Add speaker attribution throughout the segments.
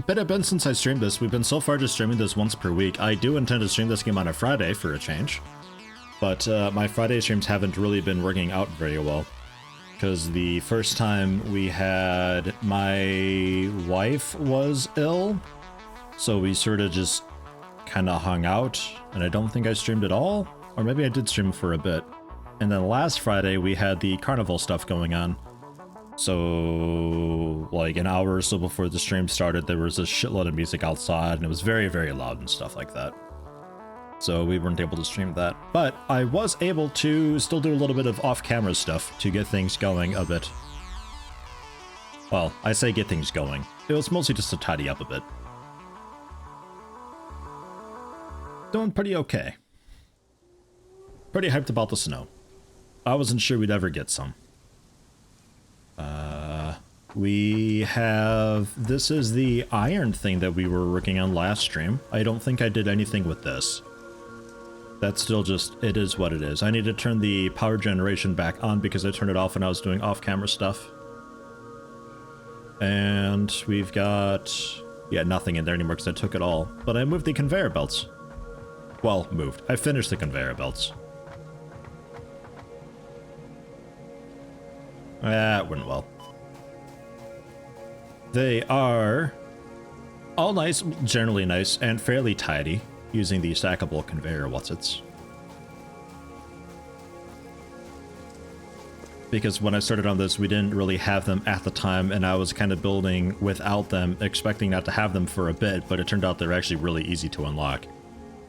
Speaker 1: been since I streamed this. We've been so far just streaming this once per week. I do intend to stream this game on a Friday for a change. But my Friday streams haven't really been working out very well. Because the first time we had, my wife was ill. So we sort of just kind of hung out. And I don't think I streamed at all. Or maybe I did stream for a bit. And then last Friday we had the carnival stuff going on. So, like an hour or so before the stream started, there was a shitload of music outside, and it was very, very loud and stuff like that. So we weren't able to stream that. But I was able to still do a little bit of off-camera stuff to get things going a bit. Well, I say get things going. It was mostly just to tidy up a bit. Doing pretty okay. Pretty hyped about the snow. I wasn't sure we'd ever get some. We have... This is the iron thing that we were working on last stream. I don't think I did anything with this. That's still just... It is what it is. I need to turn the power generation back on because I turned it off when I was doing off-camera stuff. And we've got... Yeah, nothing in there anymore because I took it all. But I moved the conveyor belts. Well, moved. I finished the conveyor belts. That went well. They are all nice, generally nice, and fairly tidy, using the stackable conveyor whatsits. Because when I started on this, we didn't really have them at the time, and I was kind of building without them, expecting not to have them for a bit, but it turned out they're actually really easy to unlock.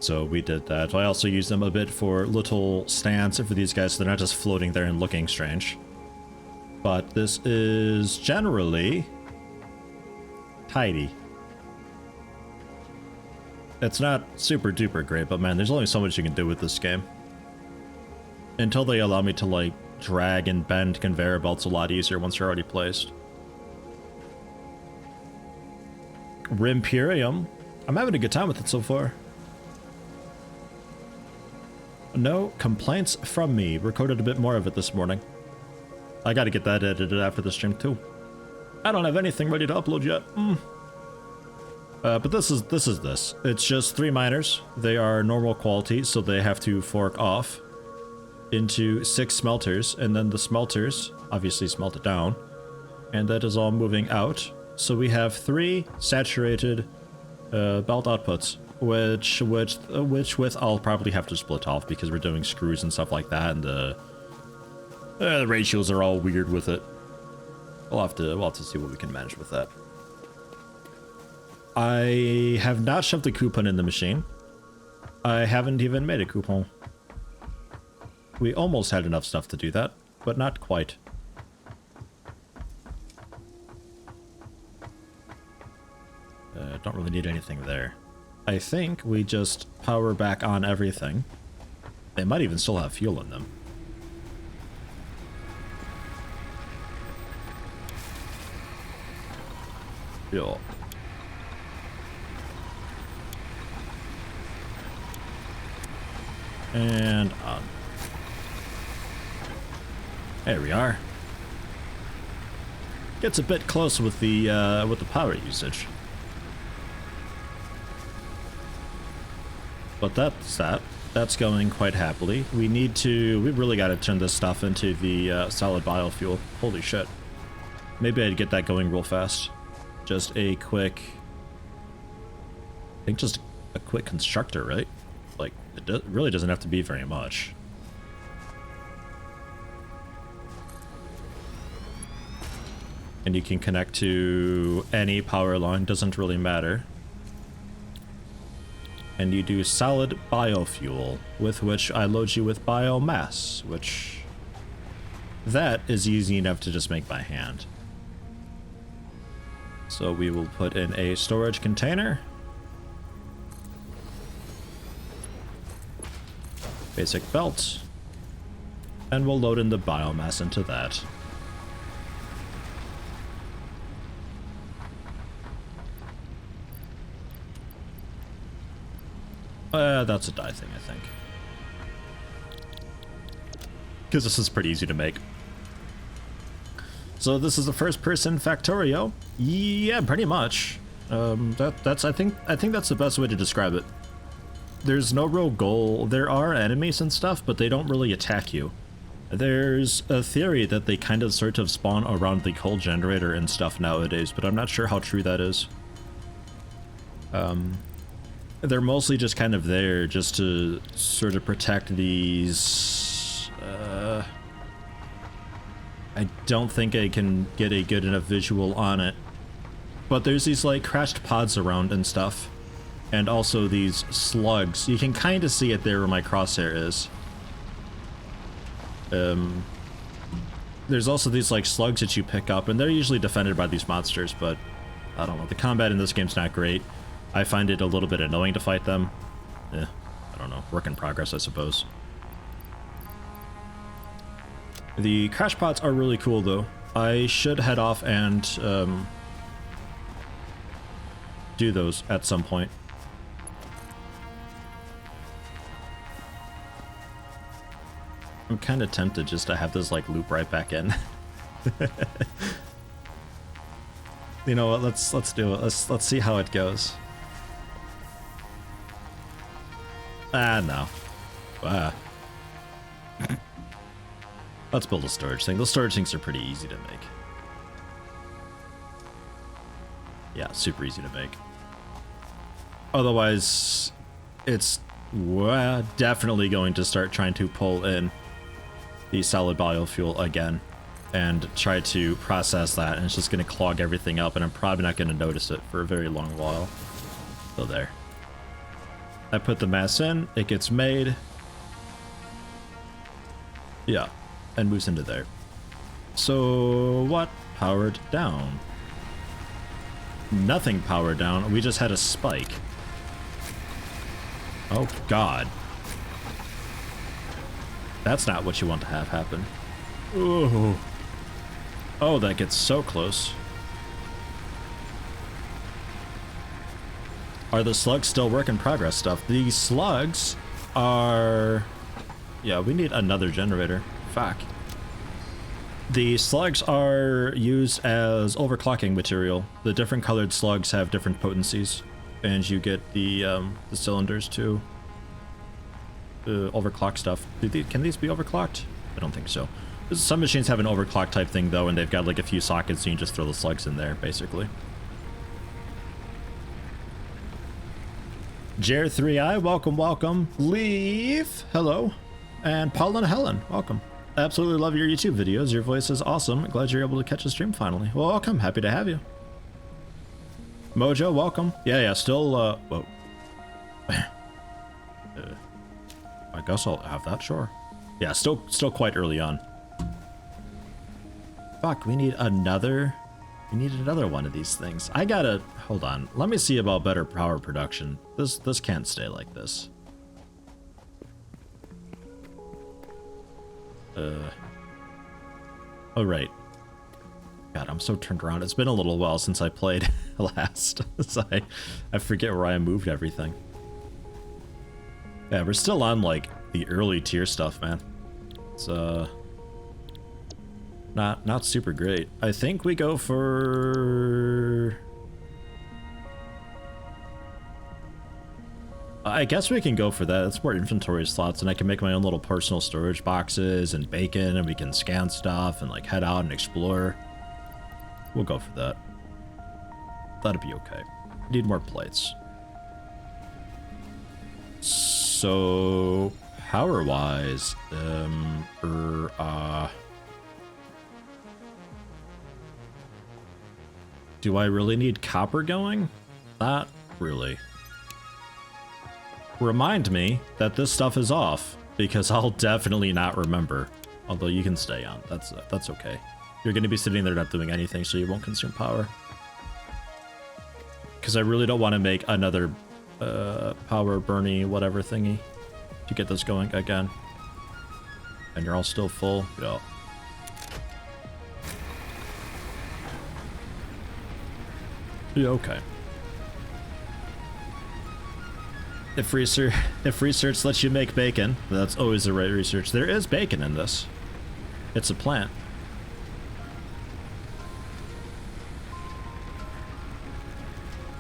Speaker 1: So we did that. I also used them a bit for little stands for these guys, so they're not just floating there and looking strange. But this is generally tidy. It's not super duper great, but man, there's only so much you can do with this game. Until they allow me to like drag and bend conveyor belts a lot easier once they're already placed. Rimpurium. I'm having a good time with it so far. No complaints from me. Recorded a bit more of it this morning. I gotta get that edited after the stream too. I don't have anything ready to upload yet. But this is this. It's just 3 miners. They are normal quality, so they have to fork off into 6 smelters, and then the smelters obviously smelt it down, and that is all moving out. So we have 3 saturated belt outputs, which with I'll probably have to split off because we're doing screws and stuff like that, and the ratios are all weird with it. We'll have to see what we can manage with that. I have not shoved a coupon in the machine. I haven't even made a coupon. We almost had enough stuff to do that, but not quite. Don't really need anything there. I think we just power back on everything. They might even still have fuel in them. Fuel. And on. There we are. Gets a bit close with the power usage. But that's that. That's going quite happily. We really got to turn this stuff into the solid biofuel. Holy shit. Maybe I'd get that going real fast. Just a quick... I think just a quick constructor, right? Like, it really doesn't have to be very much. And you can connect to any power line, doesn't really matter. And you do solid biofuel, with which I load you with biomass, which... that is easy enough to just make by hand. So we will put in a storage container. Basic belt. And we'll load in the biomass into that. That's a die thing, I think. Because this is pretty easy to make. So this is the first person Factorio? Yeah, pretty much. That's I think that's the best way to describe it. There's no real goal. There are enemies and stuff, but they don't really attack you. There's a theory that they kind of sort of spawn around the coal generator and stuff nowadays, but I'm not sure how true that is. They're mostly just kind of there just to sort of protect these. I don't think I can get a good enough visual on it, but there's these like crashed pods around and stuff, and also these slugs. You can kind of see it there where my crosshair is. There's also these like slugs that you pick up, and they're usually defended by these monsters, but I don't know, the combat in this game's not great. I find it a little bit annoying to fight them. I don't know, work in progress, I suppose. The crash pods are really cool though. I should head off and do those at some point. I'm kind of tempted just to have this like loop right back in. You know what? Let's do it. Let's see how it goes. No. Let's build a storage thing. Those storage things are pretty easy to make. Yeah, super easy to make. Otherwise, it's definitely going to start trying to pull in the solid biofuel again and try to process that, and it's just going to clog everything up, and I'm probably not going to notice it for a very long while. So there. I put the mass in, it gets made. Yeah, and moves into there. So what powered down? Nothing powered down, we just had a spike. Oh god. That's not what you want to have happen. Ooh. Oh, that gets so close. Are the slugs still work in progress stuff? These slugs are... Yeah, we need another generator. Fuck. The slugs are used as overclocking material. The different colored slugs have different potencies, and you get the cylinders to overclock stuff. Can these be overclocked? I don't think so. Some machines have an overclock type thing though, and they've got like a few sockets, so you can just throw the slugs in there, basically. Jer3i, welcome, welcome. Leaf, hello. And Paul and Helen, welcome. I absolutely love your YouTube videos. Your voice is awesome. Glad you're able to catch a stream finally. Well, welcome. Happy to have you. Mojo, welcome. Yeah, still, whoa. I guess I'll have that, sure. Yeah, still quite early on. Fuck, we need another one of these things. I gotta, hold on. Let me see about better power production. This can't stay like this. Oh, right. God, I'm so turned around. It's been a little while since I played last. So I forget where I moved everything. Yeah, we're still on, like, the early tier stuff, man. It's, not super great. I think we go for... I guess we can go for that. It's more inventory slots, and I can make my own little personal storage boxes and bacon, and we can scan stuff and, like, head out and explore. We'll go for that. That'd be okay. Need more plates. So, power-wise, do I really need copper going? Not really. Remind me that this stuff is off, because I'll definitely not remember. Although you can stay on. That's okay. You're going to be sitting there not doing anything, so you won't consume power. Because I really don't want to make another power burny whatever thingy to get this going again. And you're all still full. Yeah. Yeah, okay. If research lets you make bacon, that's always the right research. There is bacon in this. It's a plant.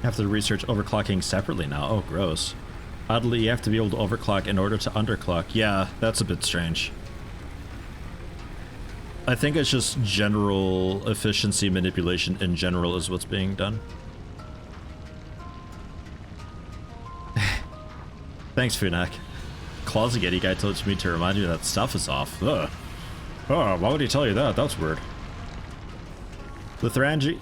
Speaker 1: Have to research overclocking separately now. Oh, gross. Oddly, you have to be able to overclock in order to underclock. Yeah, that's a bit strange. I think it's just general efficiency manipulation in general is what's being done. Thanks, Funak. ClosetYeti guy told me to remind you that stuff is off. Ugh. Oh, why would he tell you that? That's weird. Lithriandol,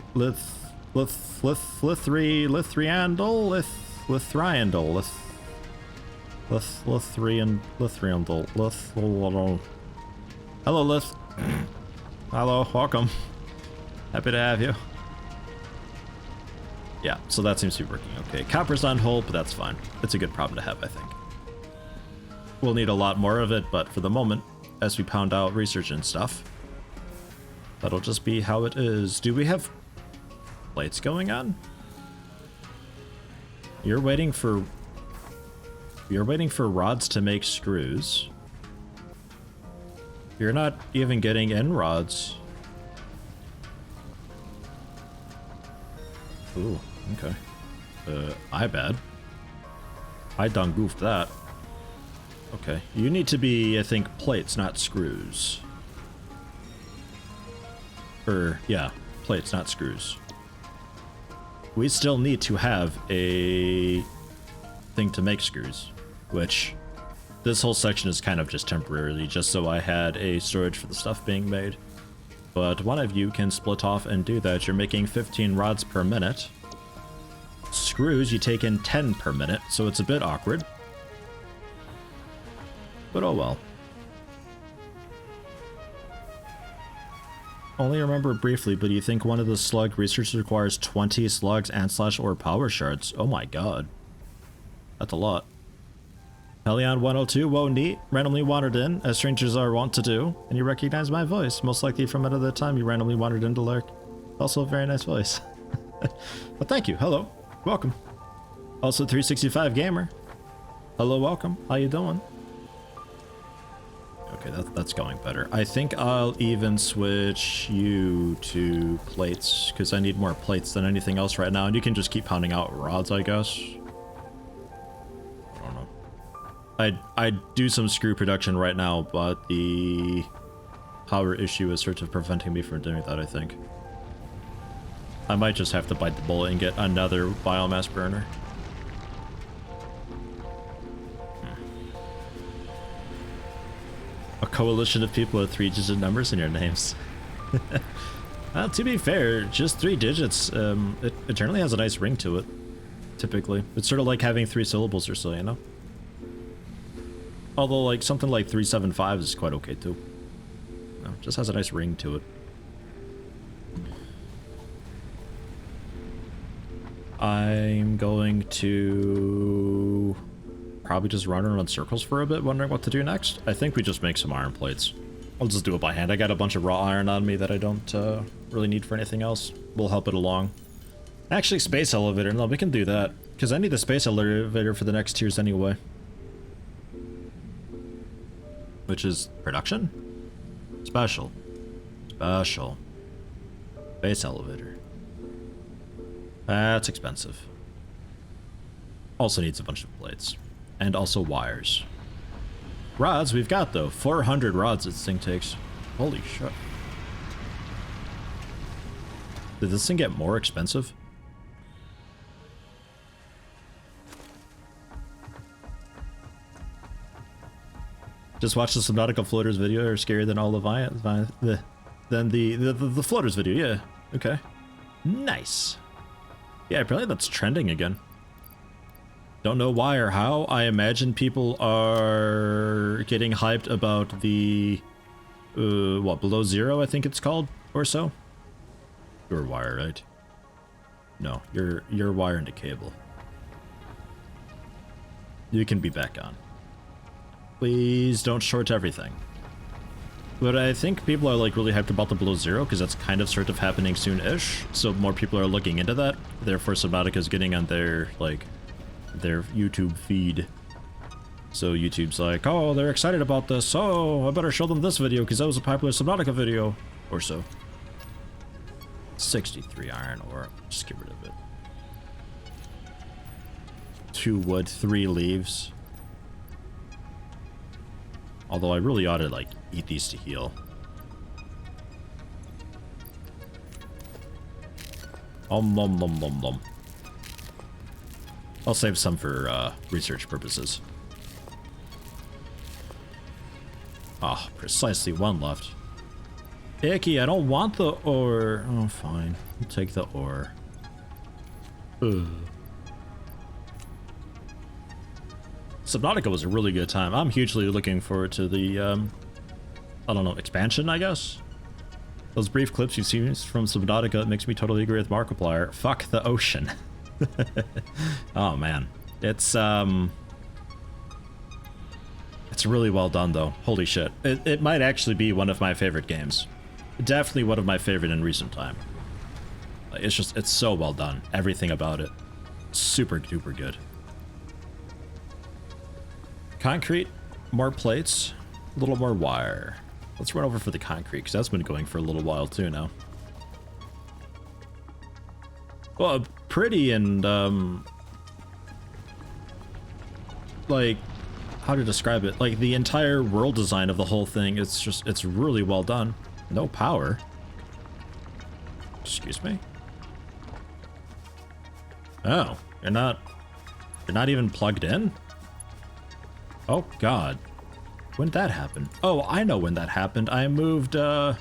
Speaker 1: Hello, Lith. Hello, welcome. Happy to have you. Yeah, so that seems to be working okay. Copper's on hold, but that's fine. It's a good problem to have, I think. We'll need a lot more of it, but for the moment, as we pound out research and stuff, that'll just be how it is. Do we have plates going on? You're waiting for rods to make screws. You're not even getting in rods. Ooh, okay. I bad. I done goofed that. Okay, you need to be, I think, plates, not screws. Yeah, plates, not screws. We still need to have a thing to make screws, which this whole section is kind of just temporarily, just so I had a storage for the stuff being made. But one of you can split off and do that. You're making 15 rods per minute. Screws, you take in 10 per minute, so it's a bit awkward. But oh well. Only remember briefly, but you think one of the slug research requires 20 slugs and / or power shards? Oh my god. That's a lot. Helion 102, whoa neat. Randomly wandered in, as strangers are wont to do, and you recognize my voice, most likely from another time you randomly wandered in to lurk. Also a very nice voice. But thank you, hello, welcome. Also 365 Gamer. Hello, welcome, how you doing? Okay, that's going better. I think I'll even switch you to plates, because I need more plates than anything else right now, and you can just keep pounding out rods, I guess. I don't know. I'd do some screw production right now, but the power issue is sort of preventing me from doing that, I think. I might just have to bite the bullet and get another biomass burner. A coalition of people with 3-digit numbers in your names. To be fair, just 3 digits, it generally has a nice ring to it, typically. It's sort of like having 3 syllables or so, you know? Although, like, something like 375 is quite okay, too. No, just has a nice ring to it. I'm going to probably just run around in circles for a bit, wondering what to do next. I think we just make some iron plates. I'll just do it by hand. I got a bunch of raw iron on me that I don't really need for anything else. We'll help it along. Actually, space elevator. No, we can do that, because I need the space elevator for the next tiers anyway. Which is production? Special. Special. Space elevator. That's expensive. Also needs a bunch of plates. And also wires. Rods we've got though. 400 rods this thing takes. Holy shit. Did this thing get more expensive? Just watch the Subnautica floaters video are scarier than all the the floaters video, yeah. Okay. Nice. Yeah, apparently that's trending again. Don't know why or how. I imagine people are getting hyped about the what, below zero I think it's called or so. You're wire, right? No, you're wiring to cable. You can be back on. Please don't short everything. But I think people are like really hyped about the below zero because that's kind of sort of happening soon-ish. So more people are looking into that. Therefore, Subnautica is getting on their like their YouTube feed. So YouTube's like, oh, they're excited about this. Oh, I better show them this video because that was a popular Subnautica video or so. 63 iron ore. Just get rid of it. 2 wood, 3 leaves. Although I really ought to, like, eat these to heal. Nom nom nom nom. I'll save some for research purposes. Ah, precisely 1 left. Icky, I don't want the ore. Oh, fine. I'll take the ore. Ugh. Subnautica was a really good time. I'm hugely looking forward to the, I don't know, expansion, I guess? Those brief clips you've seen from Subnautica, it makes me totally agree with Markiplier. Fuck the ocean. Oh, man. It's really well done, though. Holy shit. It might actually be one of my favorite games. Definitely one of my favorite in recent time. It's so well done. Everything about it. Super duper good. Concrete, more plates, a little more wire. Let's run over for the concrete, because that's been going for a little while too now. Well, pretty and, like, how to describe it? Like, the entire world design of the whole thing, it's really well done. No power. Excuse me? Oh, you're not even plugged in? Oh, God. When did that happen? Oh, I know when that happened. I moved some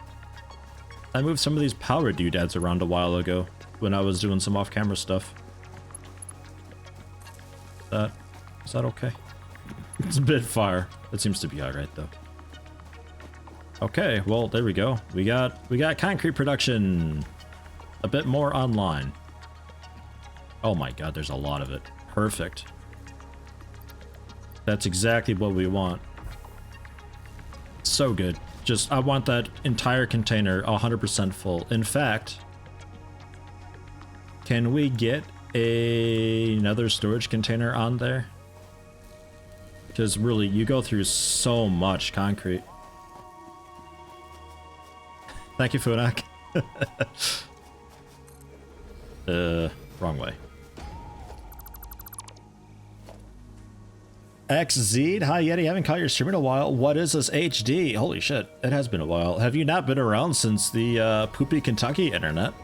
Speaker 1: of these power doodads around a while ago when I was doing some off-camera stuff. Is that okay? It's a bit far. It seems to be alright, though. Okay, well, there we go. We got concrete production. A bit more online. Oh my God, there's a lot of it. Perfect. That's exactly what we want. So good. Just, I want that entire container 100% full. In fact, can we get another storage container on there? Because really, you go through so much concrete. Thank you, Funak. Wrong way. XZ, hi Yeti, haven't caught your stream in a while. What is this HD? Holy shit, it has been a while. Have you not been around since the poopy Kentucky internet?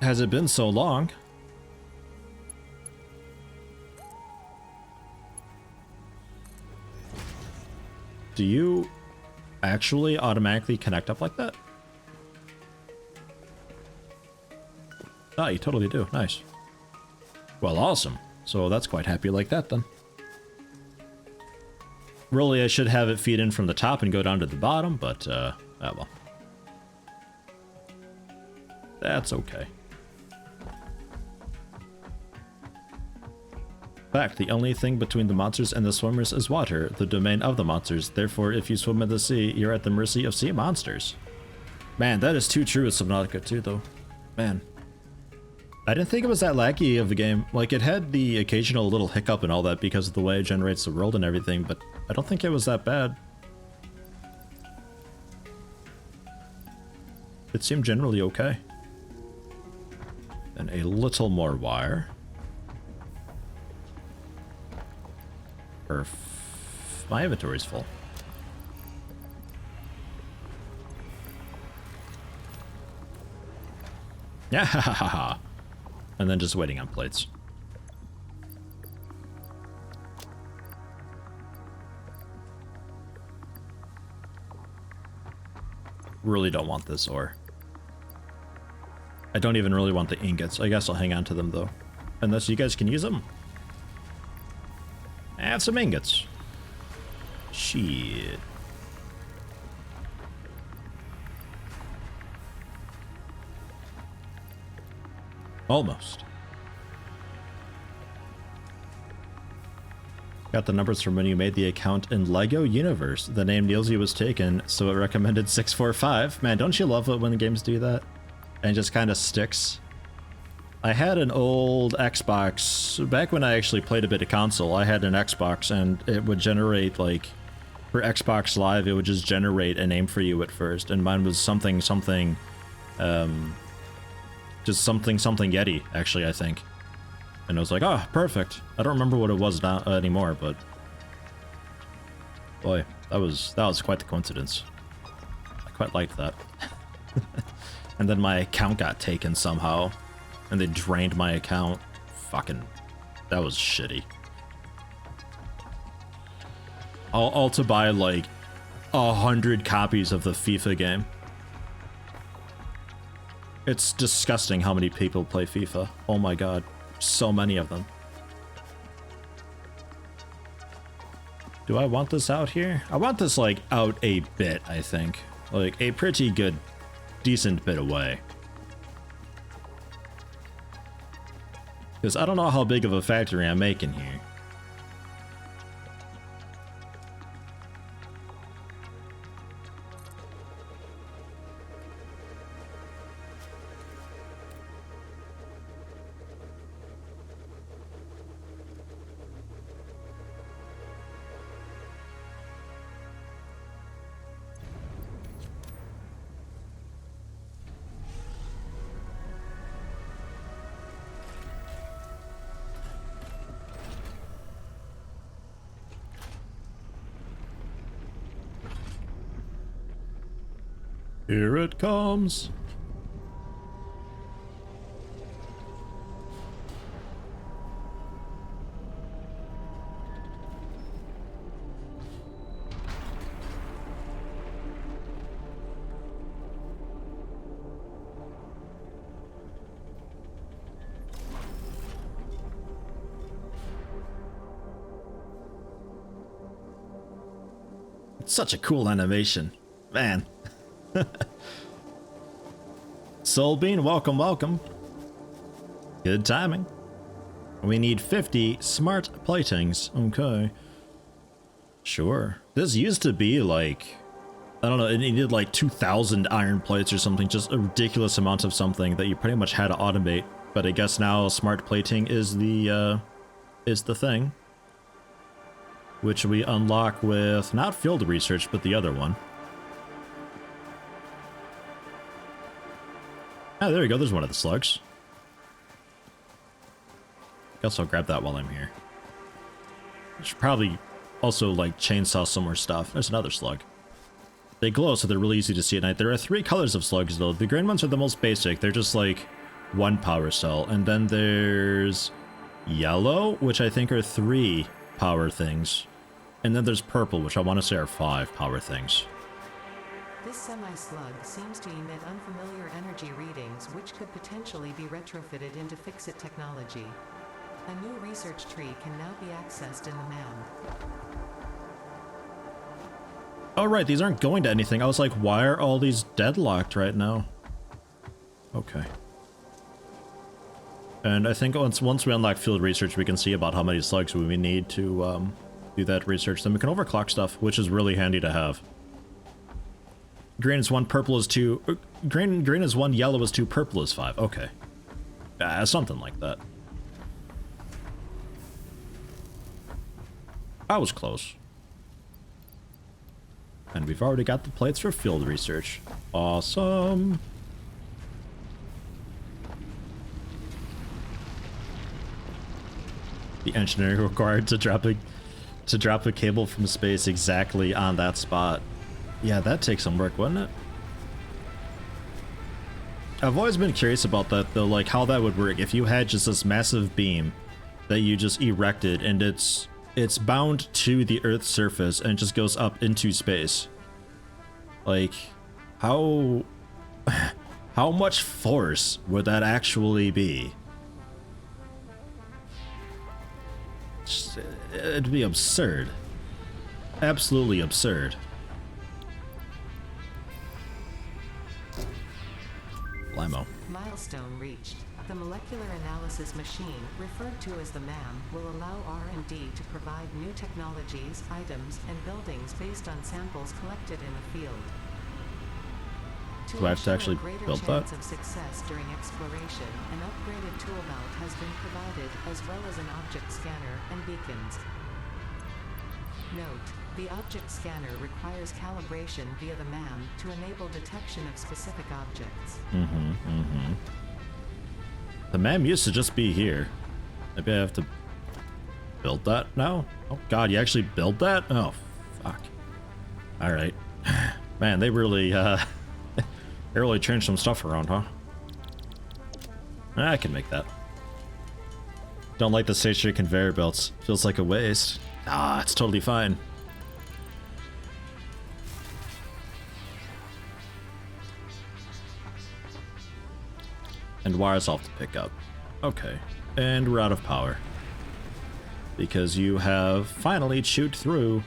Speaker 1: Has it been so long? Do you actually automatically connect up like that? Ah, you totally do. Nice. Well, awesome. So that's quite happy like that then. Really, I should have it feed in from the top and go down to the bottom, but, oh well. That's okay. In fact, the only thing between the monsters and the swimmers is water, the domain of the monsters. Therefore, if you swim in the sea, you're at the mercy of sea monsters. Man, that is too true with Subnautica too, though. Man. I didn't think it was that laggy of a game. Like, it had the occasional little hiccup and all that because of the way it generates the world and everything, but I don't think it was that bad. It seemed generally okay. And a little more wire. My inventory's full. Yeah, ha ha ha ha. And then just waiting on plates. Really don't want this ore. I don't even really want the ingots. I guess I'll hang on to them though. Unless you guys can use them. I have some ingots. Shit. Almost. Got the numbers from when you made the account in LEGO Universe. The name Nielsie was taken, so it recommended 645. Man, don't you love it when the games do that? And it just kind of sticks. I had an old Xbox, back when I actually played a bit of console, I had an Xbox and it would generate, like, for Xbox Live, it would just generate a name for you at first, and mine was something, just something Yeti, actually, I think. And I was like, oh, perfect. I don't remember what it was now, anymore, but boy, that was quite the coincidence. I quite liked that. And then my account got taken somehow, and they drained my account. Fucking, that was shitty. All to buy like 100 copies of the FIFA game. It's disgusting how many people play FIFA. Oh my god, so many of them. Do I want this out here? I want this like out a bit, I think. Like a pretty good, decent bit away. Because I don't know how big of a factory I'm making here. Here it comes. It's such a cool animation, man. Soulbean, welcome, welcome. Good timing. We need 50 smart platings. Okay. Sure. This used to be like, I don't know, it needed like 2,000 iron plates or something, just a ridiculous amount of something that you pretty much had to automate. But I guess now smart plating is the thing. Which we unlock with, not field research, but the other one. Oh, there we go. There's one of the slugs. Guess I'll grab that while I'm here. I should probably also, like, chainsaw some more stuff. There's another slug. They glow, so they're really easy to see at night. There are 3 colors of slugs, though. The green ones are the most basic. They're just, like, 1 power cell. And then there's yellow, which I think are 3 power things. And then there's purple, which I want to say are 5 power things.
Speaker 2: This semi-slug seems to emit unfamiliar energy readings which could potentially be retrofitted into Fixit technology. A new research tree can now be accessed in the MAM.
Speaker 1: Oh right, these aren't going to anything. I was like, why are all these deadlocked right now? Okay. And I think once we unlock field research, we can see about how many slugs we need to do that research. Then we can overclock stuff, which is really handy to have. Green is 1, purple is 2. Green is 1, yellow is 2, purple is 5. Okay. Something like that. I was close. And we've already got the plates for field research. Awesome. The engineering required to drop a cable from space exactly on that spot. Yeah, that'd take some work, wouldn't it? I've always been curious about that, though, like how that would work if you had just this massive beam that you just erected and it's bound to the Earth's surface and just goes up into space. Like, how much force would that actually be? It'd be absurd. Absolutely absurd. Limo.
Speaker 2: Milestone reached. The molecular analysis machine, referred to as the MAM, will allow R&D to provide new technologies, items, and buildings based on samples collected in the field.
Speaker 1: Do I have to actually build that?
Speaker 2: Of success during exploration, an upgraded tool belt has been provided, as well as an object scanner and beacons. Note: the object scanner requires calibration via the MAM to enable detection of specific objects.
Speaker 1: The MAM used to just be here. Maybe I have to build that now? Oh god, you actually build that? Oh, fuck. Alright. Man, they really, they really changed some stuff around, huh? I can make that. Don't like the stationary conveyor belts. Feels like a waste. Ah, it's totally fine. And wires off to pick up. Okay. And we're out of power. Because you have finally chewed through.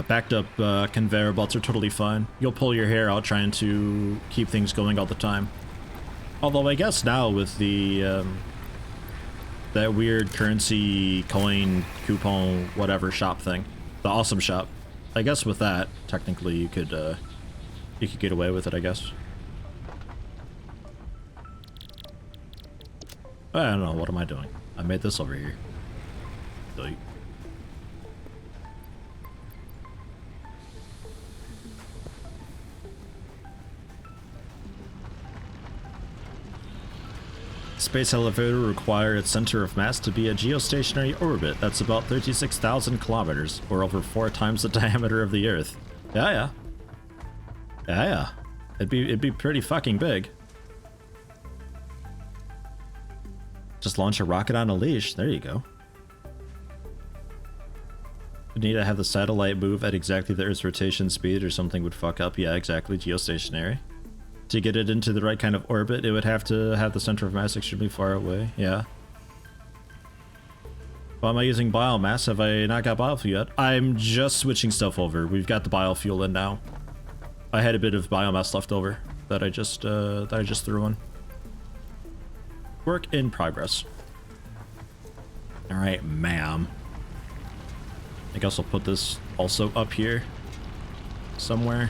Speaker 1: Backed up conveyor belts are totally fine. You'll pull your hair out trying to keep things going all the time. Although I guess now with the that weird currency coin coupon whatever shop thing, the awesome shop, I guess with that technically you could get away with it, I guess. I don't know, what am I doing? I made this over here. Delete. Space elevator require its center of mass to be a geostationary orbit that's about 36,000 kilometers, or over 4 times the diameter of the Earth. Yeah. It'd be pretty fucking big. Just launch a rocket on a leash. There you go. You need to have the satellite move at exactly the Earth's rotation speed, or something would fuck up. Yeah, exactly. Geostationary. To get it into the right kind of orbit, it would have to have the center of mass extremely far away. Yeah. Why am I using biomass? Have I not got biofuel yet? I'm just switching stuff over. We've got the biofuel in now. I had a bit of biomass left over that I just threw in. Work in progress. All right, ma'am. I guess I'll put this also up here somewhere.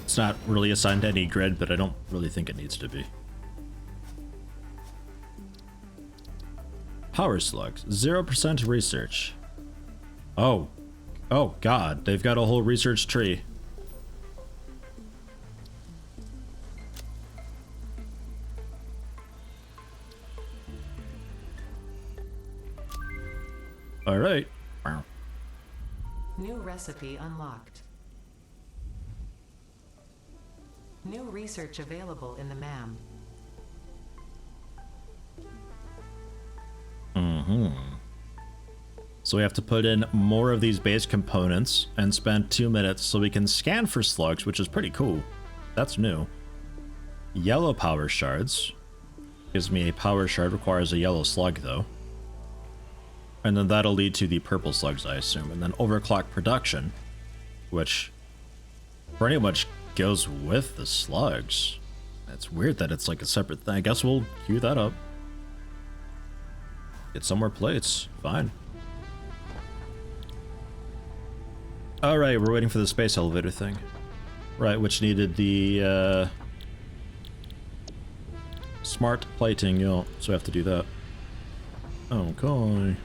Speaker 1: It's not really assigned to any grid, but I don't really think it needs to be. Power slugs, 0% research. Oh god, they've got a whole research tree. All right.
Speaker 2: New recipe unlocked. New research available in the MAM.
Speaker 1: So we have to put in more of these base components and spend 2 minutes so we can scan for slugs, which is pretty cool. That's new. Yellow power shards. Gives me a power shard, requires a yellow slug though. And then that'll lead to the purple slugs, I assume. And then overclock production, which pretty much goes with the slugs. That's weird that it's like a separate thing. I guess we'll queue that up. Get some more plates. Fine. Alright, we're waiting for the space elevator thing. Right, which needed the smart plating, so we have to do that. Okay.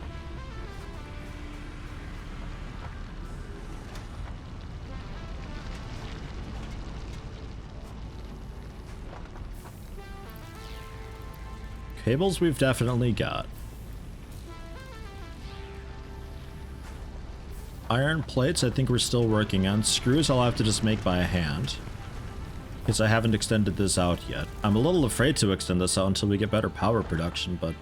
Speaker 1: Cables we've definitely got. Iron plates I think we're still working on. Screws I'll have to just make by hand, because I haven't extended this out yet. I'm a little afraid to extend this out until we get better power production, but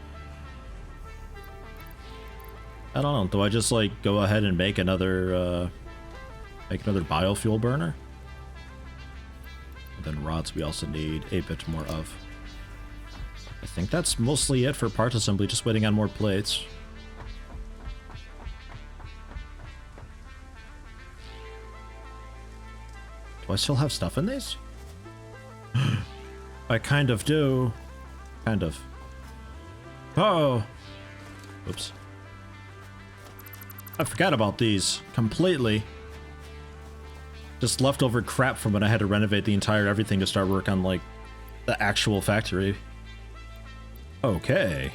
Speaker 1: I don't know. Do I just like go ahead and make another biofuel burner? And then rods we also need a bit more of. I think that's mostly it for part assembly, just waiting on more plates. Do I still have stuff in these? I kind of do. Kind of. Oh! Oops. I forgot about these completely. Just leftover crap from when I had to renovate the entire everything to start work on, like, the actual factory. Okay.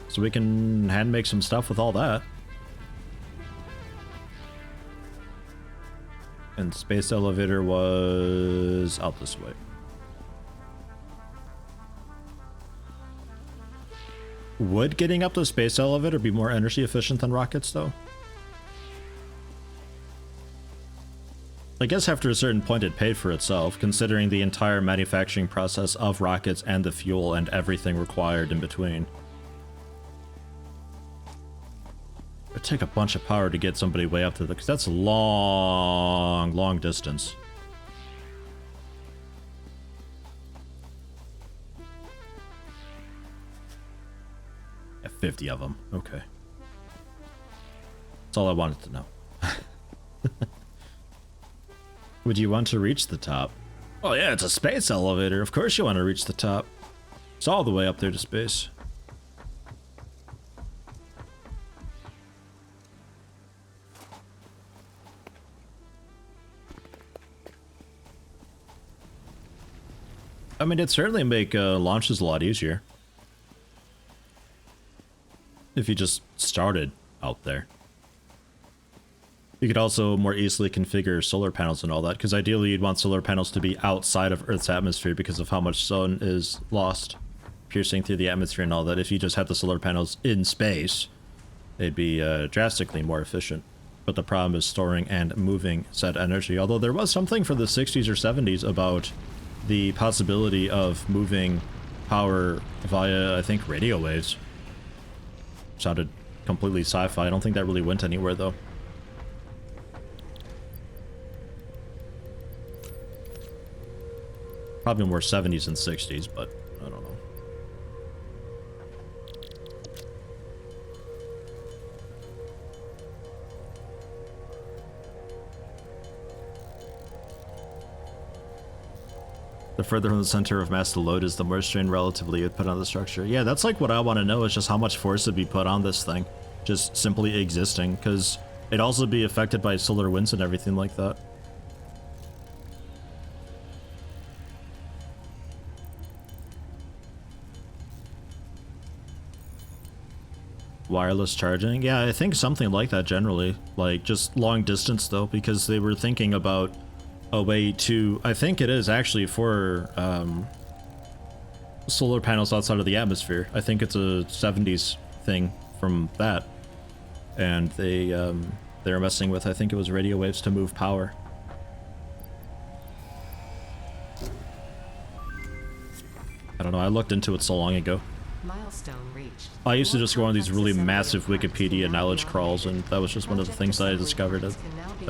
Speaker 1: So we can hand make some stuff with all that. And space elevator was out this way. Would getting up the space elevator be more energy efficient than rockets, though? I guess after a certain point it paid for itself, considering the entire manufacturing process of rockets and the fuel and everything required in between. It'd take a bunch of power to get somebody way up to the... because that's a long distance. Yeah, 50 of them. Okay. That's all I wanted to know. Would you want to reach the top? Oh yeah, it's a space elevator. Of course you want to reach the top. It's all the way up there to space. I mean, it'd certainly make launches a lot easier. If you just started out there. You could also more easily configure solar panels and all that, because ideally you'd want solar panels to be outside of Earth's atmosphere because of how much sun is lost, piercing through the atmosphere and all that. If you just had the solar panels in space, they'd be drastically more efficient. But the problem is storing and moving said energy, although there was something for the 60s or 70s about the possibility of moving power via, I think, radio waves. Sounded completely sci-fi. I don't think that really went anywhere, though. Probably more 70s and 60s, but I don't know. The further from the center of mass the load is, the more strain relatively it put on the structure. Yeah, that's like what I want to know, is just how much force would be put on this thing. Just simply existing, because it'd also be affected by solar winds and everything like that. Wireless charging? Yeah, I think something like that generally. Like, just long distance though, because they were thinking about a way to... I think it is actually for solar panels outside of the atmosphere. I think it's a 70s thing from that. And they were messing with, I think it was radio waves to move power. I don't know, I looked into it so long ago.
Speaker 2: Milestone reached.
Speaker 1: I used to just go on these really massive Wikipedia knowledge crawls, and that was just one of the things that I discovered at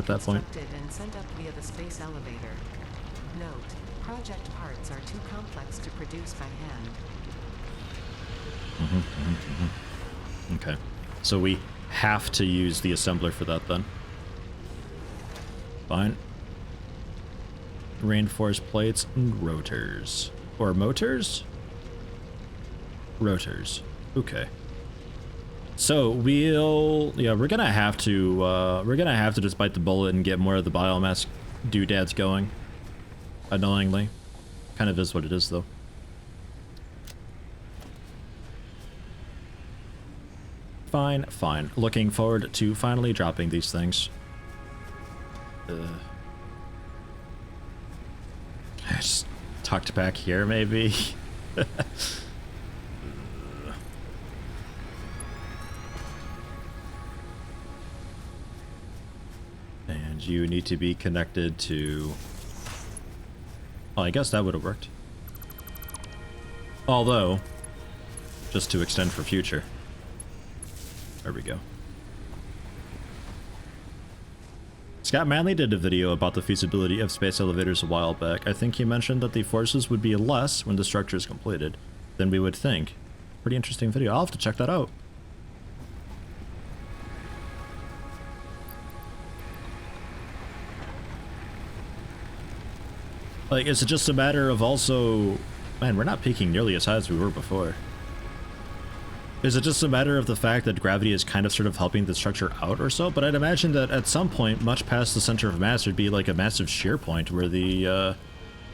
Speaker 1: that point.
Speaker 2: And sent up via the space elevator. Note: project parts are too complex to produce by hand.
Speaker 1: Okay, so we have to use the assembler for that then. Fine. Reinforced plates and rotors. Or motors? Rotors. Okay. So we're gonna have to just bite the bullet and get more of the biomass doodads going. Annoyingly. Kind of is what it is though. Fine, fine. Looking forward to finally dropping these things. Just tucked back here maybe. And you need to be connected to... Well, I guess that would have worked. Although, just to extend for future. There we go. Scott Manley did a video about the feasibility of space elevators a while back. I think he mentioned that the forces would be less when the structure is completed than we would think. Pretty interesting video. I'll have to check that out. Like, is it just a matter of also... Man, we're not peaking nearly as high as we were before. Is it just a matter of the fact that gravity is kind of sort of helping the structure out or so? But I'd imagine that at some point, much past the center of mass, would be like a massive shear point where the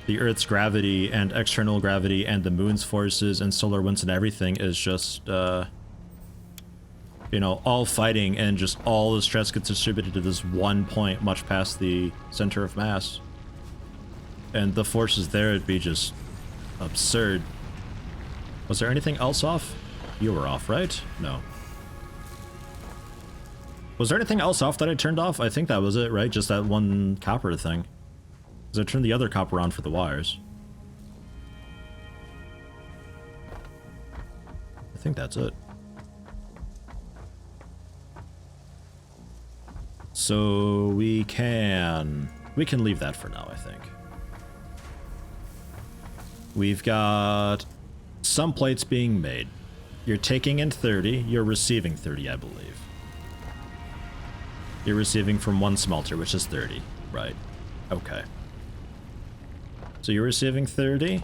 Speaker 1: Earth's gravity and external gravity and the moon's forces and solar winds and everything is just, you know, all fighting, and just all the stress gets distributed to this one point much past the center of mass. And the forces there would be just absurd. Was there anything else off? You were off, right? No. Was there anything else off that I turned off? I think that was it, right? Just that one copper thing. Because I turned the other copper on for the wires. I think that's it. So we can leave that for now, I think. We've got some plates being made. You're taking in 30, you're receiving 30, I believe. You're receiving from one smelter, which is 30, right? Okay. So you're receiving 30,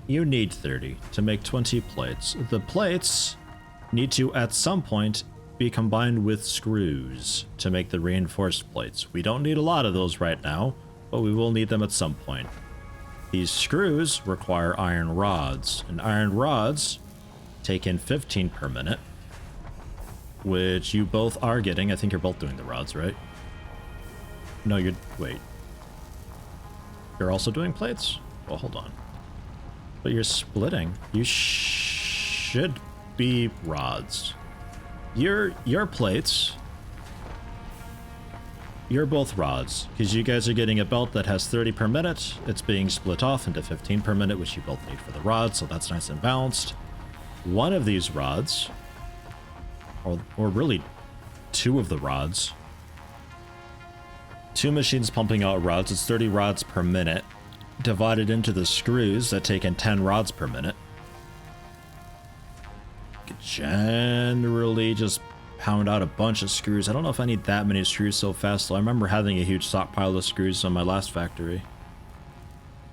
Speaker 1: you need 30 to make 20 plates. The plates need to, at some point, be combined with screws to make the reinforced plates. We don't need a lot of those right now, but we will need them at some point. These screws require iron rods, and iron rods take in 15 per minute, which you both are getting. I think you're both doing the rods, right? No, you're... wait. You're also doing plates? Well, hold on. But you're splitting. You should be rods. Your plates... You're both rods, because you guys are getting a belt that has 30 per minute. It's being split off into 15 per minute, which you both need for the rods, so that's nice and balanced. One of these rods, or really two of the rods, two machines pumping out rods, it's 30 rods per minute, divided into the screws that take in 10 rods per minute. You could generally just pound out a bunch of screws. I don't know if I need that many screws so fast, though. I remember having a huge stockpile of screws on my last factory.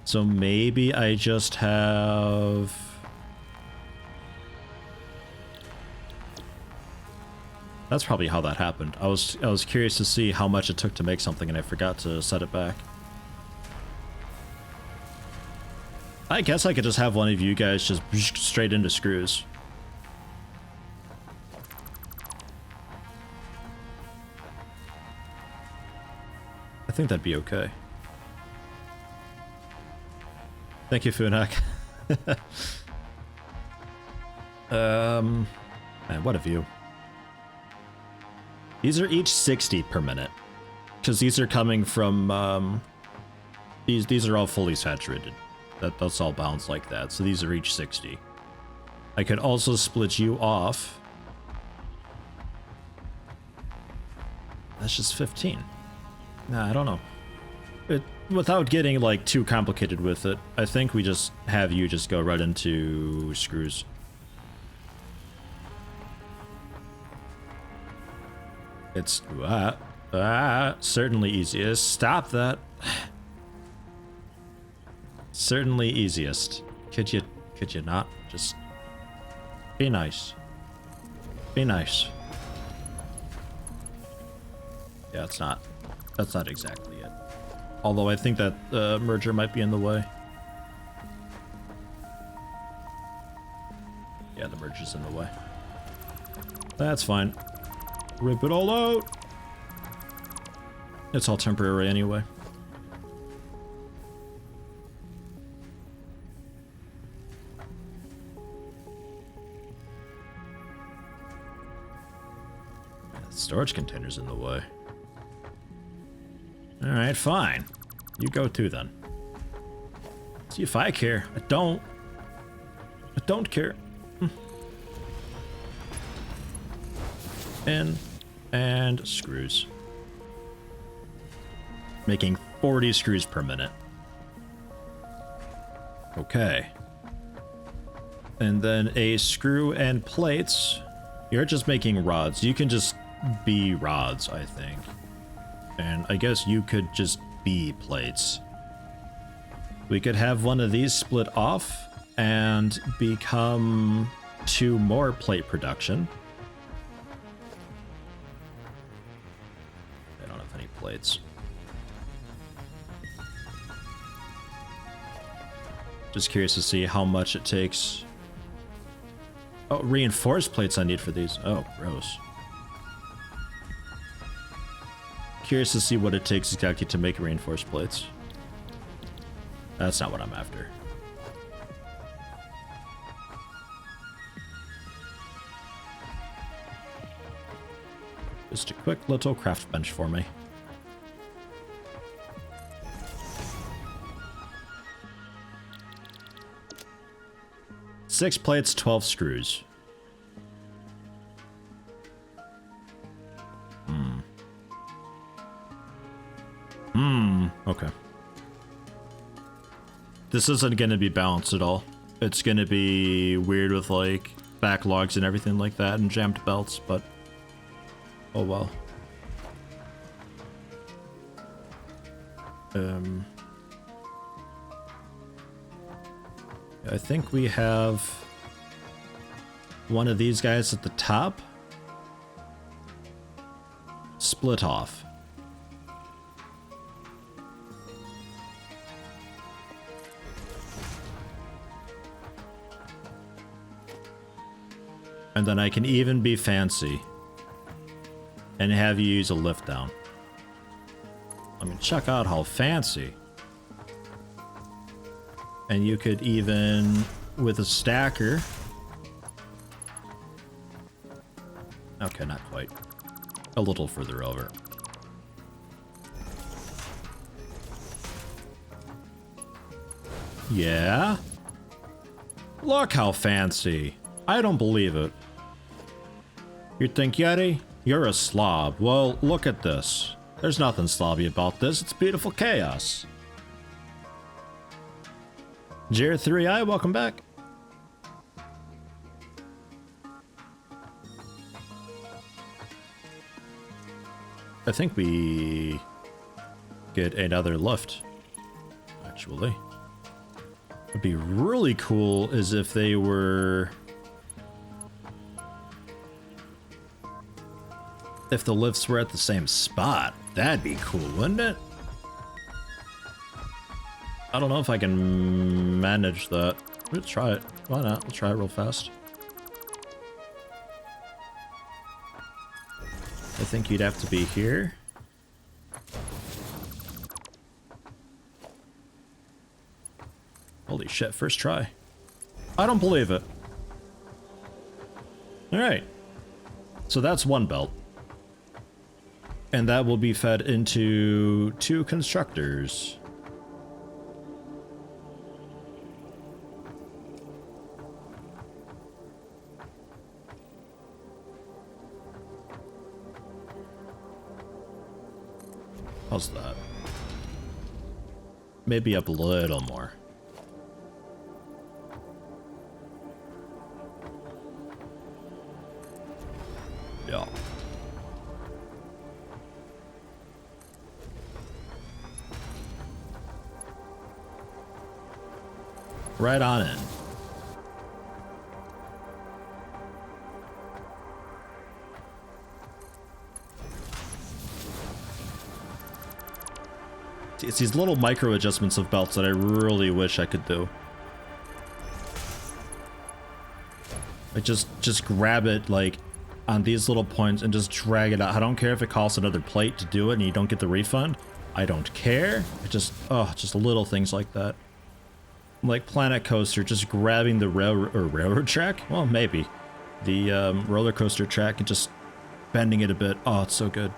Speaker 1: So maybe I just have... That's probably how that happened. I was curious to see how much it took to make something, and I forgot to set it back. I guess I could just have one of you guys just straight into screws. I think that'd be okay. Thank you, Funak. Man, what a view. These are each 60 per minute, because these are coming from, these are all fully saturated. That's all balanced like that, so these are each 60. I could also split you off. That's just 15. Nah, I don't know. Without getting, like, too complicated with it, I think we just have you just go right into screws. It's certainly easiest. Stop that. Certainly easiest. Could you not just be nice? Be nice. Yeah, that's not exactly it. Although I think that merger might be in the way. Yeah, the merger's in the way. That's fine. Rip it all out. It's all temporary anyway. The storage container's in the way. Alright, fine. You go too then. See if I care. I don't. I don't care. And screws. Making 40 screws per minute. Okay. And then a screw and plates. You're just making rods. You can just be rods, I think. And I guess you could just be plates. We could have one of these split off and become 2 more plate production. I don't have any plates. Just curious to see how much it takes. Oh, reinforced plates I need for these. Oh, gross. Curious to see what it takes exactly to make reinforced plates. That's not what I'm after. Just a quick little craft bench for me. Six plates, 12 screws. Okay. This isn't going to be balanced at all. It's going to be weird with like backlogs and everything like that and jammed belts, but oh well. I think we have one of these guys at the top split off. And then I can even be fancy and have you use a lift down. I mean, check out how fancy. And you could even, with a stacker. Okay, not quite. A little further over. Yeah? Look how fancy. I don't believe it. You think, Yeti? You're a slob. Well, look at this. There's nothing slobby about this. It's beautiful chaos. Jer3i, welcome back. I think we get another lift, actually. What'd be really cool is if they were... If the lifts were at the same spot. That'd be cool, wouldn't it? I don't know if I can manage that. Let's try it. Why not? We'll try it real fast. I think you'd have to be here. Holy shit, first try. I don't believe it. Alright. So that's one belt. And that will be fed into 2 constructors. How's that? Maybe up a little more. Yeah. Right on in. It's these little micro adjustments of belts that I really wish I could do. Like just grab it like on these little points and just drag it out. I don't care if it costs another plate to do it and you don't get the refund. I don't care. It just, oh, just little things like that. Like Planet Coaster, just grabbing the railroad track? Well, maybe. The roller coaster track and just bending it a bit. Oh, it's so good.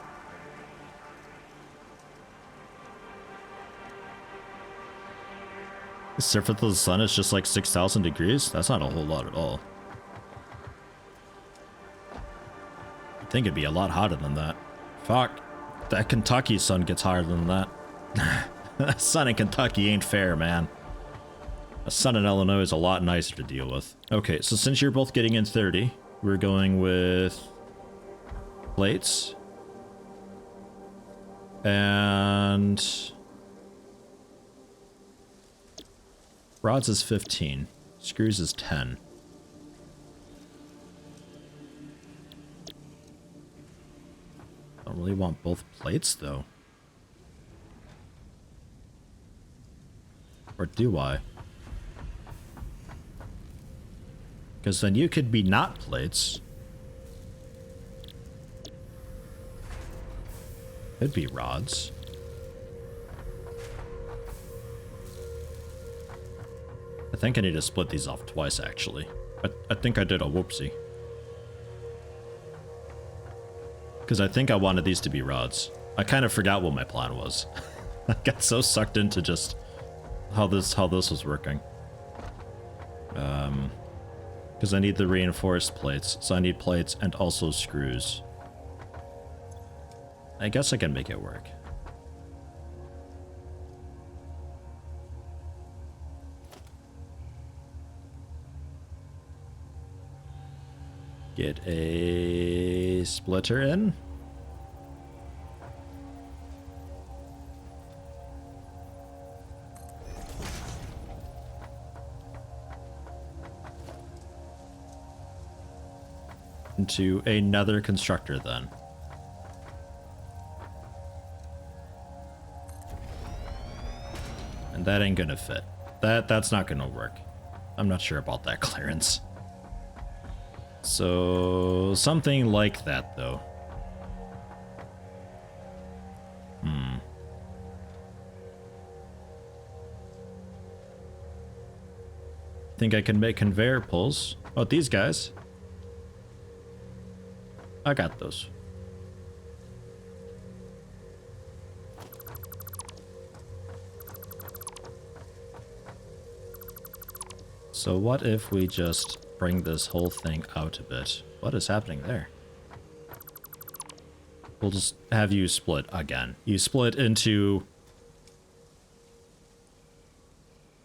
Speaker 1: The surface of the sun is just like 6,000 degrees? That's not a whole lot at all. I think it'd be a lot hotter than that. Fuck. That Kentucky sun gets hotter than that. That sun in Kentucky ain't fair, man. A sun in Illinois is a lot nicer to deal with. Okay, so since you're both getting in 30, we're going with plates. And rods is 15. Screws is 10. really want both plates, though. Or do I? Because then you could be not plates. Could be rods. I think I need to split these off twice, actually. I think I did a whoopsie. Because I think I wanted these to be rods. I kind of forgot what my plan was. I got so sucked into just how this was working. Because I need the reinforced plates, so I need plates and also screws. I guess I can make it work. Get a splitter in. Into another constructor then. And that ain't gonna fit. That's not gonna work. I'm not sure about that clearance. So something like that though. Think I can make conveyor pulls. Oh, these guys. I got those. So what if we just bring this whole thing out a bit? What is happening there? We'll just have you split again. You split into...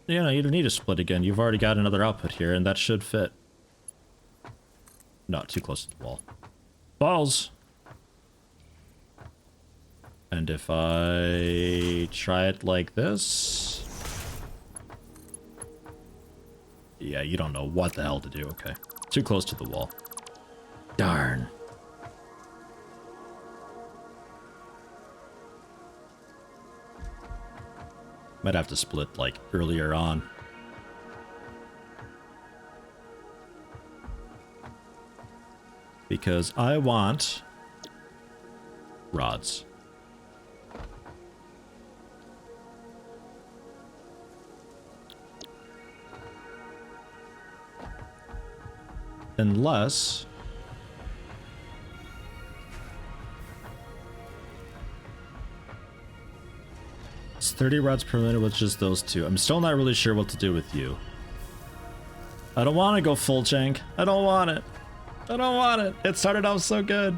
Speaker 1: You know, you don't need to split again. You've already got another output here, and that should fit. Not too close to the wall. Balls! And if I try it like this... Yeah, you don't know what the hell to do. Okay. Too close to the wall. Darn. Might have to split, like, earlier on. Because I want rods. Unless... It's 30 rods per minute with just those two. I'm still not really sure what to do with you. I don't want to go full jank. I don't want it. I don't want it. It started off so good.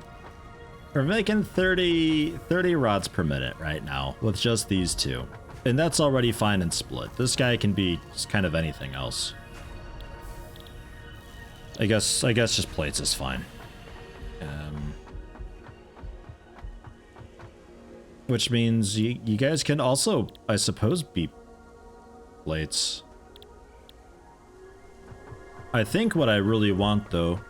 Speaker 1: We're making 30 rods per minute right now with just these two. And that's already fine and split. This guy can be just kind of anything else. I guess just plates is fine. Which means you guys can also, I suppose, be plates. I think what I really want, though,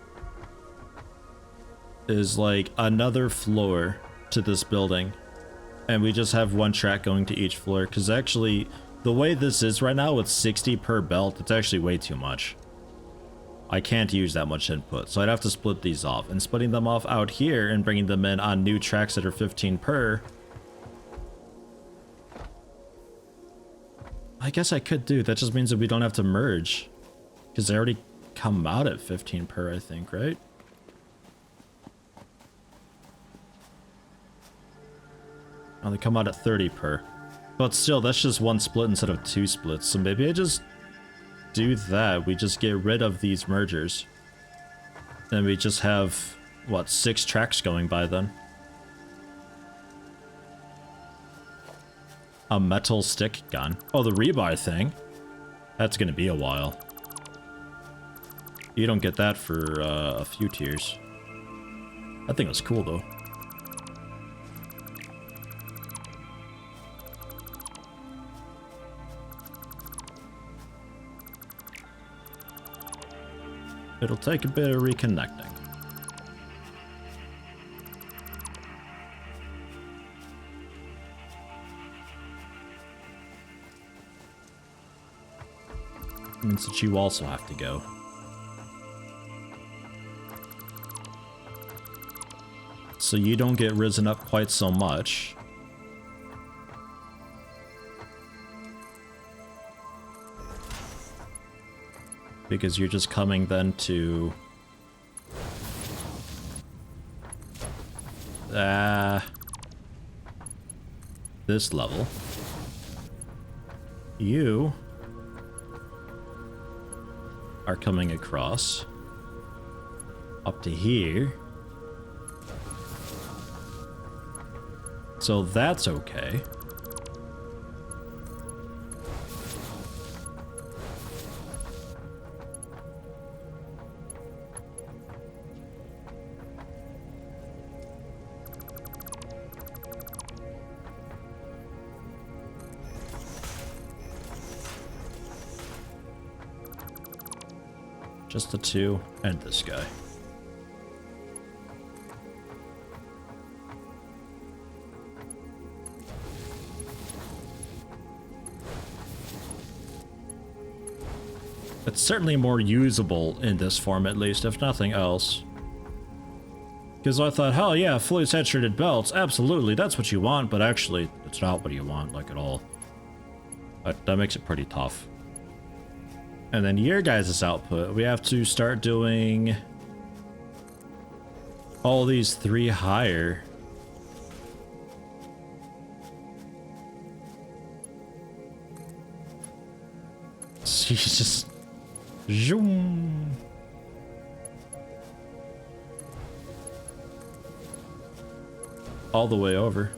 Speaker 1: is like another floor to this building. And we just have one track going to each floor. Because actually, the way this is right now with 60 per belt, it's actually way too much. I can't use that much input, so I'd have to split these off. And splitting them off out here and bringing them in on new tracks that are 15 per... I guess I could do. That just means that we don't have to merge. Because they already come out at 15 per, I think, right? Oh, they come out at 30 per. But still, that's just one split instead of two splits. So maybe I just do that. We just get rid of these mergers. And we just have, what, 6 tracks going by then. A metal stick gun. Oh, the rebar thing. That's gonna be a while. You don't get that for a few tiers. That thing was cool, though. It'll take a bit of reconnecting. means that you also have to go. So you don't get risen up quite so much. Because you're just coming then to... this level. You are coming across up to here. So that's okay. Just the two and this guy. It's certainly more usable in this form, at least, if nothing else. Because I thought, hell yeah, fully saturated belts, absolutely, that's what you want, but actually, it's not what you want, like, at all. That makes it pretty tough. And then your guys' output, we have to start doing all these 3 higher. Jesus. Zoom. All the way over.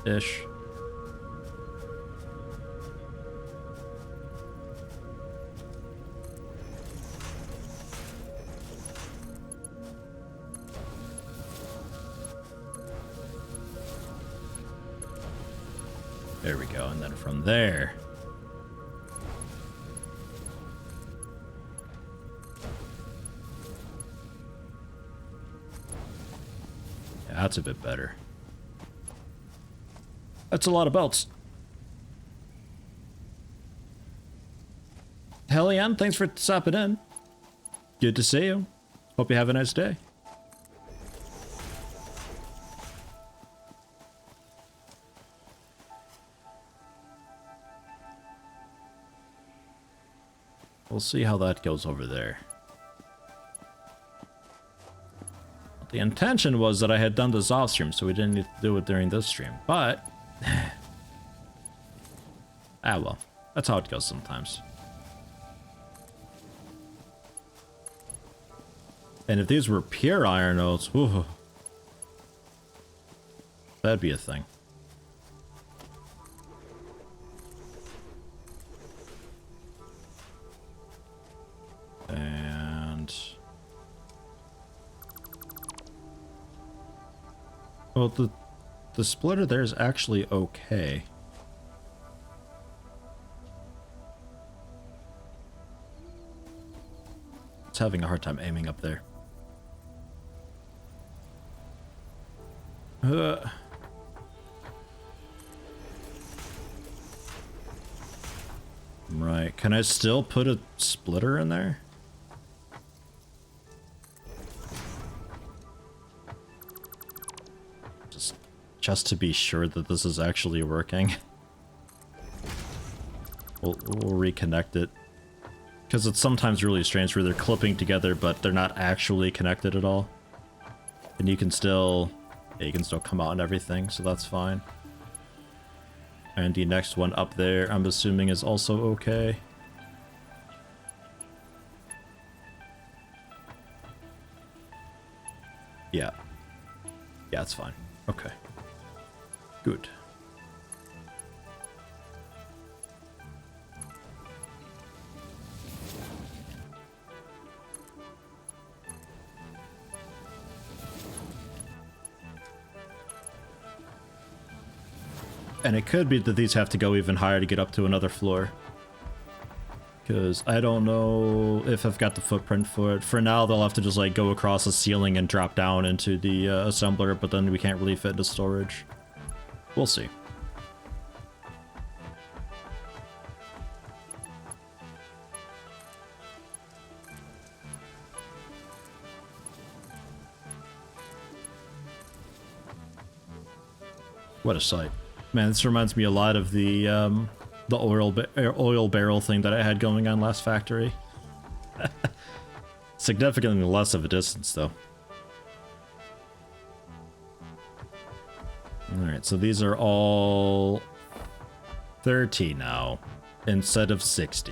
Speaker 1: Ish. There we go, and then from there. Yeah, that's a bit better. That's a lot of belts. Hellion, thanks for stopping in. Good to see you. Hope you have a nice day. We'll see how that goes over there. The intention was that I had done this off stream, so we didn't need to do it during this stream, but... ah well, that's how it goes sometimes. And if these were pure iron nodes, whew, that'd be a thing. And... well, the splitter there is actually okay. It's having a hard time aiming up there. Right, can I still put a splitter in there? Just to be sure that this is actually working. We'll reconnect it. Because it's sometimes really strange where they're clipping together, but they're not actually connected at all. And you can still... yeah, you can still come out and everything, so that's fine. And the next one up there, I'm assuming, is also okay. Yeah. Yeah, it's fine. Okay. Good. And it could be that these have to go even higher to get up to another floor. Because I don't know if I've got the footprint for it. For now, they'll have to just like go across the ceiling and drop down into the assembler, but then we can't really fit into storage. We'll see. What a sight. Man, this reminds me a lot of the oil barrel thing that I had going on last factory. Significantly less of a distance, though. Alright, so these are all 30 now, instead of 60.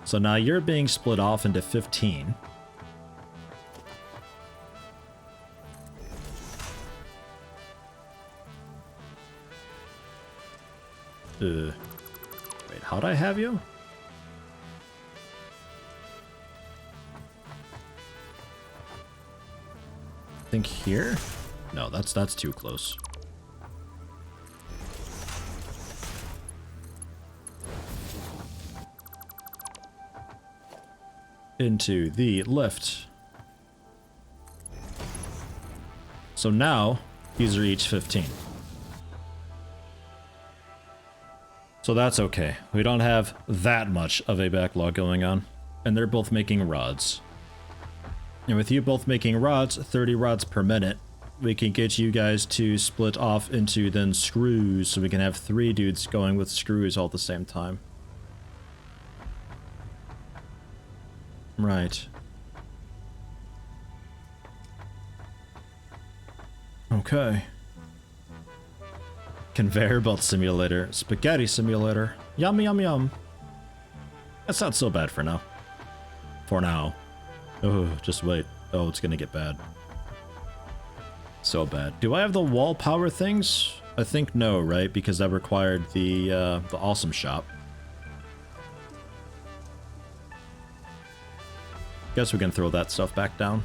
Speaker 1: So now you're being split off into 15. Wait, how'd I have you? I think here? No, that's too close. Into the lift. So now, these are each 15. So that's okay. We don't have that much of a backlog going on. And they're both making rods. And with you both making rods, 30 rods per minute, we can get you guys to split off into then screws, so we can have 3 dudes going with screws all at the same time. Right. Okay. Conveyor belt simulator, spaghetti simulator. Yum, yum, yum. That's not so bad for now. For now. Oh, just wait. Oh, it's gonna get bad. So bad. Do I have the wall power things? I think no, right? Because that required the awesome shop. Guess we can throw that stuff back down.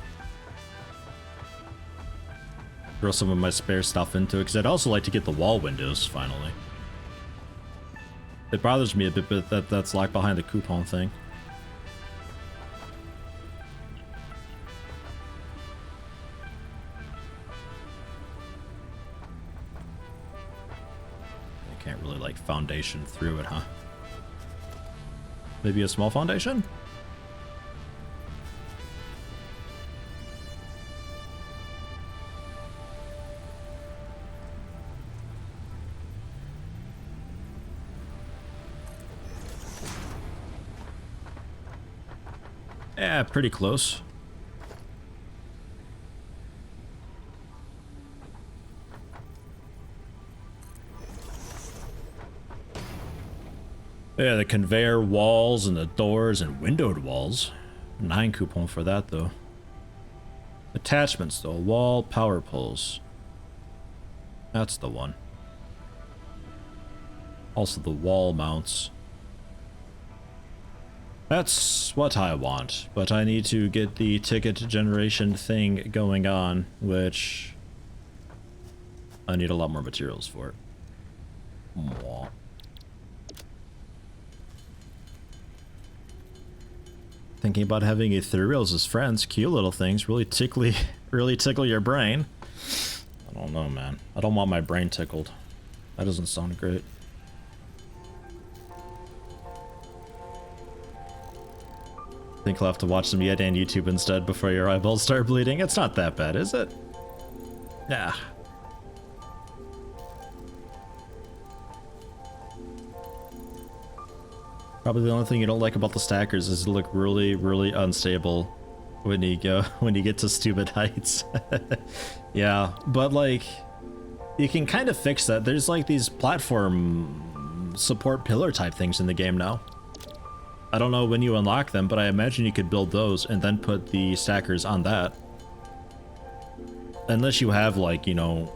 Speaker 1: Throw some of my spare stuff into it, because I'd also like to get the wall windows, finally. It bothers me a bit, but that's locked behind the coupon thing. I can't really, like, foundation through it, huh? Maybe a small foundation? Yeah, pretty close. Yeah, the conveyor walls and the doors and windowed walls. 9 coupon for that, though. Attachments, though. Wall power poles. That's the one. Also the wall mounts. That's what I want, but I need to get the ticket generation thing going on, which I need a lot more materials for it. Mwah. Thinking about having ethereals as friends, cute little things, really tickle your brain. I don't know, man. I don't want my brain tickled. That doesn't sound great. I think I'll have to watch some Yeti on YouTube instead before your eyeballs start bleeding. It's not that bad, is it? Yeah. Probably the only thing you don't like about the stackers is they look really, really unstable when you get to stupid heights. Yeah, but like, you can kind of fix that. There's like these platform support pillar type things in the game now. I don't know when you unlock them, but I imagine you could build those and then put the stackers on that. Unless you have, like, you know,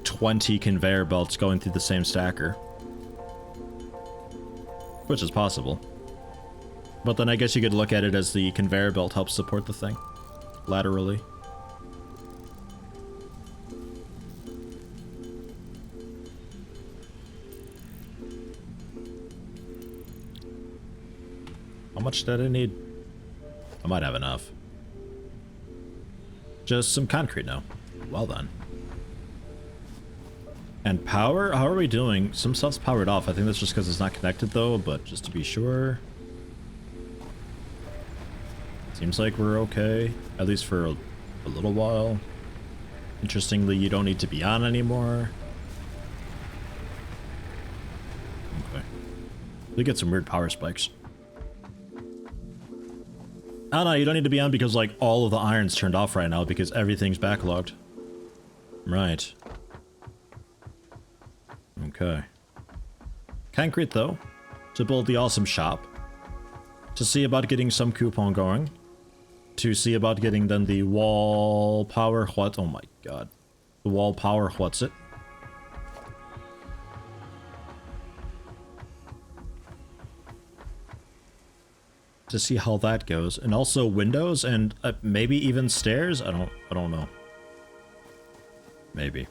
Speaker 1: 20 conveyor belts going through the same stacker. Which is possible. But then I guess you could look at it as the conveyor belt helps support the thing. Laterally. How much did I need? I might have enough. Just some concrete now. Well done. And power? How are we doing? Some stuff's powered off. I think that's just because it's not connected though, but just to be sure. Seems like we're okay. At least for a little while. Interestingly, you don't need to be on anymore. Okay. We get some weird power spikes. Oh no, you don't need to be on because like all of the iron's turned off right now because everything's backlogged. Right. Okay. Concrete though, to build the awesome shop. To see about getting some coupon going. To see about getting then the wall power what? Oh my god. The wall power what's it? To see how that goes, and also windows and maybe even stairs. I don't know. Maybe.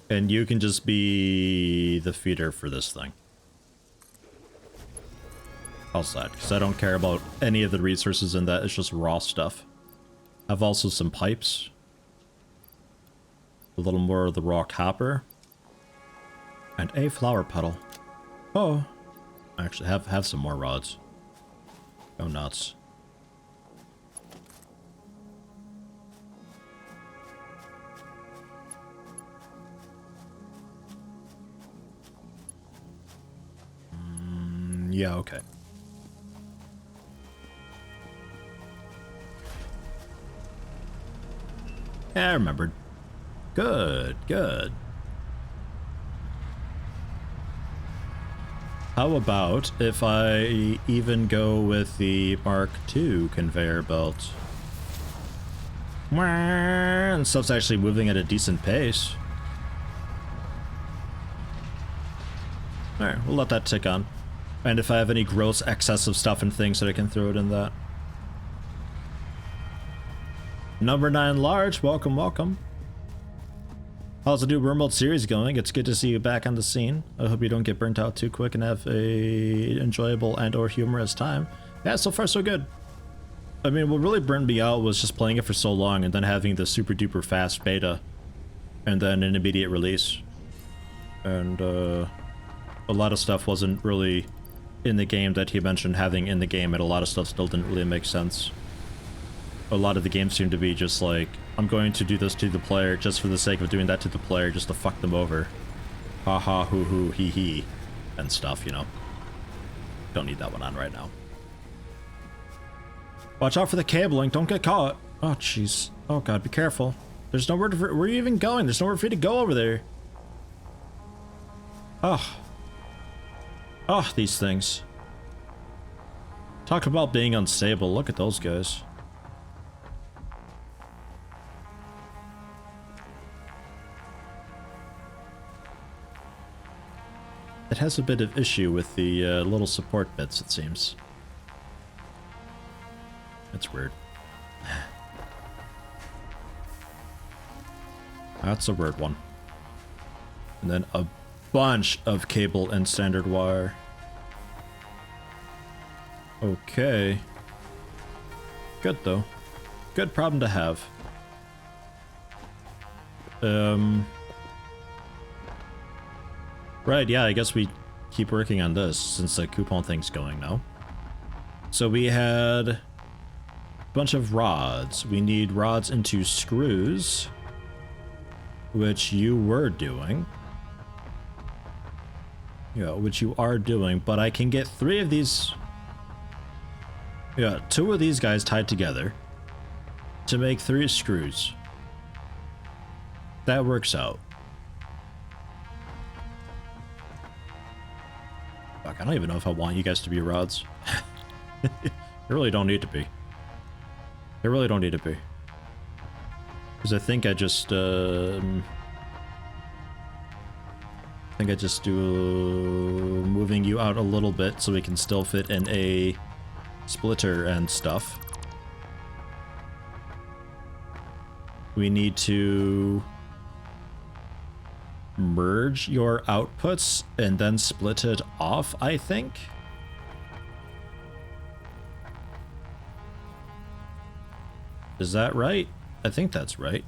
Speaker 1: And you can just be the feeder for this thing. How's that? Because I don't care about any of the resources in that. It's just raw stuff. I've also some pipes. A little more of the raw copper. And a flower petal. Oh. I actually have some more rods. Go nuts. Yeah, okay. Yeah, I remembered. Good, good. How about if I even go with the Mark II conveyor belt? And stuff's actually moving at a decent pace. Alright, we'll let that tick on. And if I have any gross excess of stuff and things that I can throw it in that. Number 9 Large, welcome, welcome. How's the new remote series going? It's good to see you back on the scene. I hope you don't get burnt out too quick and have a enjoyable and or humorous time. Yeah, so far so good. I mean, what really burned me out was just playing it for so long and then having the super duper fast beta and then an immediate release. And a lot of stuff wasn't really in the game that he mentioned having in the game, and a lot of stuff still didn't really make sense. A lot of the games seem to be just like, I'm going to do this to the player just for the sake of doing that to the player, just to fuck them over. Ha ha, hoo hoo, hee hee, and stuff, you know. Don't need that one on right now. Watch out for the cabling, don't get caught. Oh, jeez. Oh god, be careful. There's nowhere to, where are you even going? There's nowhere for you to go over there. Oh. Oh, these things. Talk about being unstable, look at those guys. It has a bit of issue with the little support bits, it seems. That's weird. That's a weird one. And then a bunch of cable and standard wire. Okay. Good though. Good problem to have. Right, yeah, I guess we keep working on this since the coupon thing's going now. So we had a bunch of rods. We need rods into screws, which you were doing. Yeah, which you are doing, but I can get 3 of these. Yeah, 2 of these guys tied together to make 3 screws. That works out. Fuck, I don't even know if I want you guys to be rods. You really don't need to be. They really don't need to be. Because I think I just do moving you out a little bit so we can still fit in a splitter and stuff. We need to merge your outputs and then split it off, I think. Is that right? I think that's right.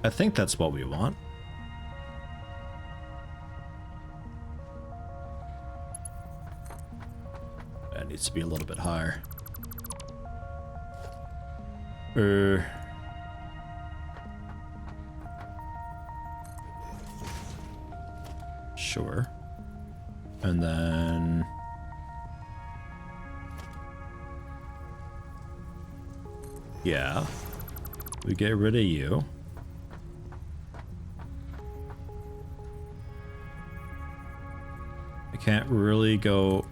Speaker 1: I think that's what we want. That needs to be a little bit higher. Sure. And then... yeah. We get rid of you. I can't really go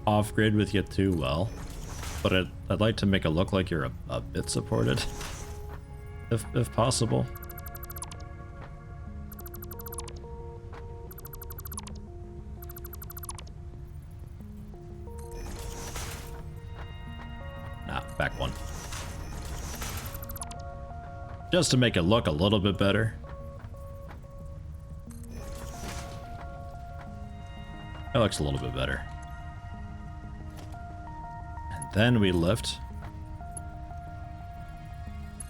Speaker 1: off-grid with you too well. But I'd like to make it look like you're a bit supported. If possible. Nah, back one. Just to make it look a little bit better. That looks a little bit better. And then we lift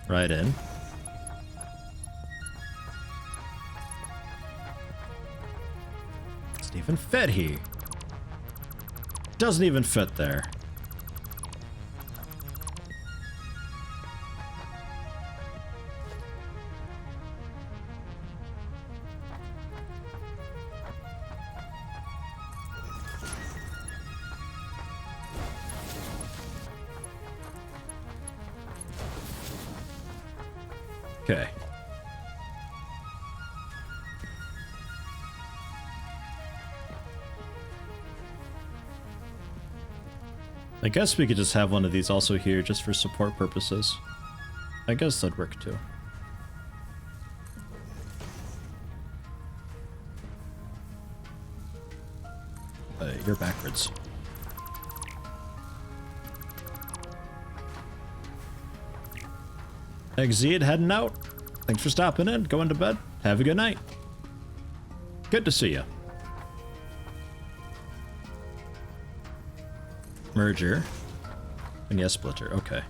Speaker 1: right in. Doesn't even fit here. Doesn't even fit there. Okay. I guess we could just have one of these also here just for support purposes. I guess that'd work too. You're backwards. Exit heading out. Thanks for stopping in. Going to bed. Have a good night. Good to see you. Merger. And yes, splitter. Okay.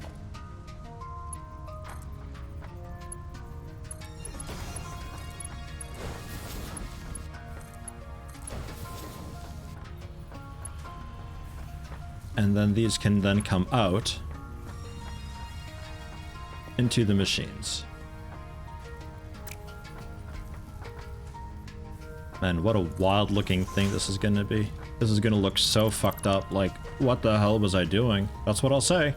Speaker 1: And then these can then come out into the machines. Man, what a wild looking thing this is gonna be. This is gonna look so fucked up. Like, what the hell was I doing? That's what I'll say.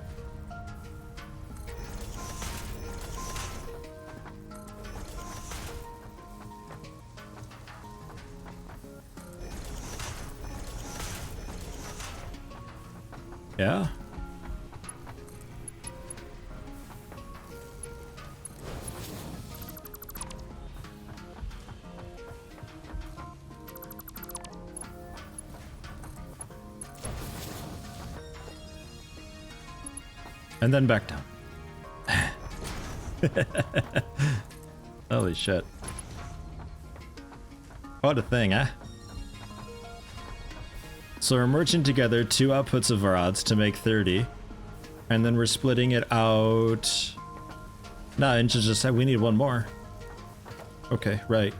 Speaker 1: Yeah. And then back down. Holy shit. What a thing, huh? So we're merging together 2 outputs of rods to make 30. And then we're splitting it out... Nah, Inches just said we need 1 more. Okay, right.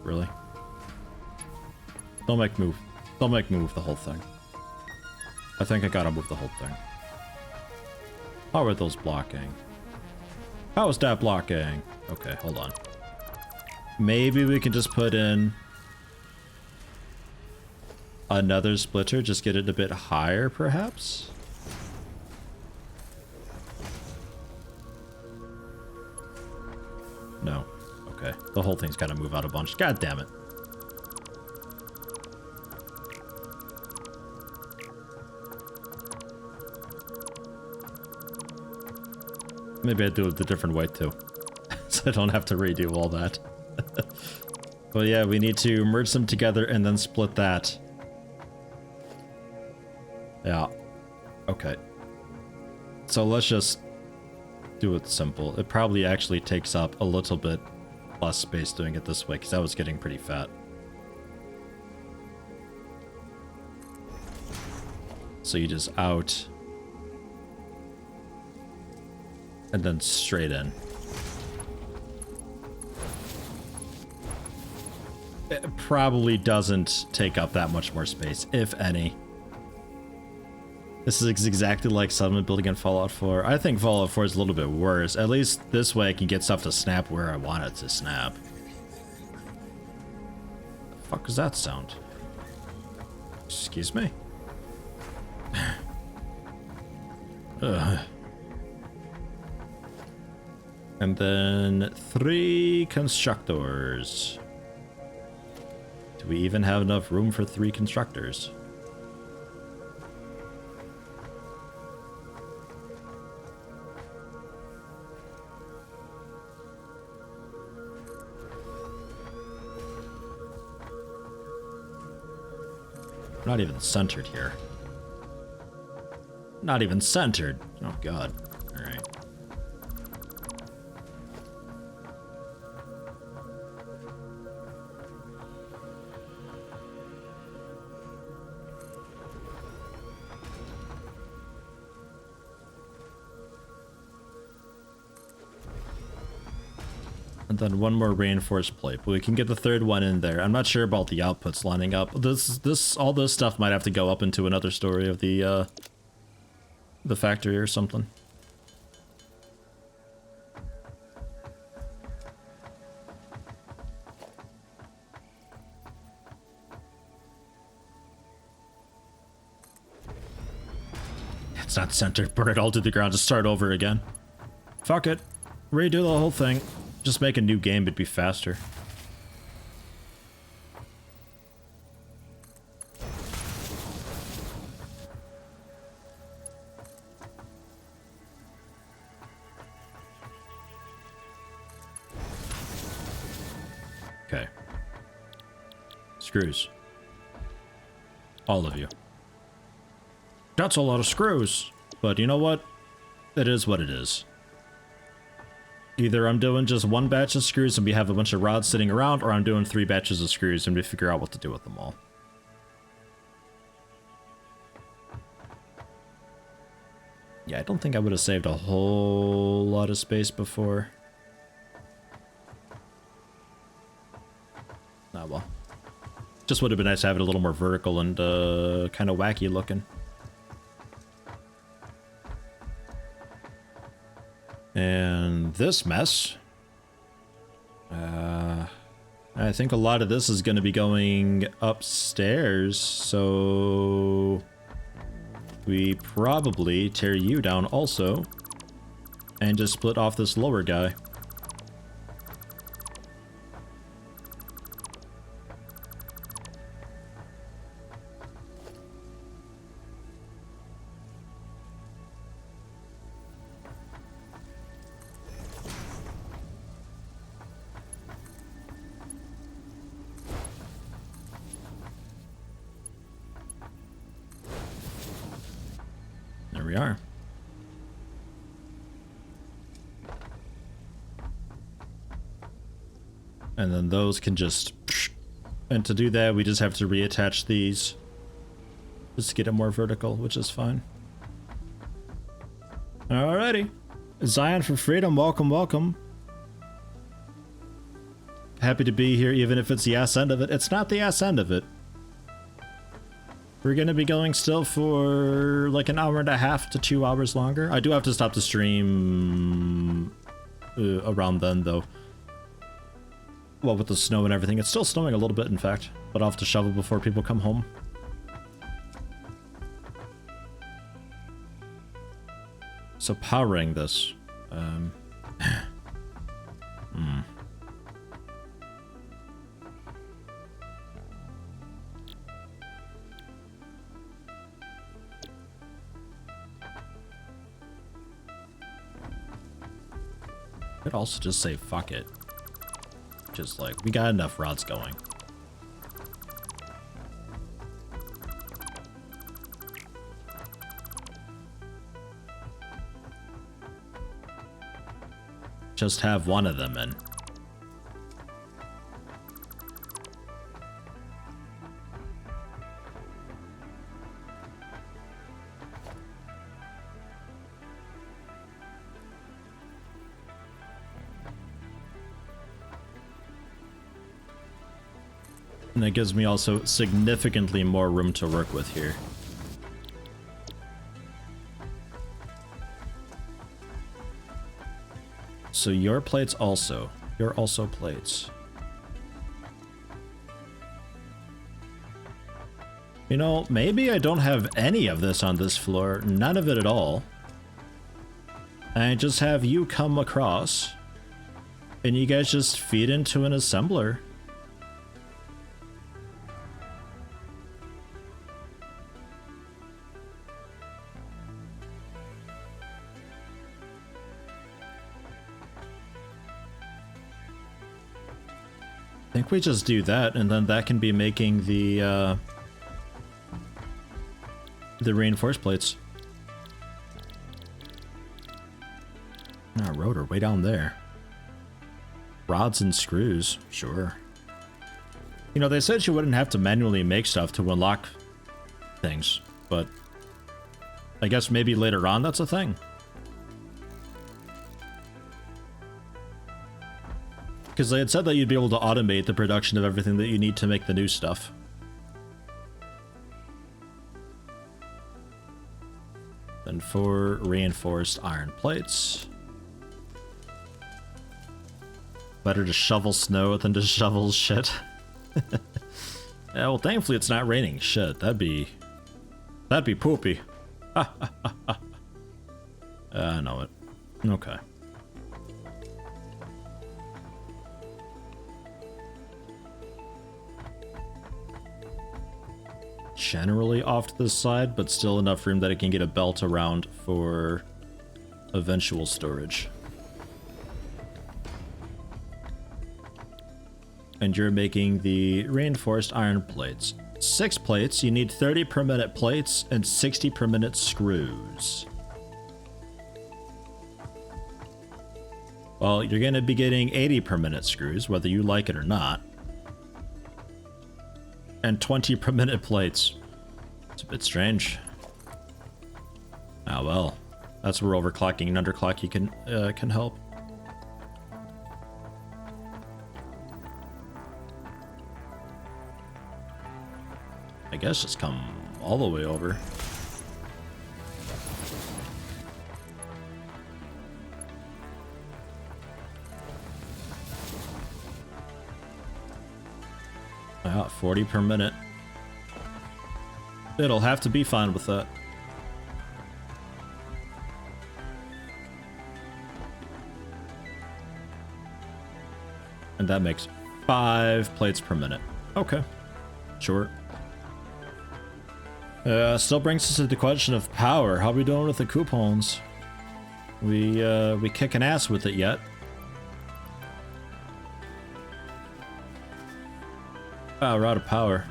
Speaker 1: Really? Don't make move. Don't make move the whole thing. I think I gotta move the whole thing. How are those blocking? How is that blocking? Okay, hold on. Maybe we can just put in another splitter, just get it a bit higher, perhaps? No. Okay, the whole thing's gotta move out a bunch. God damn it. Maybe I'd do it a different way too. So I don't have to redo all that. But yeah, we need to merge them together and then split that. Yeah. Okay. So let's just do it simple. It probably actually takes up a little bit less space doing it this way, because I was getting pretty fat. So you just out, and then straight in. It probably doesn't take up that much more space, if any. This is exactly like settlement building in Fallout 4. I think Fallout 4 is a little bit worse. At least this way I can get stuff to snap where I want it to snap. The fuck does that sound? Excuse me? Ugh. And then 3 constructors. Do we even have enough room for 3 constructors? Not even centered here. Not even centered. Oh god. All right. And then one more reinforced plate, but we can get the 3rd one in there. I'm not sure about the outputs lining up. All this stuff might have to go up into another story of the factory or something. It's not centered. Burn it all to the ground to start over again. Fuck it. Redo the whole thing. Just make a new game, it'd be faster. Okay. Screws. All of you. That's a lot of screws. But you know what? It is what it is. Either I'm doing just 1 batch of screws and we have a bunch of rods sitting around, or I'm doing 3 batches of screws and we figure out what to do with them all. Yeah, I don't think I would have saved a whole lot of space before. Ah, well. Just would have been nice to have it a little more vertical and kind of wacky looking. And this mess, I think a lot of this is going to be going upstairs, so we probably tear you down also and just split off this lower guy. There we are. And then those can just... And to do that, we just have to reattach these. Just to get it more vertical, which is fine. Alrighty. Zion for Freedom, welcome, welcome. Happy to be here, even if it's the ass end of it. It's not the ass end of it. We're gonna be going still for like an hour and a half to 2 hours longer. I do have to stop the stream around then, though. Well, with the snow and everything. It's still snowing a little bit, in fact. But I'll have to shovel before people come home. So powering this. Could also just say fuck it. Just like, we got enough rods going. just have one of them in. And that gives me also significantly more room to work with here. So your plates also. You're also plates. You know, maybe I don't have any of this on this floor. None of it at all. I just have you come across. And you guys just feed into an assembler. I think we just do that, and then that can be making the reinforced plates. Ah, rotor, way down there. Rods and screws, sure. You know, they said you wouldn't have to manually make stuff to unlock things, but I guess maybe later on that's a thing. Because they had said that you'd be able to automate the production of everything that you need to make the new stuff. Then 4 reinforced iron plates. Better to shovel snow than to shovel shit. Yeah, well, thankfully it's not raining. Shit, that'd be poopy. I know it. Okay. Generally off to the side, but still enough room that it can get a belt around for eventual storage. And you're making the reinforced iron plates. 6 plates, you need 30 per minute plates and 60 per minute screws. Well, you're going to be getting 80 per minute screws, whether you like it or not. And 20 per minute plates. It's a bit strange. Ah well, that's where overclocking and underclocking can help. I guess just come all the way over. Ah, 40 per minute. It'll have to be fine with that. And that makes 5 plates per minute. Okay. Sure. Still brings us to the question of power. How are we doing with the coupons? We kicking ass with it yet? Ah, we're out of power.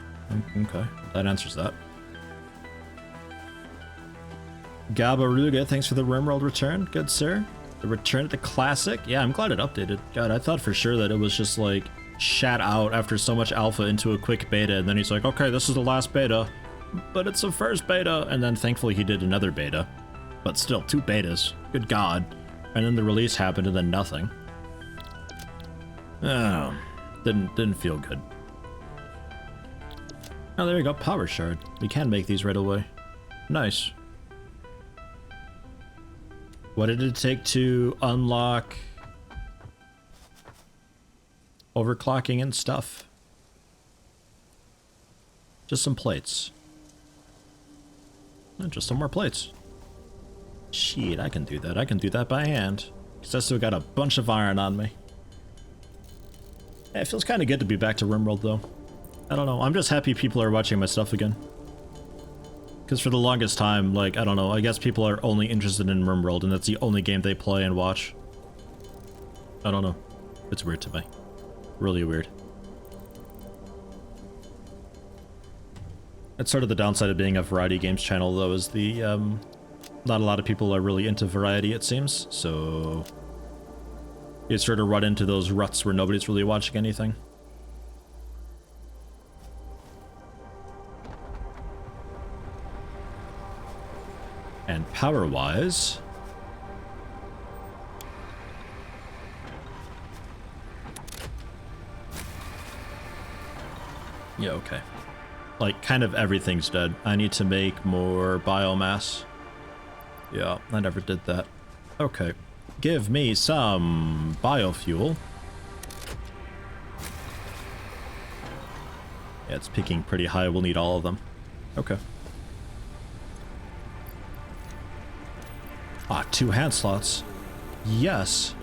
Speaker 1: Okay, that answers that. Gabaruga, thanks for the RimWorld return. Good, sir. The return to the classic. Yeah, I'm glad it updated. God, I thought for sure that it was just like shat out after so much alpha into a quick beta, and then he's like, okay, this is the last beta, but it's the first beta, and then thankfully he did another beta. But still, 2 betas. Good God. And then the release happened, and then nothing. Oh, didn't feel good. Oh, there you go, power shard. We can make these right away. Nice. What did it take to unlock overclocking and stuff? Just some plates. Just some more plates. Shit, I can do that. I can do that by hand. Because I still got a bunch of iron on me. Yeah, it feels kind of good to be back to RimWorld, though. I don't know. I'm just happy people are watching my stuff again. Because for the longest time, like, I don't know, I guess people are only interested in RimWorld, and that's the only game they play and watch. I don't know. It's weird to me. Really weird. That's sort of the downside of being a variety games channel, though, is the, not a lot of people are really into variety, it seems, so... You sort of run into those ruts where nobody's really watching anything. And power-wise... yeah, okay. Like, kind of everything's dead. I need to make more biomass. Yeah, I never did that. Okay. Give me some biofuel. Yeah, it's peaking pretty high. We'll need all of them. Okay. Ah, 2 hand slots. Yes.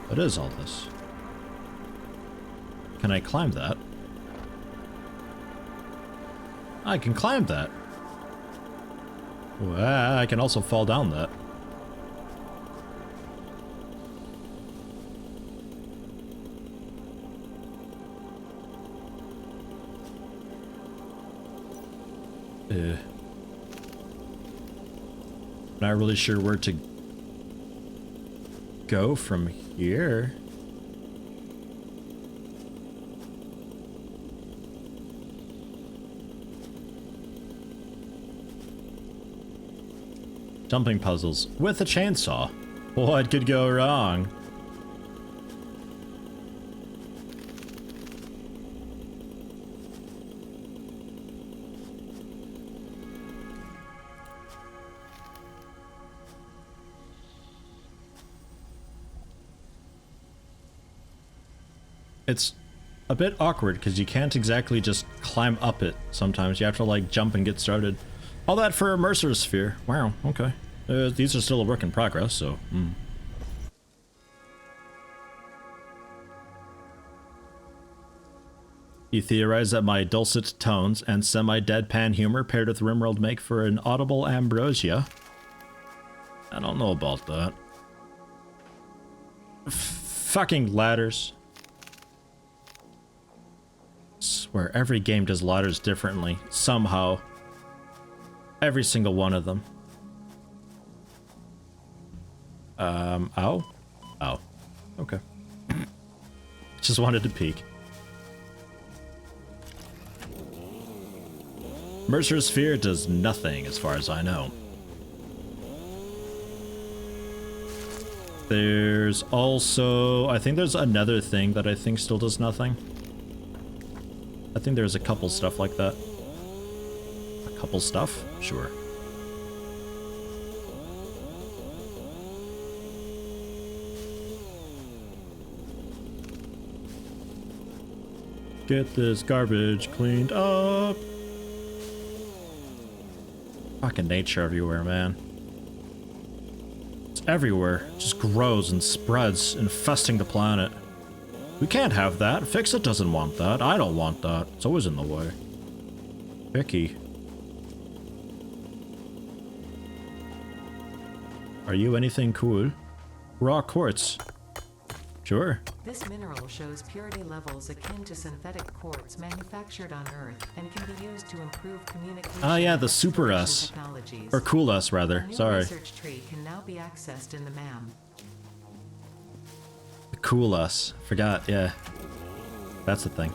Speaker 1: What is all this? Can I climb that? I can climb that. Well, I can also fall down that. Not really sure where to go from here. Jumping puzzles with a chainsaw. What could go wrong? It's a bit awkward because you can't exactly just climb up it sometimes. You have to like jump and get started. All that for a Mercer sphere. Wow, okay. These are still a work in progress, so... You theorize that my dulcet tones and semi-deadpan humor paired with Rimworld make for an audible ambrosia. I don't know about that. Fucking ladders. Swear every game does ladders differently, somehow. Every single one of them. Ow? Ow. Okay. Just wanted to peek. Mercer's Sphere does nothing as far as I know. There's also... I think there's another thing that I think still does nothing. I think there's a couple stuff like that. A couple stuff? Sure. Get this garbage cleaned up. Fucking nature everywhere, man. It's everywhere. It just grows and spreads, infesting the planet. We can't have that. Fix-It doesn't want that. I don't want that. It's always in the way. Vicky. Are you anything cool? Raw quartz. Sure.
Speaker 2: This mineral shows purity levels akin to synthetic quartz manufactured on Earth and can be used to improve communication.
Speaker 1: Ah, yeah, the
Speaker 2: and
Speaker 1: Super
Speaker 2: exploration
Speaker 1: S.
Speaker 2: technologies.
Speaker 1: Or Cool S, rather.
Speaker 2: A new
Speaker 1: Sorry.
Speaker 2: research tree can now be accessed in the MAM.
Speaker 1: Cool S. Forgot, yeah. That's the thing.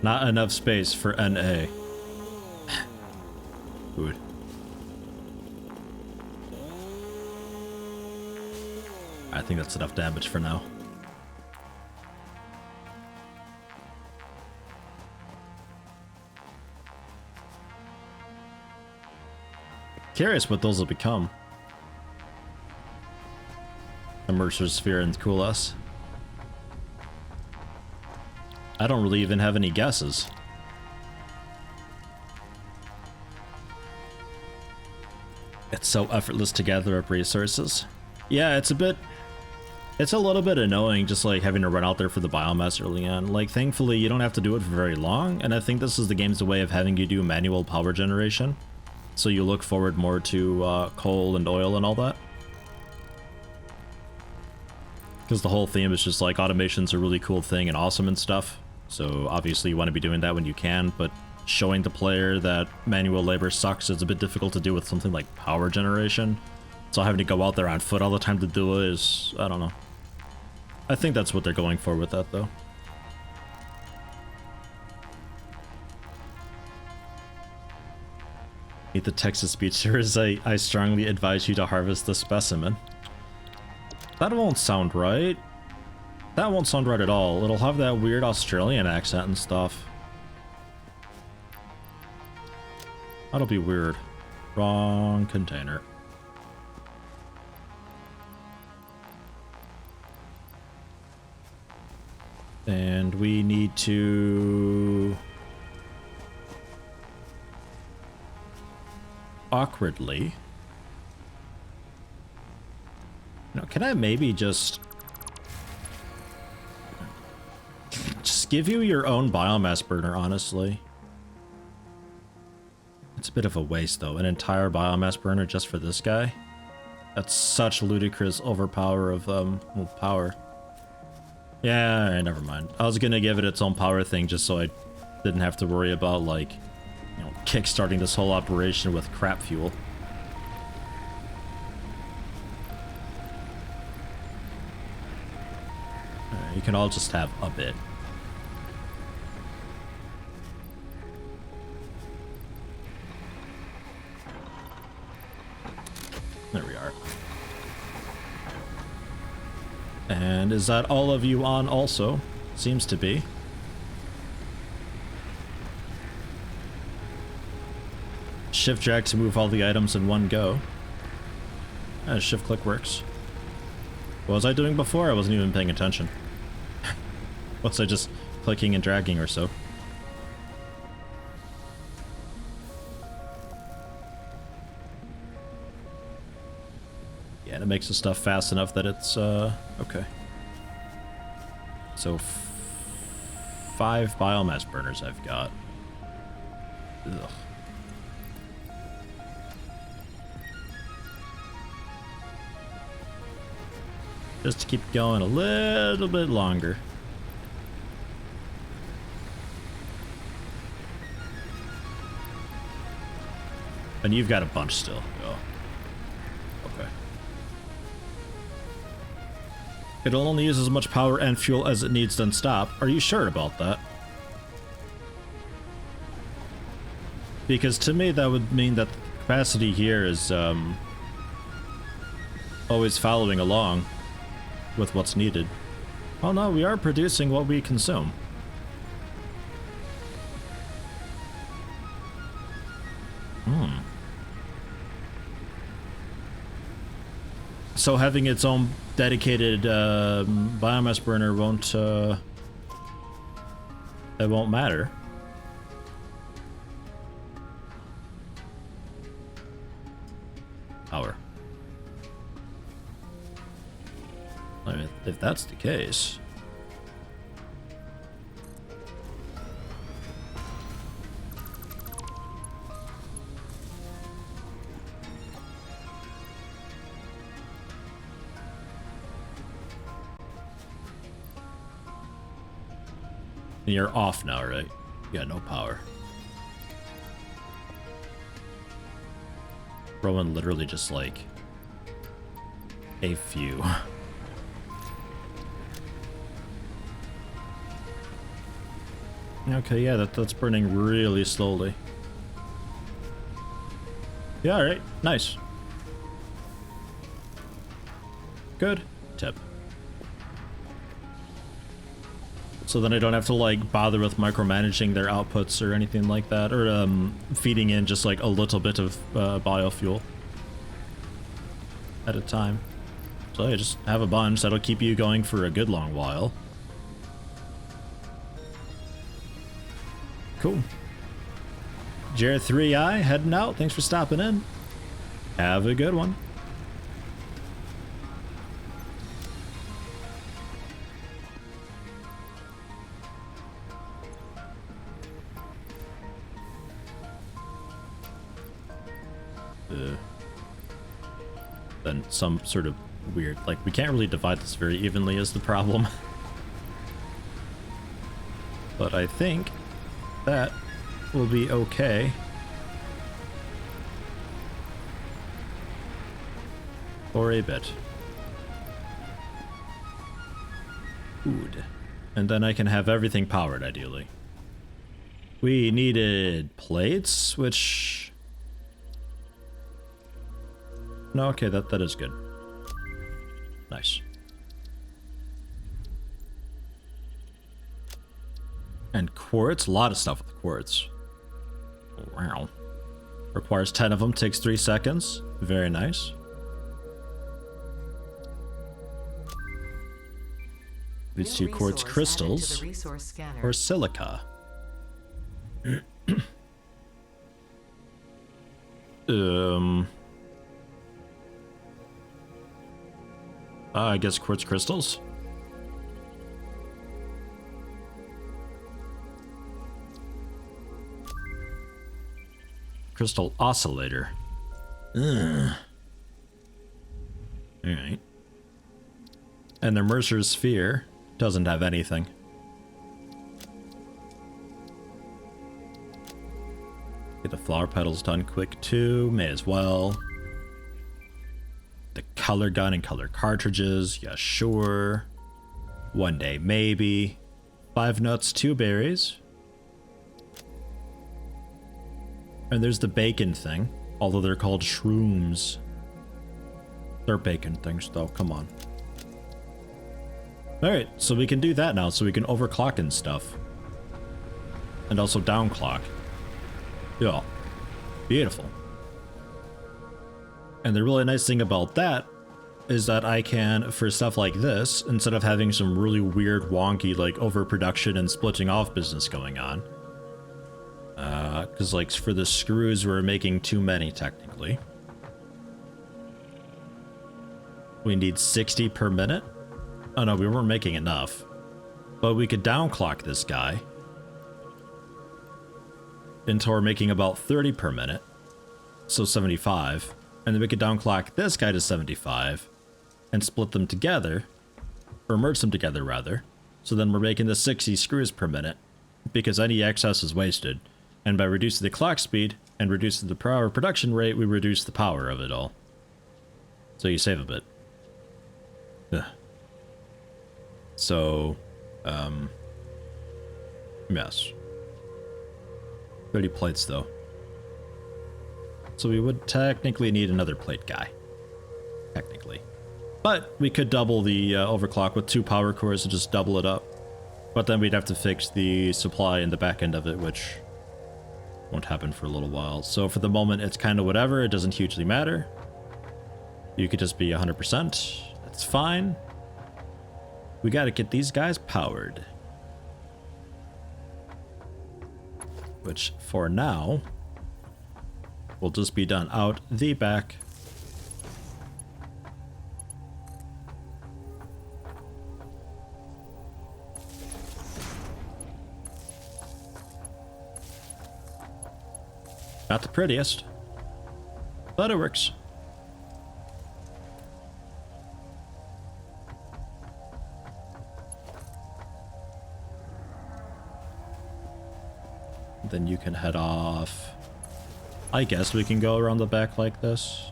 Speaker 1: Not enough space for NA. Good. I think that's enough damage for now. Curious what those will become. The Mercer Sphere and Cool S. I don't really even have any guesses. It's so effortless to gather up resources. Yeah, it's a little bit annoying just like having to run out there for the biomass early on. Like, thankfully you don't have to do it for very long, and I think this is the game's way of having you do manual power generation. So you look forward more to coal and oil and all that? Because the whole theme is just like automation's a really cool thing and awesome and stuff. So obviously you want to be doing that when you can, but showing the player that manual labor sucks is a bit difficult to do with something like power generation. So having to go out there on foot all the time to do it is, I don't know. I think that's what they're going for with that though. Eat the Texas beachers. I strongly advise you to harvest the specimen. That won't sound right. That won't sound right at all. It'll have that weird Australian accent and stuff. That'll be weird. Wrong container. And we need to... awkwardly... No, can I maybe just give you your own biomass burner, honestly? It's a bit of a waste, though. An entire biomass burner just for this guy? That's such ludicrous overpower of, well, power. Yeah, alright, never mind. I was gonna give it its own power thing just so I didn't have to worry about, like, you know, kickstarting this whole operation with crap fuel. You can all just have a bit. There we are. And is that all of you on also? Seems to be. Shift drag to move all the items in one go. Shift click works. What was I doing before? I wasn't even paying attention. Was I just clicking and dragging or so? Yeah, and it makes the stuff fast enough that it's, okay. So, 5 biomass burners I've got. Ugh. Just to keep going a little bit longer. And you've got a bunch still. Oh. Okay. It'll only use as much power and fuel as it needs, then stop. Are you sure about that? Because to me that would mean that the capacity here is always following along with what's needed. Oh no, we are producing what we consume. So having its own dedicated biomass burner won't it won't matter. Power. I mean, if that's the case. You're off now, right? You got no power. Rowan literally just like a few. Okay, yeah, that's burning really slowly. Yeah, alright, nice. Good tip. So then I don't have to like bother with micromanaging their outputs or anything like that, or feeding in just like a little bit of biofuel at a time. So yeah, just have a bunch that'll keep you going for a good long while. Cool. Jared3i heading out. Thanks for stopping in. Have a good one. happen some sort of weird... Like, we can't really divide this very evenly is the problem. But I think that will be okay. For a bit. Good. And then I can have everything powered, ideally. We needed plates, which... No, okay, that is good. Nice. And quartz, a lot of stuff with quartz. Wow. Requires 10 of them, takes 3 seconds. Very nice. Leads to quartz crystals or silica. I guess quartz crystals. Crystal oscillator. Alright. And the Mercer sphere doesn't have anything. Get the flower petals done quick too, may as well. The color gun and color cartridges, yeah, sure. One day, maybe. 5 nuts, 2 berries. And there's the bacon thing, although they're called shrooms. They're bacon things, though, come on. Alright, so we can do that now, so we can overclock and stuff. And also downclock. Yeah. Beautiful. And the really nice thing about that is that I can, for stuff like this, instead of having some really weird, wonky, like, overproduction and splitting off business going on. Because, like, for the screws, we're making too many, technically. We need 60 per minute. Oh no, we weren't making enough. But we could downclock this guy until we're making about 30 per minute. So 75. And then we could downclock this guy to 75 and split them together, or merge them together rather. So then we're making the 60 screws per minute because any excess is wasted. And by reducing the clock speed and reducing the per hour production rate, we reduce the power of it all. So you save a bit. Ugh. So, yes. 30 plates though. So we would technically need another plate guy. Technically. But we could double the overclock with 2 power cores and just double it up. But then we'd have to fix the supply in the back end of it, which won't happen for a little while. So for the moment, it's kind of whatever. It doesn't hugely matter. You could just be 100%. That's fine. We gotta get these guys powered. Which, for now, will just be done out the back. Not the prettiest, but it works. Then you can head off. I guess we can go around the back like this.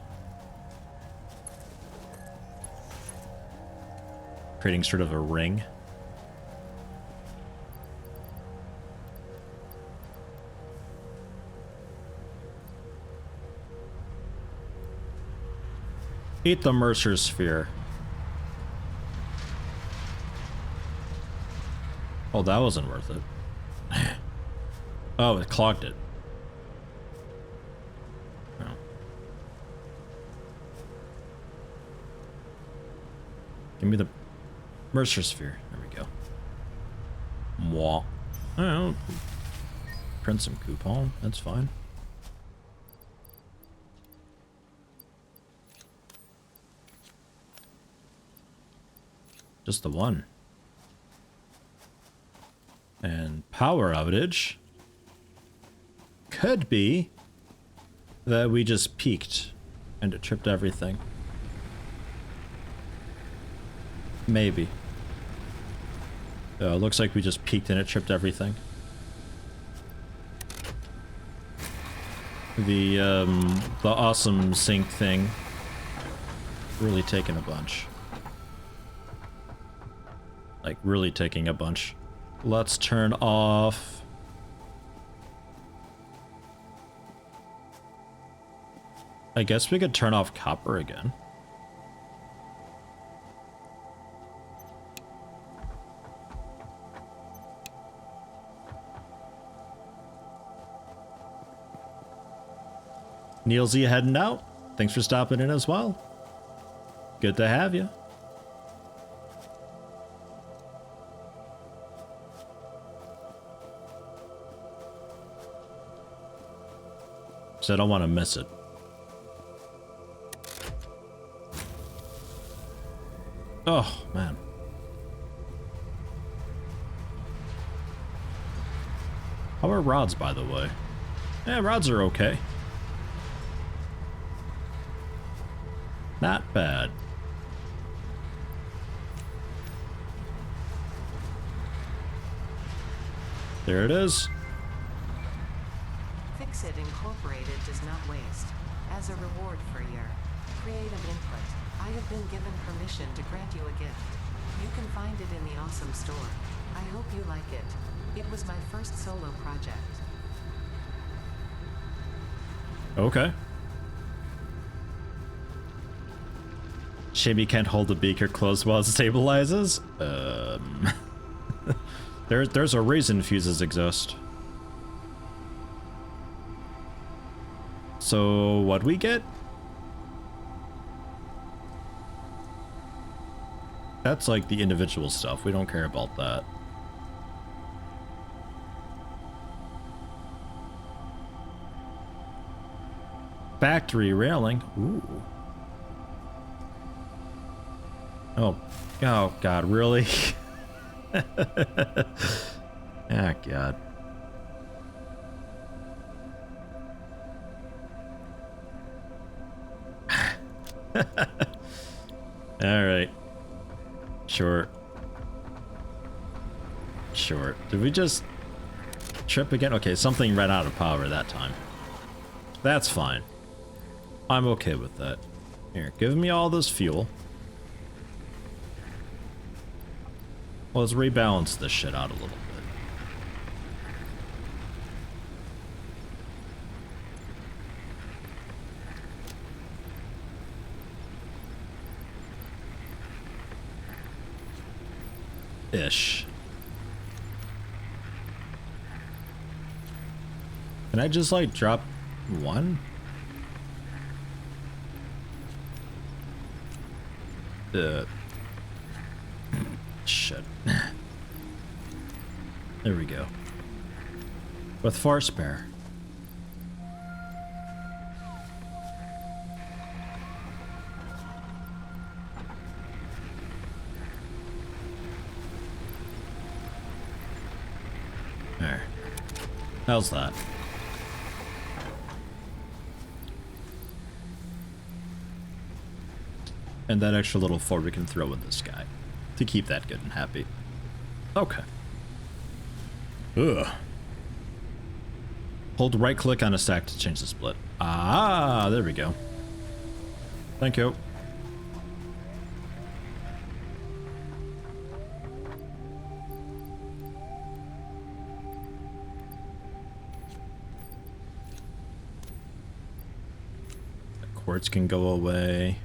Speaker 1: Creating sort of a ring. Eat the Mercer sphere. Oh, that wasn't worth it. Oh, it clogged it. Oh. Give me the Mercer sphere. There we go. Mwah. Oh, print some coupon. That's fine. Just the one. And power outage could be that we just peaked and it tripped everything. Maybe. Looks like we just peeked and it tripped everything. The awesome sync thing really taking a bunch. Like, really taking a bunch. Let's turn off... I guess we could turn off copper again. Neil Z heading out. Thanks for stopping in as well. Good to have you. So I don't want to miss it. Oh, man. How are rods, by the way? Yeah, rods are okay. Not bad. There it is.
Speaker 2: Fix It Incorporated does not waste. As a reward for your creative input, I have been given permission to grant you a gift. You can find it in the Awesome Store. I hope you like it. It was my first solo project.
Speaker 1: Okay. Shame you can't hold the beaker closed while it stabilizes? There's a reason fuses exist. So, what we get? That's like the individual stuff. We don't care about that. Factory railing. Ooh. Oh God, really? Ah, God. All right. Sure. Did we just trip again? Okay, something ran out of power that time. That's fine. I'm okay with that. Here, give me all this fuel. Well, let's rebalance this shit out a little bit. Ish. Can I just, like, drop one? Shit. There we go. With 4 spare. There. How's that? And that extra little 4 we can throw in this guy to keep that good and happy. Okay. Ugh. Hold right click on a stack to change the split. Ah, there we go. Thank you. The quartz can go away.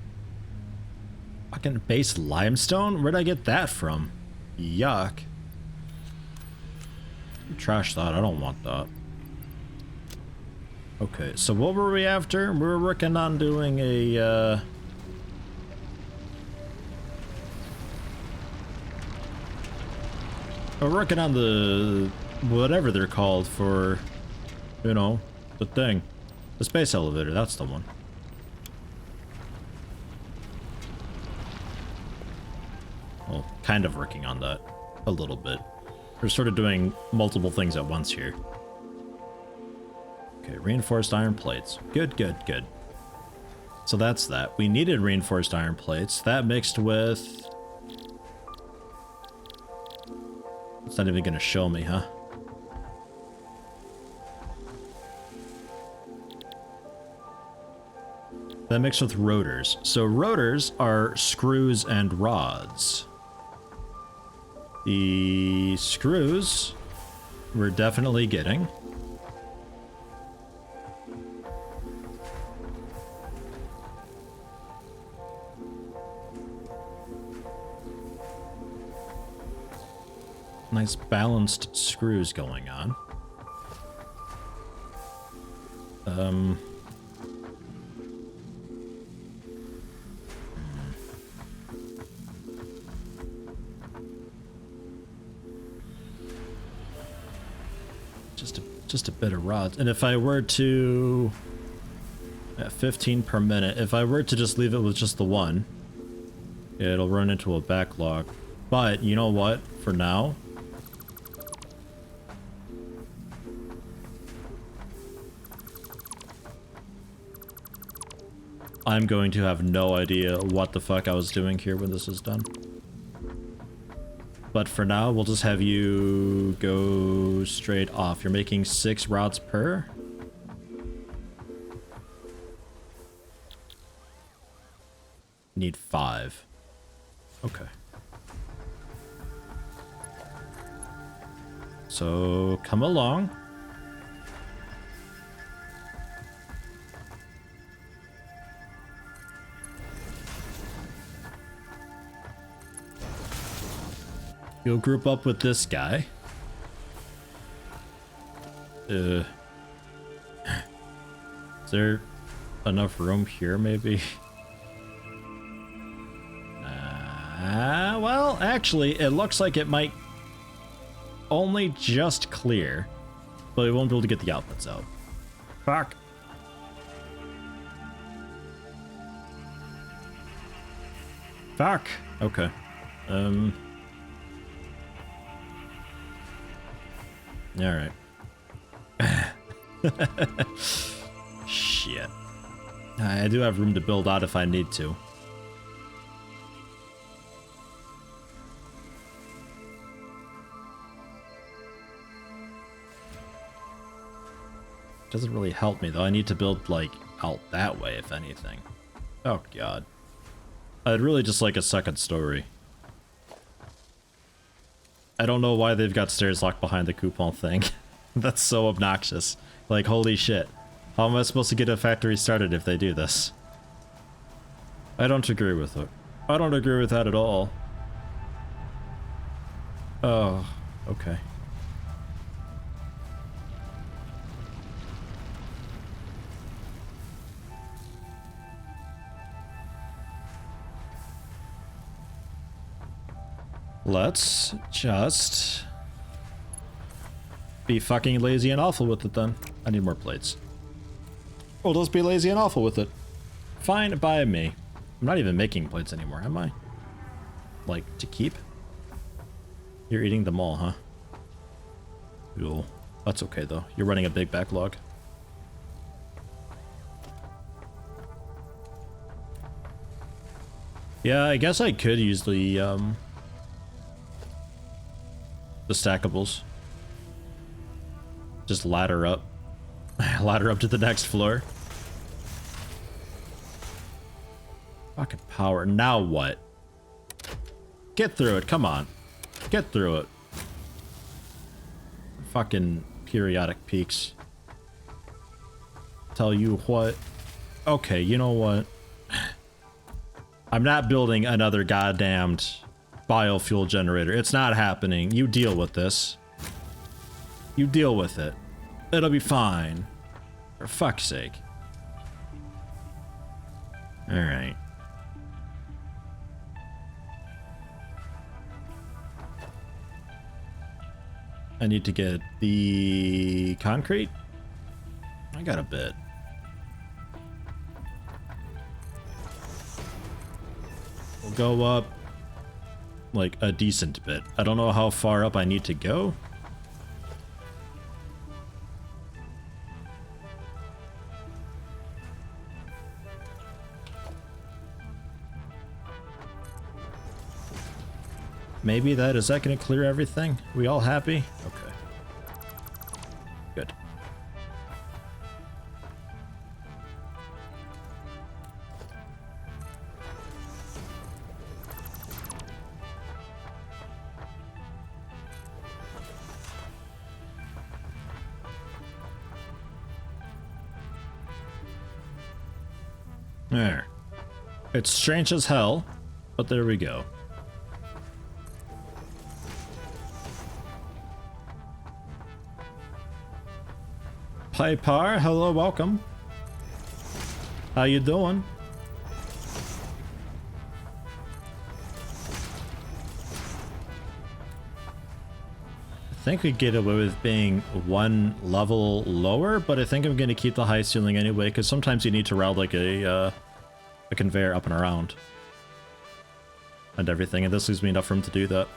Speaker 1: Fucking base limestone? Where'd I get that from? Yuck. Trash that. I don't want that. Okay, so what were we after? We were working on doing a, we're working on the... whatever they're called for... you know, the thing. The space elevator, that's the one. Well, kind of working on that. A little bit. We're sort of doing multiple things at once here. Okay, reinforced iron plates. Good. So that's that. We needed reinforced iron plates. That mixed with It's not even gonna show me, huh? That mixed with rotors. So rotors are screws and rods. The screws we're definitely getting. Nice balanced screws going on. Just a bit of rods. And if I were to at 15 per minute, if I were to just leave it with just the one, it'll run into a backlog. But you know what? For now, I'm going to have no idea what the fuck I was doing here when this is done. But for now, we'll just have you go straight off. You're making 6 rods per? Need 5. Okay. So, come along. You'll group up with this guy. Is there enough room here, maybe? Well, actually, it looks like it might only just clear, but we won't be able to get the outputs out. Fuck. Fuck. Okay. Alright. Shit. I do have room to build out if I need to. Doesn't really help me though. I need to build like out that way if anything. Oh god. I'd really just like a second story. I don't know why they've got stairs locked behind the coupon thing. That's so obnoxious. Like, holy shit. How am I supposed to get a factory started if they do this? I don't agree with it. I don't agree with that at all. Oh, okay. Let's just be fucking lazy and awful with it then. I need more plates. We'll just be lazy and awful with it. Fine by me. I'm not even making plates anymore, am I? Like, to keep? You're eating them all, huh? Cool. That's okay though. You're running a big backlog. Yeah, I guess I could use the stackables. Just ladder up. Ladder up to the next floor. Fucking power. Now what? Get through it. Come on. Get through it. Fucking periodic peaks. Tell you what. Okay, you know what? I'm not building another goddamned biofuel generator. It's not happening. You deal with this. You deal with it. It'll be fine. For fuck's sake. Alright. I need to get the concrete. I got a bit. We'll go up like a decent bit. I don't know how far up I need to go. Maybe that, is that gonna clear everything? We all happy? Okay. Good. There. It's strange as hell, but there we go. Piper, hello, welcome. How you doing? I think we get away with being one level lower, but I think I'm going to keep the high ceiling anyway, because sometimes you need to route like a conveyor up and around. And everything, and this leaves me enough room to do that.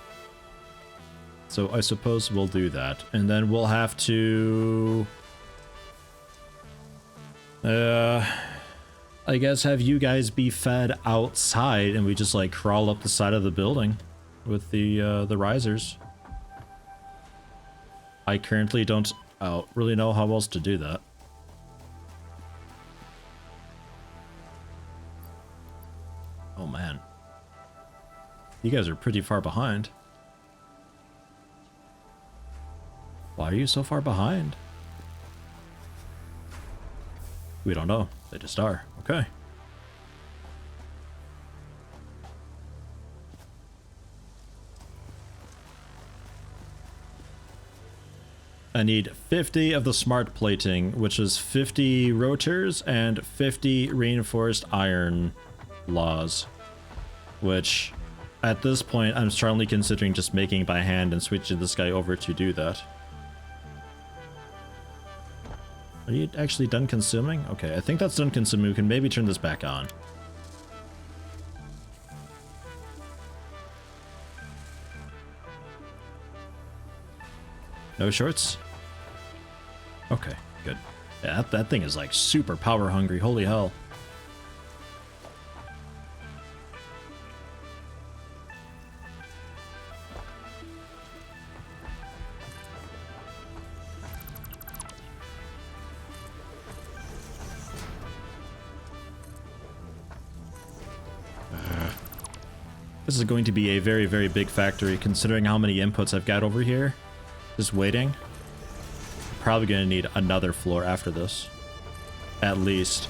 Speaker 1: So I suppose we'll do that. And then we'll have to... I guess have you guys be fed outside, and we just like crawl up the side of the building with the risers. I currently don't really know how else to do that. Oh man. You guys are pretty far behind. Why are you so far behind? We don't know. They just are. Okay. I need 50 of the smart plating, which is 50 rotors and 50 reinforced iron laws, which at this point I'm strongly considering just making by hand and switching this guy over to do that. Are you actually done consuming? Okay, I think that's done consuming. We can maybe turn this back on. No shorts? Okay, good. Yeah, that thing is like super power hungry. Holy hell. This is going to be a very, very big factory, considering how many inputs I've got over here. Just waiting. Probably going to need another floor after this. At least.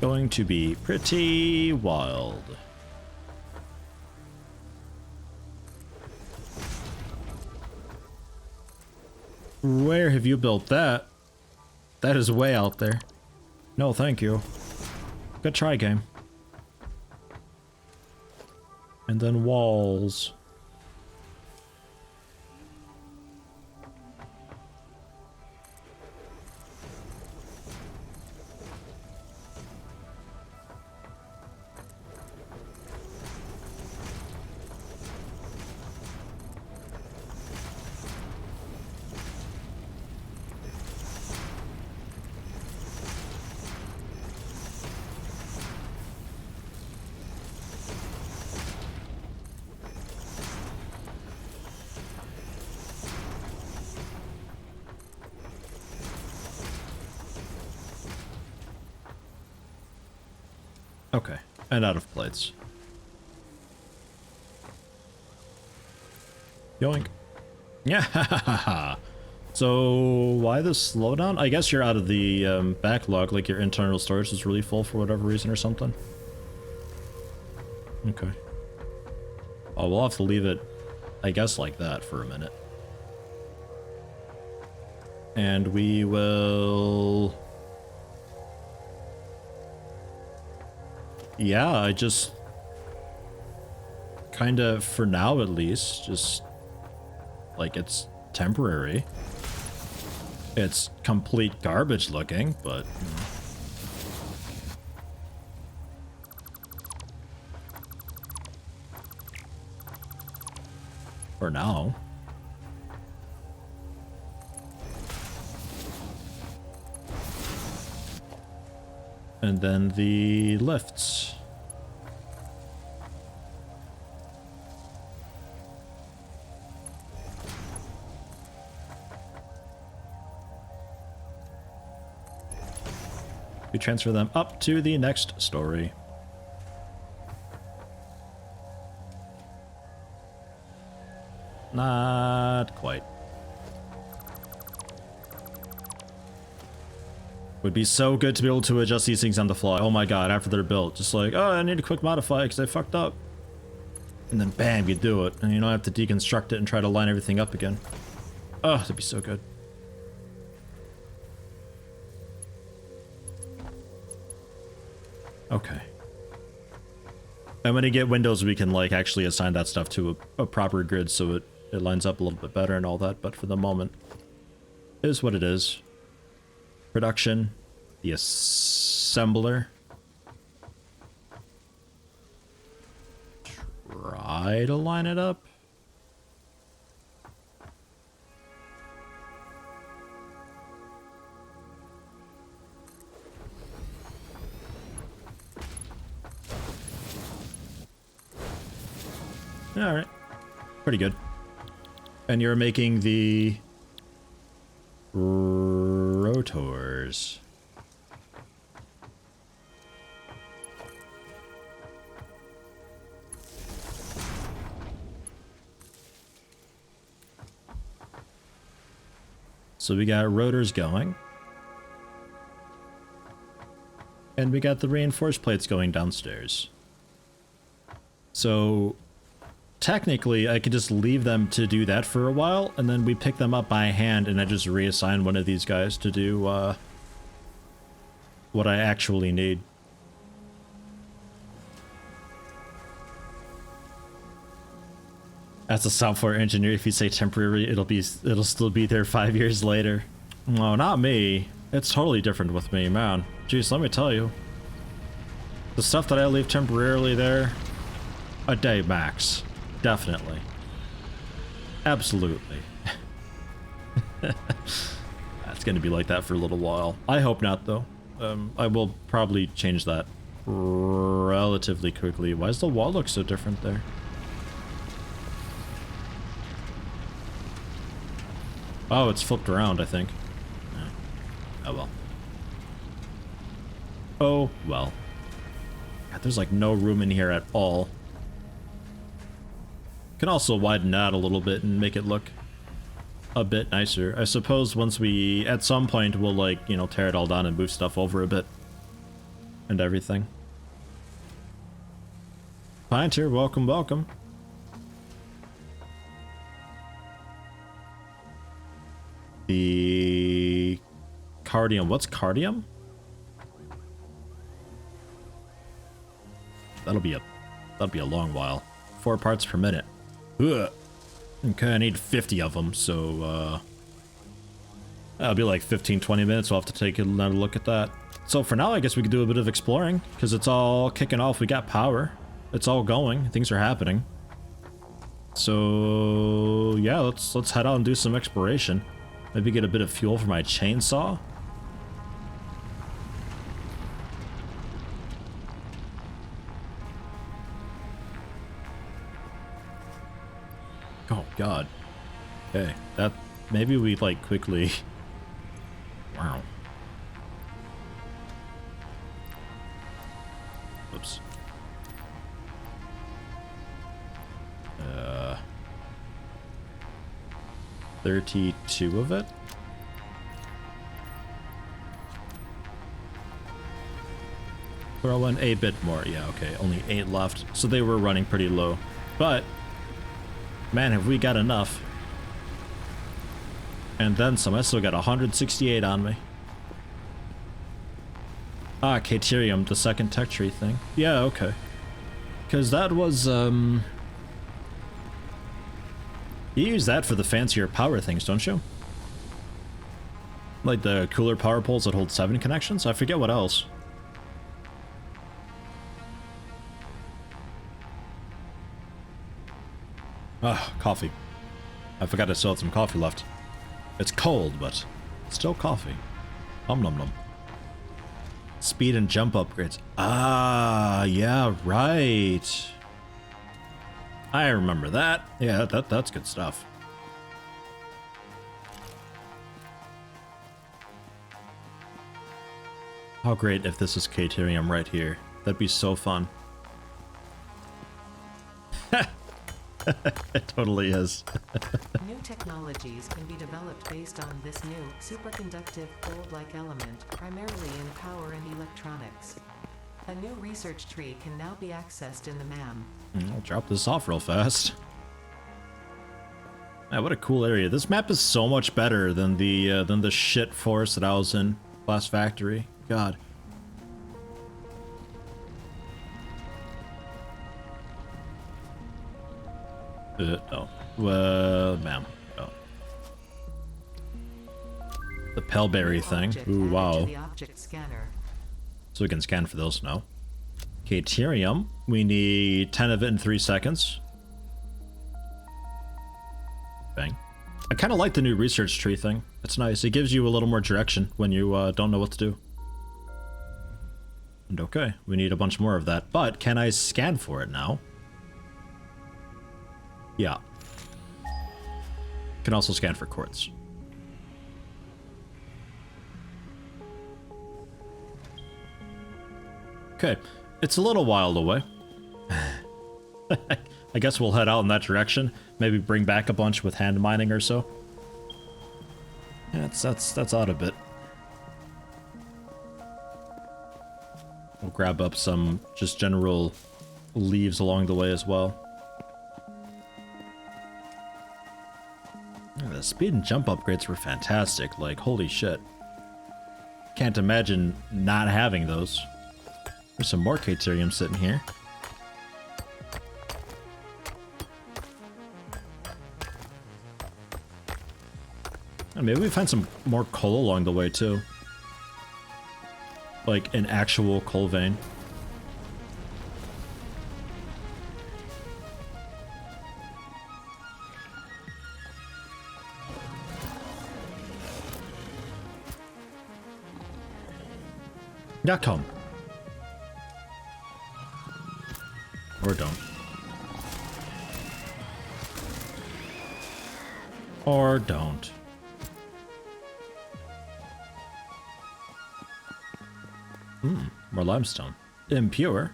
Speaker 1: Going to be pretty wild. Where have you built that? That is way out there. No, thank you. Good try, game. And then walls. Okay, and out of plates. Yoink. Yeah. So why the slowdown? I guess you're out of the backlog, like your internal storage is really full for whatever reason or something. Okay. Oh, we'll have to leave it, I guess, like that for a minute. And we will... Yeah, I just kind of, for now at least, just like it's temporary. It's complete garbage looking, but you know. For now. And then the lifts. We transfer them up to the next story. Not quite. Would be so good to be able to adjust these things on the fly. Oh my god, after they're built. Just like, oh, I need to quick modify because I fucked up. And then bam, you do it. And you don't have to deconstruct it and try to line everything up again. Oh, that'd be so good. Okay. And when you get windows, we can like actually assign that stuff to a proper grid so it lines up a little bit better and all that. But for the moment, it is what it is. Production, the assembler. Try to line it up. All right, pretty good. And you're making the rotors. So we got rotors going. And we got the reinforced plates going downstairs. So technically, I could just leave them to do that for a while, and then we pick them up by hand, and I just reassign one of these guys to do what I actually need. As a software engineer, if you say temporary, it'll still be there 5 years later. No, not me. It's totally different with me, man. Jeez, let me tell you. The stuff that I leave temporarily there, a day max. Definitely. Absolutely. It's gonna be like that for a little while. I hope not, though. I will probably change that relatively quickly. Why does the wall look so different there? Oh, it's flipped around, I think. Oh well. Oh well. God, there's like no room in here at all. Can also widen that a little bit and make it look a bit nicer. I suppose once we, at some point, we'll like, you know, tear it all down and move stuff over a bit. And everything. Pioneer, welcome, welcome. The cardium. What's cardium? That'll be a long while. 4 parts per minute. Ugh. Okay, I need 50 of them, so that'll be like 15-20 minutes. We'll have to take another look at that. So for now, I guess we could do a bit of exploring because it's all kicking off. We got power. It's all going. Things are happening. So yeah, let's head out and do some exploration. Maybe get a bit of fuel for my chainsaw. Oh god. Okay, that maybe we like quickly. Wow. Oops. 32 of it. Throw in a bit more. Yeah, okay, only 8 left. So they were running pretty low. But man, have we got enough. And then some. I still got 168 on me. Ah, Caterium, the second tech tree thing. Yeah, okay. Because that was, you use that for the fancier power things, don't you? Like the cooler power poles that hold 7 connections? I forget what else. Ah, coffee. I forgot I still had some coffee left. It's cold, but still coffee. Nom nom nom. Speed and jump upgrades. Ah, yeah, right. I remember that. Yeah, that's good stuff. How great if this is Caterium right here. That'd be so fun. It totally is.
Speaker 2: New technologies can be developed based on this new, superconductive, gold-like element, primarily in power and electronics. A new research tree can now be accessed in the MAM.
Speaker 1: I'll drop this off real fast. Man, what a cool area. This map is so much better than the shit forest that I was in last factory. God. No. Well, ma'am. No. The Pellberry thing. Ooh, wow. So we can scan for those now. Caterium. We need 10 of it in 3 seconds. Bang. I kind of like the new research tree thing. It's nice. It gives you a little more direction when you don't know what to do. And okay, we need a bunch more of that. But can I scan for it now? Yeah. Can also scan for quartz. Okay, it's a little while away. I guess we'll head out in that direction. Maybe bring back a bunch with hand mining or so. Yeah, that's out a bit. We'll grab up some just general leaves along the way as well. Yeah, the speed and jump upgrades were fantastic. Like, holy shit. Can't imagine not having those. There's some more Caterium sitting here. And maybe we find some more coal along the way too. Like an actual coal vein. Yeah, come. Or don't. Or don't. More limestone. Impure.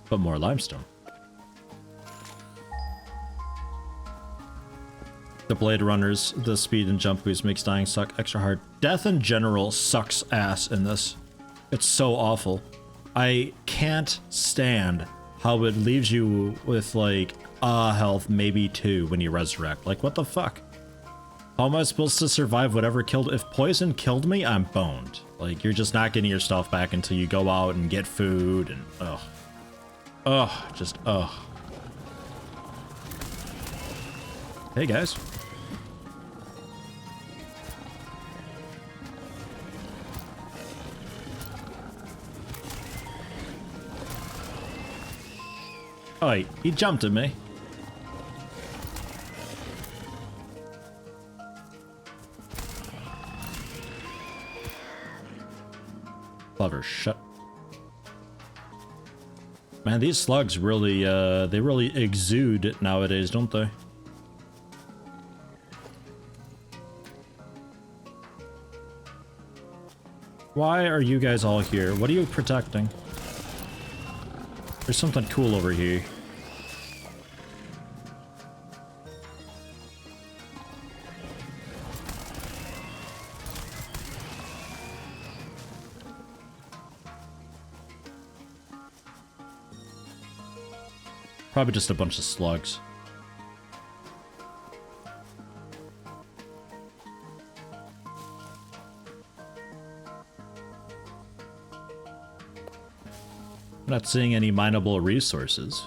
Speaker 1: But more limestone. The Blade Runners, the speed and jump boost makes dying suck extra hard. Death in general sucks ass in this. It's so awful. I can't stand how it leaves you with like health, maybe 2 when you resurrect. Like, what the fuck? How am I supposed to survive whatever killed? If poison killed me, I'm boned. Like, you're just not getting your stuff back until you go out and get food and ugh. Ugh, just ugh. Hey guys. Oh, he jumped at me. Clever shut. Man, these slugs really, they really exude nowadays, don't they? Why are you guys all here? What are you protecting? There's something cool over here. Probably just a bunch of slugs. I'm not seeing any mineable resources.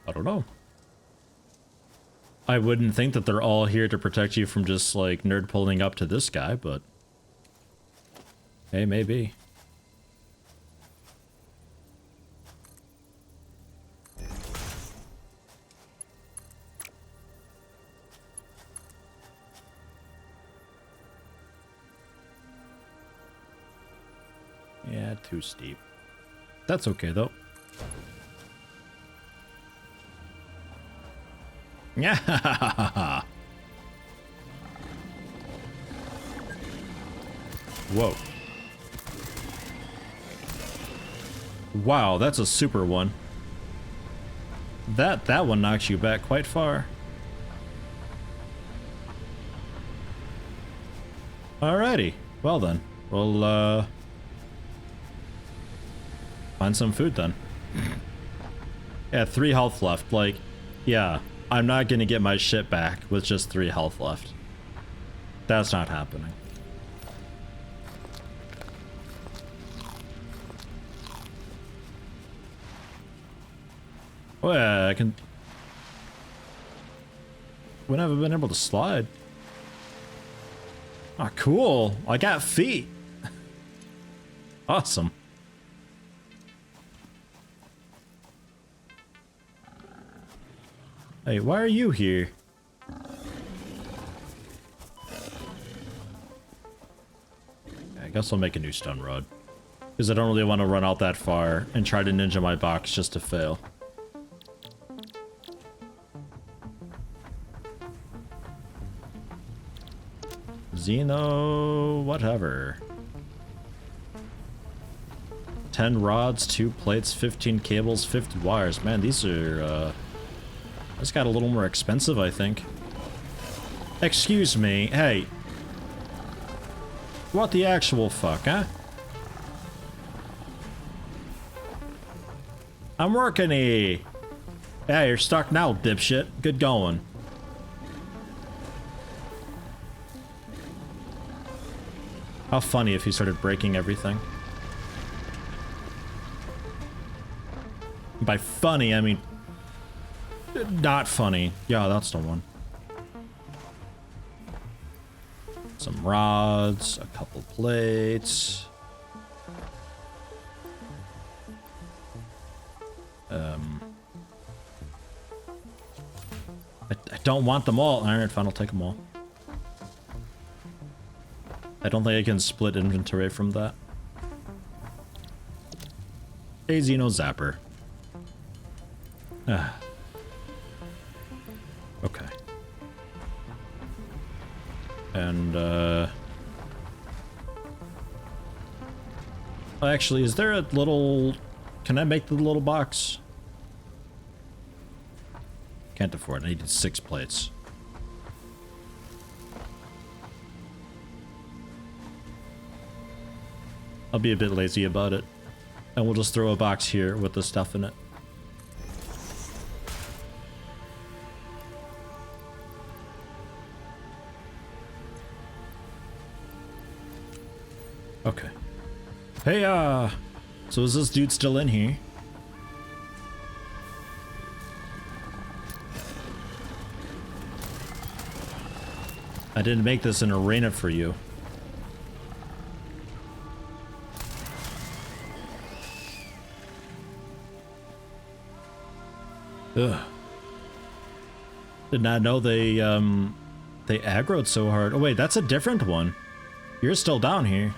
Speaker 1: I don't know. I wouldn't think that they're all here to protect you from just like nerd pulling up to this guy, but hey, maybe. Yeah, too steep. That's okay, though. Yeah. Whoa. Wow, that's a super one. That one knocks you back quite far. Alrighty. Well then. We'll find some food then. Yeah, 3 health left. Like, yeah, I'm not gonna get my shit back with just 3 health left. That's not happening. Oh yeah, I can... When have I been able to slide? Ah, cool. I got feet. Awesome. Hey, why are you here? I guess I'll make a new stun rod. Because I don't really want to run out that far and try to ninja my box just to fail. Xeno, whatever. 10 rods, 2 plates, 15 cables, 50 wires. Man, these are, this got a little more expensive, I think. Excuse me, hey. What the actual fuck, huh? I'm working here. Yeah, you're stuck now, dipshit. Good going. How funny if he started breaking everything. By funny, I mean... not funny. Yeah, that's the one. Some rods, a couple plates. I don't want them all. Alright, fine, I'll take them all. I don't think I can split inventory from that. Hey, Xeno Zapper. Ah. Okay. And, actually, is there a little... Can I make the little box? Can't afford it. I needed 6 plates. I'll be a bit lazy about it. And we'll just throw a box here with the stuff in it. Okay. Hey, so is this dude still in here? I didn't make this an arena for you. Ugh. Did not know they aggroed so hard. Oh wait, that's a different one. You're still down here.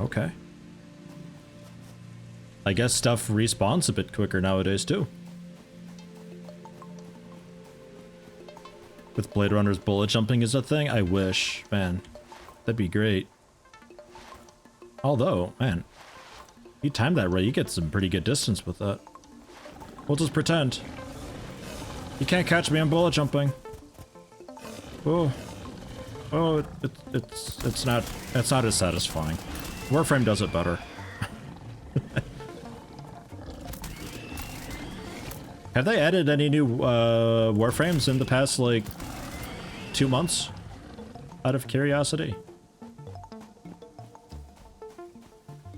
Speaker 1: Okay. I guess stuff respawns a bit quicker nowadays too. With Blade Runner's bullet jumping is a thing? I wish. Man, that'd be great. Although, man, you timed that right, you get some pretty good distance with that. We'll just pretend. You can't catch me on bullet jumping. Oh. Oh, it's not as satisfying. Warframe does it better. Have they added any new Warframes in the past, like, 2 months? Out of curiosity.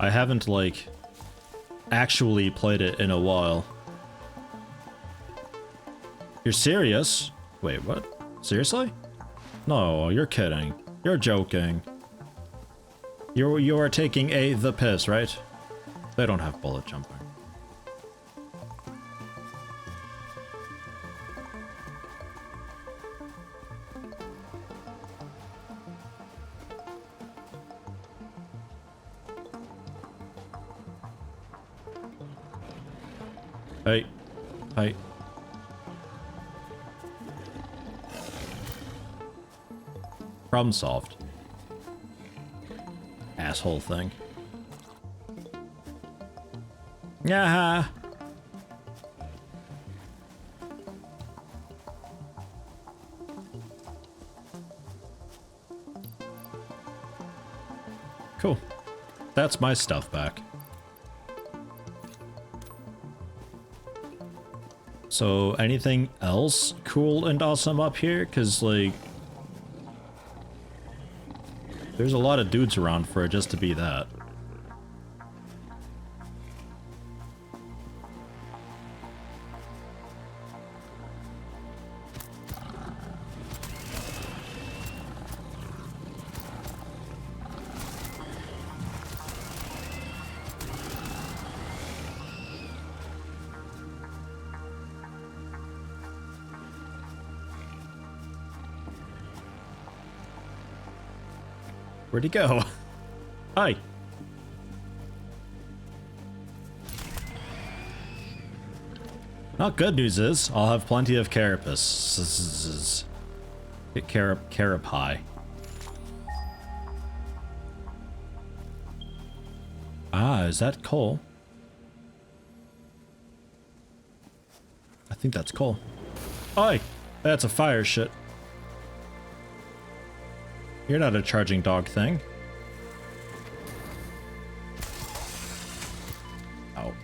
Speaker 1: I haven't, like, actually played it in a while. You're serious? Wait, what? Seriously? No, you're kidding. You're joking. You are taking the piss, right? They don't have bullet jumping. Hey. Hey. Problem solved. Asshole thing. Yeah. Cool. That's my stuff back. So, anything else cool and awesome up here? Because, like, there's a lot of dudes around for it just to be that. Where'd he go? Hi. Well, good news is I'll have plenty of carapace. Carapace. Ah, is that coal? I think that's coal. Oi! That's a fire shit. You're not a charging dog thing. Ow.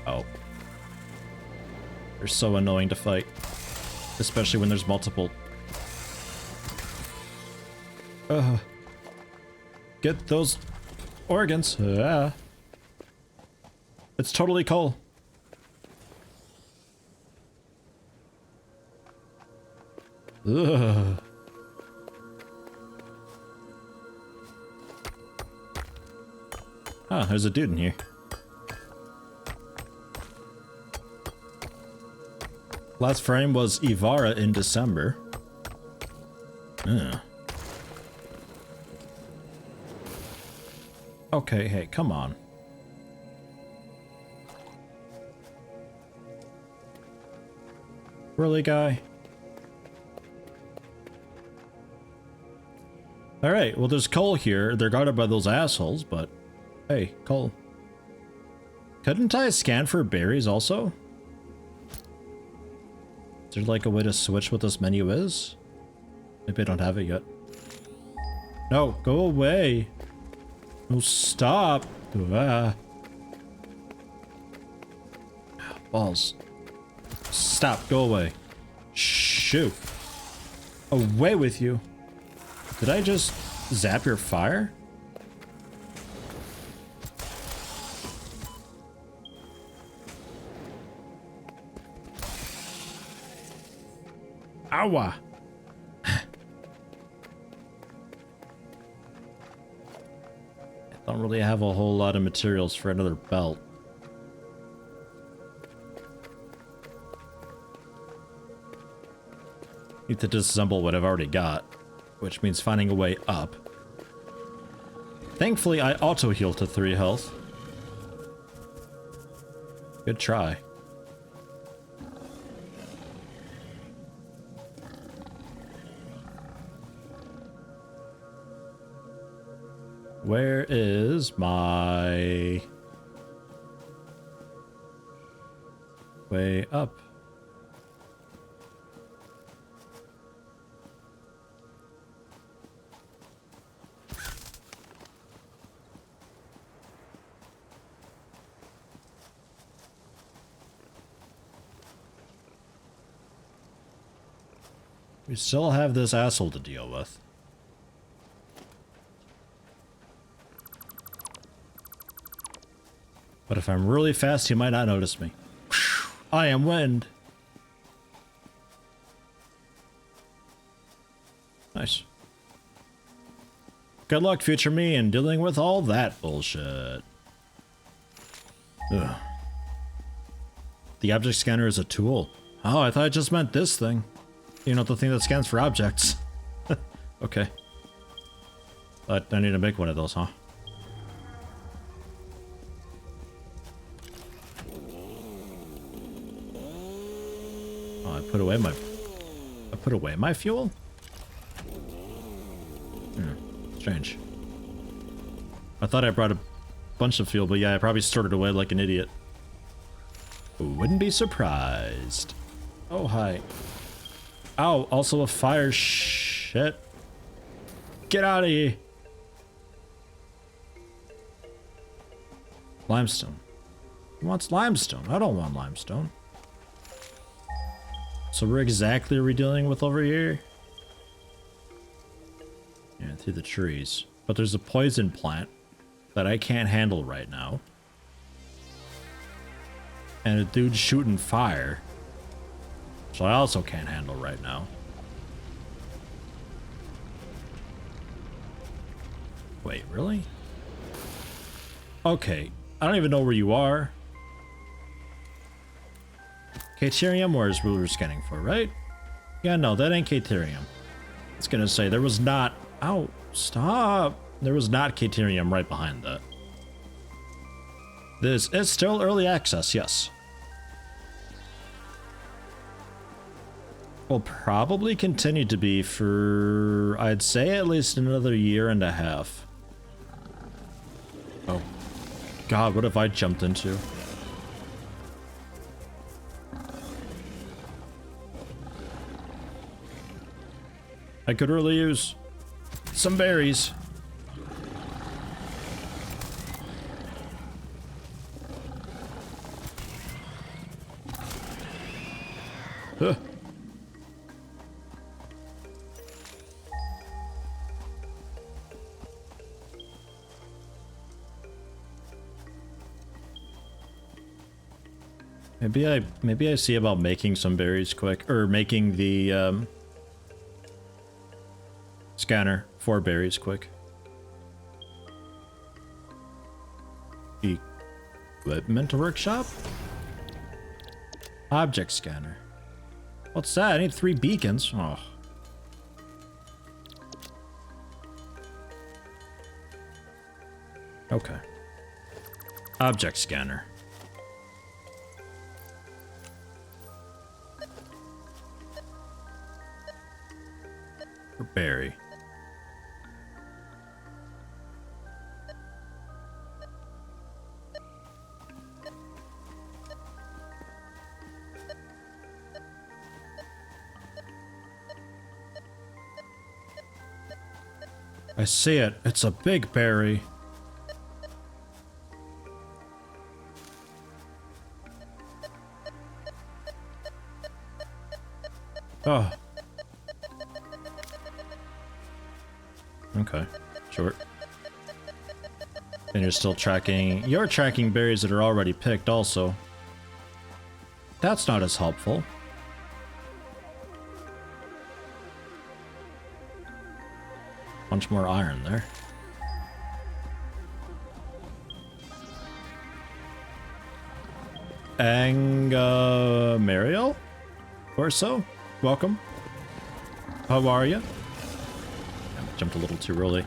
Speaker 1: Oh. They're so annoying to fight. Especially when there's multiple. Get those organs. It's totally coal. Ugh. Ah, there's a dude in here. Last frame was Ivara in December. Okay, hey, come on. Really, guy? Alright, well there's coal here. They're guarded by those assholes, but hey, coal. Couldn't I scan for berries also? Is there like a way to switch what this menu is? Maybe I don't have it yet. No, go away. No, stop. Balls. Stop, go away. Shoot. Away with you. Did I just zap your fire? Ow! I don't really have a whole lot of materials for another belt. Need to disassemble what I've already got, which means finding a way up. Thankfully, I auto-heal to 3 health. Good try. Where is my way up? We still have this asshole to deal with. But if I'm really fast, he might not notice me. I am wind. Nice. Good luck, future me, in dealing with all that bullshit. Ugh. The object scanner is a tool. Oh, I thought it just meant this thing. You know, the thing that scans for objects. Okay. But I need to make one of those, huh? put away my... I put away my fuel? Strange. I thought I brought a bunch of fuel, but yeah, I probably stored it away like an idiot. Wouldn't be surprised. Oh, hi. Ow, also a fire. Shit. Get out of here. Limestone. Who wants limestone? I don't want limestone. So we're exactly what we're dealing with over here? Yeah, through the trees. But there's a poison plant that I can't handle right now. And a dude shooting fire, which I also can't handle right now. Wait, really? Okay, I don't even know where you are. Caterium, or is what we're scanning for, right? Yeah, no, that ain't Caterium. It's gonna say there was not... Ow, stop! There was not Caterium right behind that. This is still early access, yes. Will probably continue to be for, I'd say, at least another year and a half. Oh. God, what have I jumped into? I could really use some berries. Huh. Maybe I see about making some berries quick, or making the scanner for berries quick. Equipment workshop? Object scanner. What's that? I need 3 beacons. Oh. Okay. Object scanner. For berry. I see it. It's a big berry. Oh. Okay. Short. And you're still tracking... You're tracking berries that are already picked also. That's not as helpful. Bunch more iron there. Mariel? Or so? Welcome. How are you? I jumped a little too early.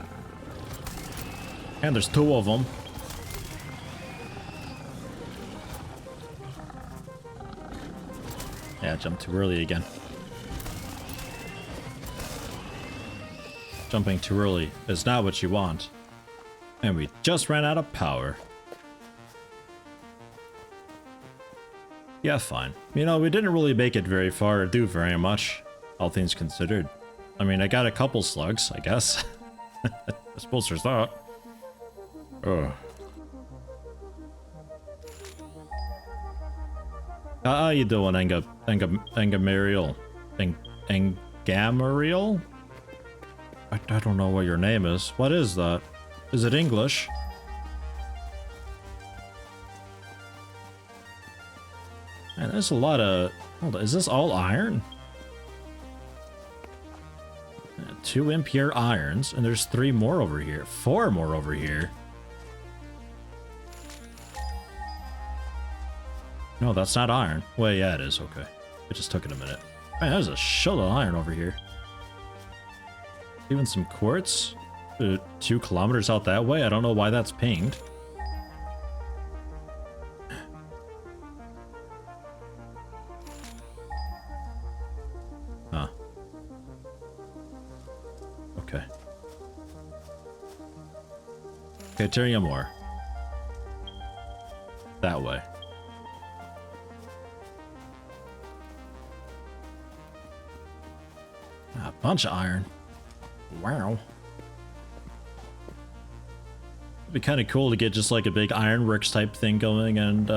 Speaker 1: And there's 2 of them. Yeah, I jumped too early again. Jumping too early is not what you want. And we just ran out of power. Yeah, fine. You know, we didn't really make it very far or do very much, all things considered. I mean, I got a couple slugs, I guess. I suppose there's that. Ugh. How you doing, Engamariel? Engamariel? I don't know what your name is. What is that? Is it English? Man, there's a lot of... Hold on, is this all iron? 2 impure irons, and there's 3 more over here. 4 more over here. No, that's not iron. Well, yeah, it is. Okay. It just took it a minute. Man, there's a shitload of iron over here. Even some quartz. 2 kilometers out that way. I don't know why that's pinged. okay. Deuterium ore. That way. A bunch of iron. Wow. It'd be kind of cool to get just like a big ironworks type thing going and,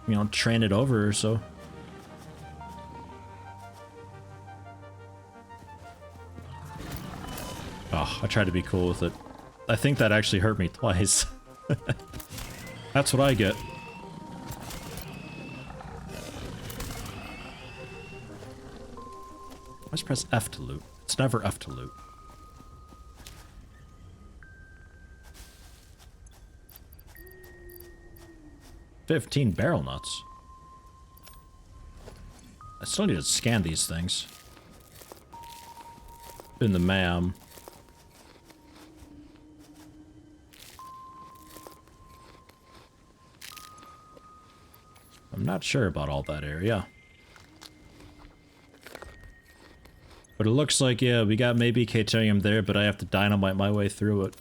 Speaker 1: you know, train it over or so. Oh, I tried to be cool with it. I think that actually hurt me twice. That's what I get. Let's press F to loot. It's never F to loot. $15 barrel nuts. I still need to scan these things. In the MAM. I'm not sure about all that area. But it looks like, yeah, we got maybe Caterium there, but I have to dynamite my way through it.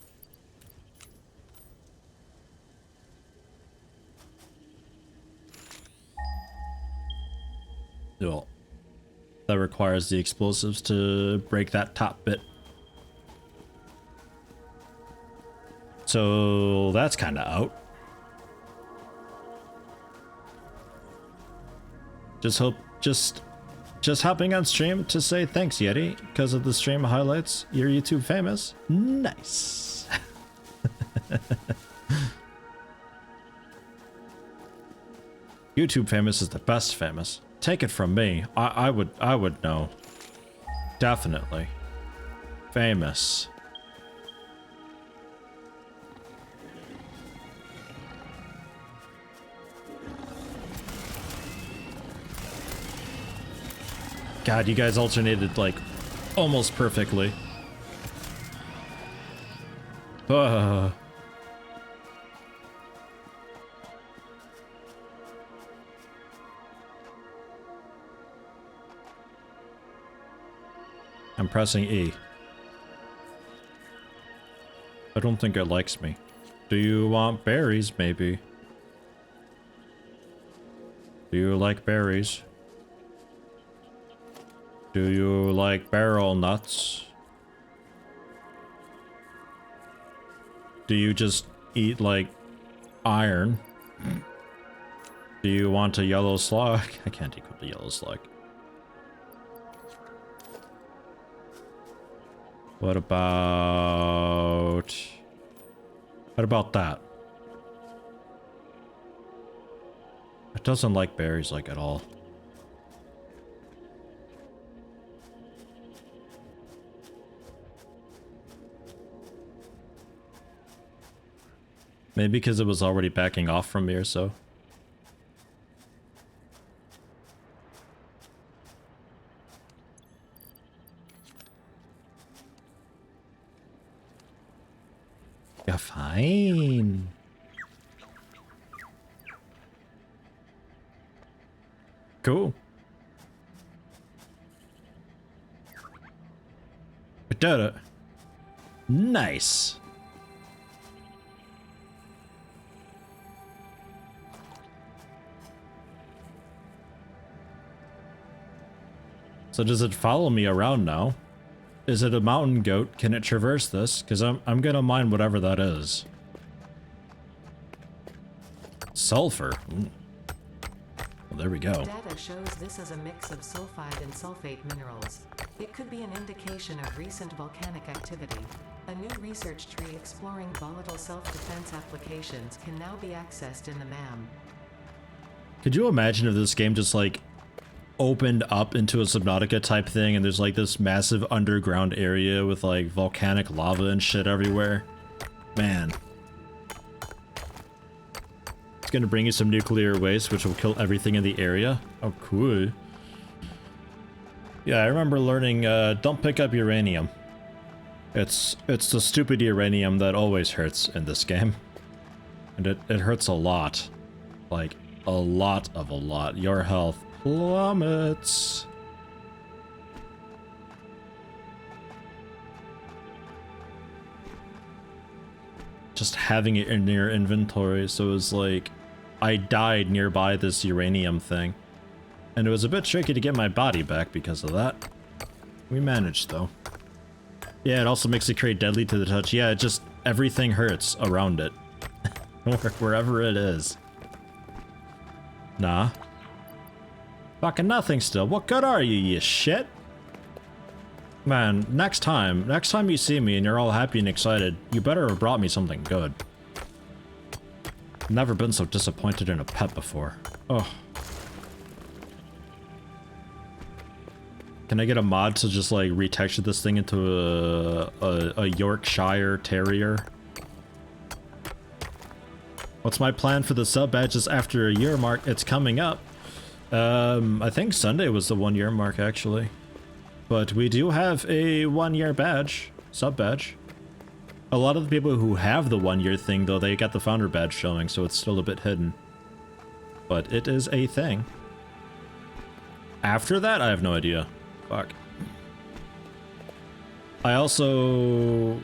Speaker 1: Well, that requires the explosives to break that top bit. So that's kind of out. Just hopping on stream to say thanks, Yeti, because of the stream highlights. You're YouTube famous. Nice. YouTube famous is the best famous. Take it from me. I would know. Definitely. Famous. God, you guys alternated like almost perfectly. I'm pressing E. I don't think it likes me. Do you want berries, maybe? Do you like berries? Do you like barrel nuts? Do you just eat like iron? Do you want a yellow slug? I can't equip the yellow slug. What about that? It doesn't like berries like at all. Maybe because it was already backing off from me or so. Yeah, fine. Cool. I did it. Nice. So does it follow me around now? Is it a mountain goat? Can it traverse this? Because I'm gonna mine whatever that is. Sulfur. Ooh. Well, there we go.
Speaker 2: Data shows this as a mix of sulfide and sulfate minerals. It could be an indication of recent volcanic activity. A new research tree exploring volatile self-defense applications can now be accessed in the MAM.
Speaker 1: Could you imagine if this game just like opened up into a Subnautica type thing and there's like this massive underground area with like volcanic lava and shit everywhere? Man. It's gonna bring you some nuclear waste which will kill everything in the area. Oh, cool. Yeah, I remember learning, don't pick up uranium. It's the stupid uranium that always hurts in this game. And it hurts a lot. Like, a lot. Your health plummets. just having it in your inventory. So it was like, I died nearby this uranium thing. And it was a bit tricky to get my body back because of that. We managed though. Yeah, it also makes the crate deadly to the touch. Yeah, it just, everything hurts around it. Wherever it is. Nah. Fucking nothing still. What good are you shit? Man, next time you see me and you're all happy and excited, you better have brought me something good. Never been so disappointed in a pet before. Oh. Can I get a mod to just like retexture this thing into a Yorkshire Terrier? What's my plan for the sub badges after a year mark? It's coming up. I think Sunday was the 1 year mark actually. But we do have a 1 year badge, sub badge. A lot of the people who have the 1 year thing though, they got the founder badge showing, so it's still a bit hidden. But it is a thing. After that, I have no idea. Fuck. I'm also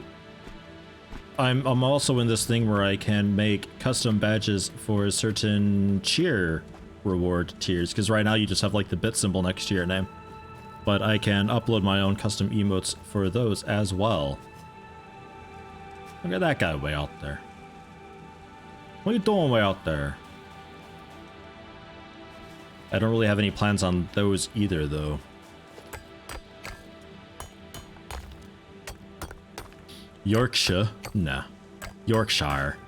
Speaker 1: in this thing where I can make custom badges for certain cheer reward tiers, because right now you just have like the bit symbol next to your name. But I can upload my own custom emotes for those as well. Look at that guy way out there. What are you doing way out there? I don't really have any plans on those either though. Yorkshire? Nah. Yorkshire.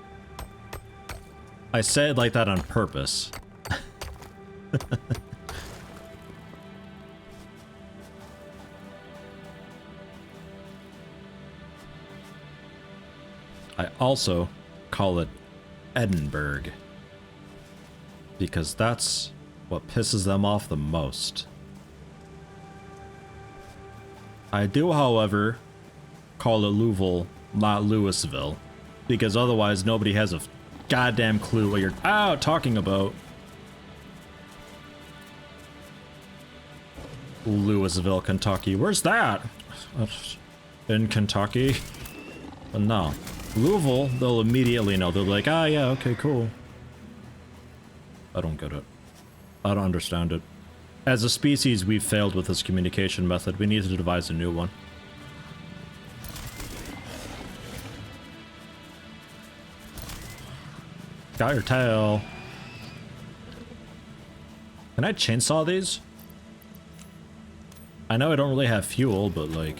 Speaker 1: I said it like that on purpose. I also call it Edinburgh. Because that's what pisses them off the most. I do, however, call it Louisville, not Louisville, because otherwise nobody has a goddamn clue what you're talking about. Louisville, Kentucky. Where's that? In Kentucky? But no. Louisville, they'll immediately know. They'll be like, ah, yeah, okay, cool. I don't get it. I don't understand it. As a species, we've failed with this communication method. We need to devise a new one. Got your tail. Can I chainsaw these? I know I don't really have fuel, but like...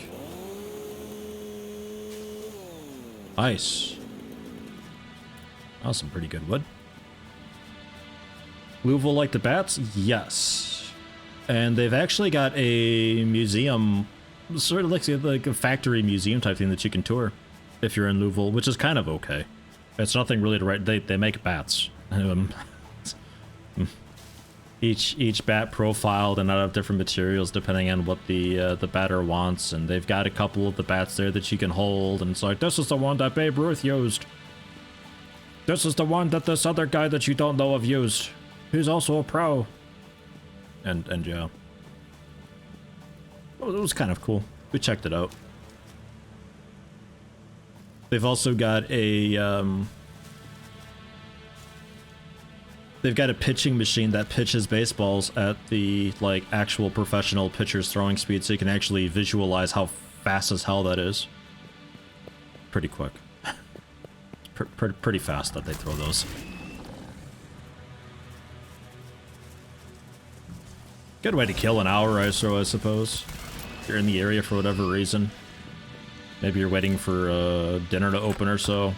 Speaker 1: Nice. That was some pretty good wood. Louisville like the bats? Yes. And they've actually got a museum, sort of like a factory museum type thing that you can tour if you're in Louisville, which is kind of okay. It's nothing really to write. They make bats. Each bat profiled and out of different materials depending on what the batter wants, and they've got a couple of the bats there that you can hold, and it's like, this is the one that Babe Ruth used. This is the one that this other guy that you don't know of used. He's also a pro. And yeah. Oh, it was kind of cool. We checked it out. They've also got a they've got a pitching machine that pitches baseballs at the like actual professional pitcher's throwing speed, so you can actually visualize how fast as hell that is. Pretty quick. Pretty fast that they throw those. Good way to kill an hour ISO, I suppose. If you're in the area for whatever reason. Maybe you're waiting for dinner to open or so.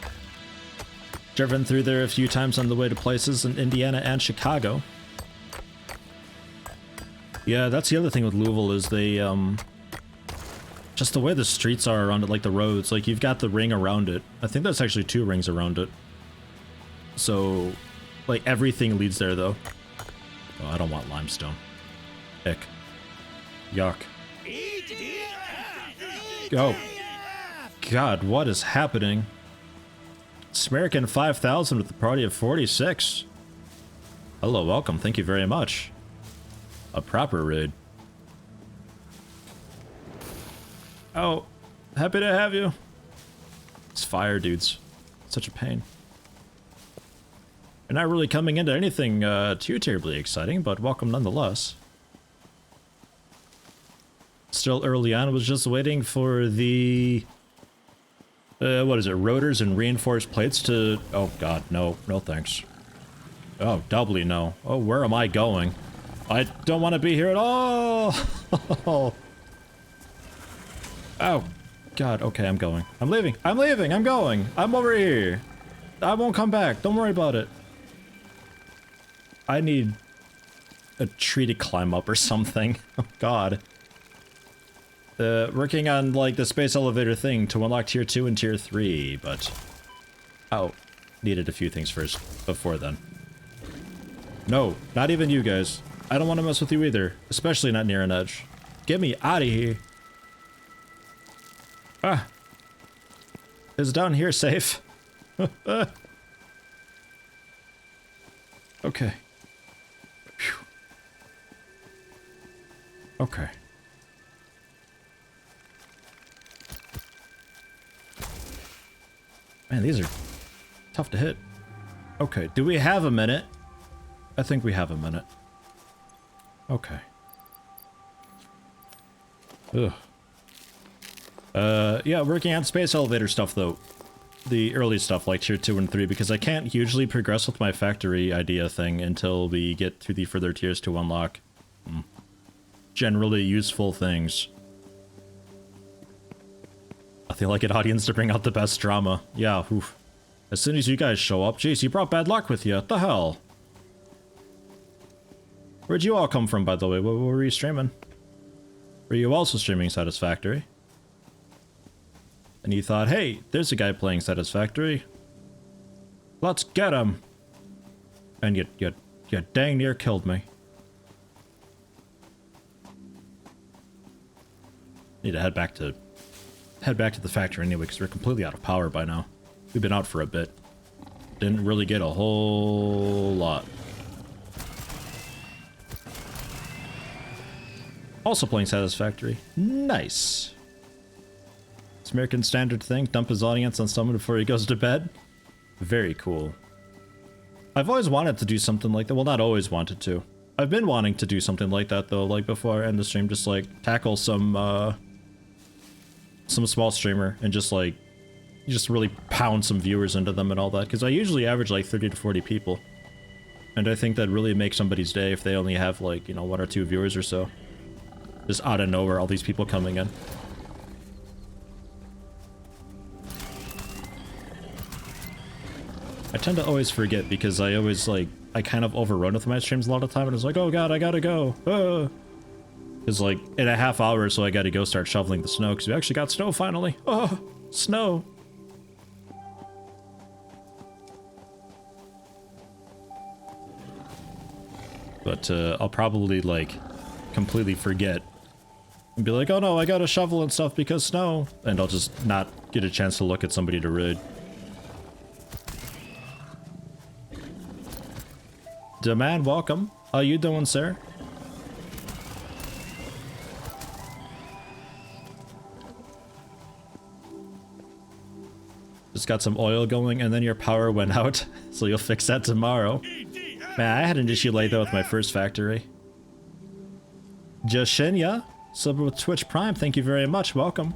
Speaker 1: Driven through there a few times on the way to places in Indiana and Chicago. Yeah, that's the other thing with Louisville is they, just the way the streets are around it, like the roads, like you've got the ring around it. I think there's actually 2 rings around it. So, like everything leads there though. Oh, I don't want limestone. Ick. Yuck. Oh. God, what is happening? Smerican 5000 with a party of 46. Hello, welcome, thank you very much. A proper raid. Oh, happy to have you. It's fire, dudes. such a pain. You're not really coming into anything too terribly exciting, but welcome nonetheless. Still early on, was just waiting for the... what is it, rotors and reinforced plates to... Oh god, no, no thanks. Oh, doubly no. Oh, where am I going? I don't want to be here at all! Oh, god, okay, I'm going. I'm leaving, I'm leaving, I'm going! I'm over here! I won't come back, don't worry about it. I need a tree to climb up or something. Oh god. Working on, like, the space elevator thing to unlock tier 2 and tier 3, but... Oh, needed a few things first, before then. No, not even you guys. I don't want to mess with you either, especially not near an edge. Get me out of here. Ah. Is down here safe? Okay. Phew. Okay. Man, these are tough to hit. Okay, do we have a minute? I think we have a minute. Okay. Ugh. Yeah, working on space elevator stuff though. The early stuff like tier 2 and 3, because I can't hugely progress with my factory idea thing until we get to the further tiers to unlock generally useful things. I feel like an audience to bring out the best drama. Yeah, oof. As soon as you guys show up, jeez, you brought bad luck with you. What the hell? Where'd you all come from, by the way? What were you streaming? Were you also streaming Satisfactory? And you thought, hey, there's a guy playing Satisfactory. Let's get him. And you dang near killed me. Need to head back to the factory anyway, because we're completely out of power by now. We've been out for a bit. Didn't really get a whole lot. Also playing Satisfactory. Nice. It's American standard thing. Dump his audience on someone before he goes to bed. Very cool. I've always wanted to do something like that. Well, not always wanted to. I've been wanting to do something like that though. Like before I end the stream, just like tackle some small streamer and just really pound some viewers into them and all that. Because I usually average like 30 to 40 people. And I think that really makes somebody's day if they only have like, you know, 1 or 2 viewers or so. Just out of nowhere, all these people coming in. I tend to always forget because I always like, I kind of overrun with my streams a lot of the time and it's like, oh god, I gotta go. It's like in a half hour, so I gotta go start shoveling the snow because we actually got snow finally. Oh, snow. But I'll probably like completely forget and be like, oh no, I gotta shovel and stuff because snow. And I'll just not get a chance to look at somebody to raid. Demand, welcome. How you doing, sir? Just got some oil going and then your power went out, so you'll fix that tomorrow. Man, I had an issue like that with my first factory. Jashinya, sub with Twitch Prime, thank you very much, welcome.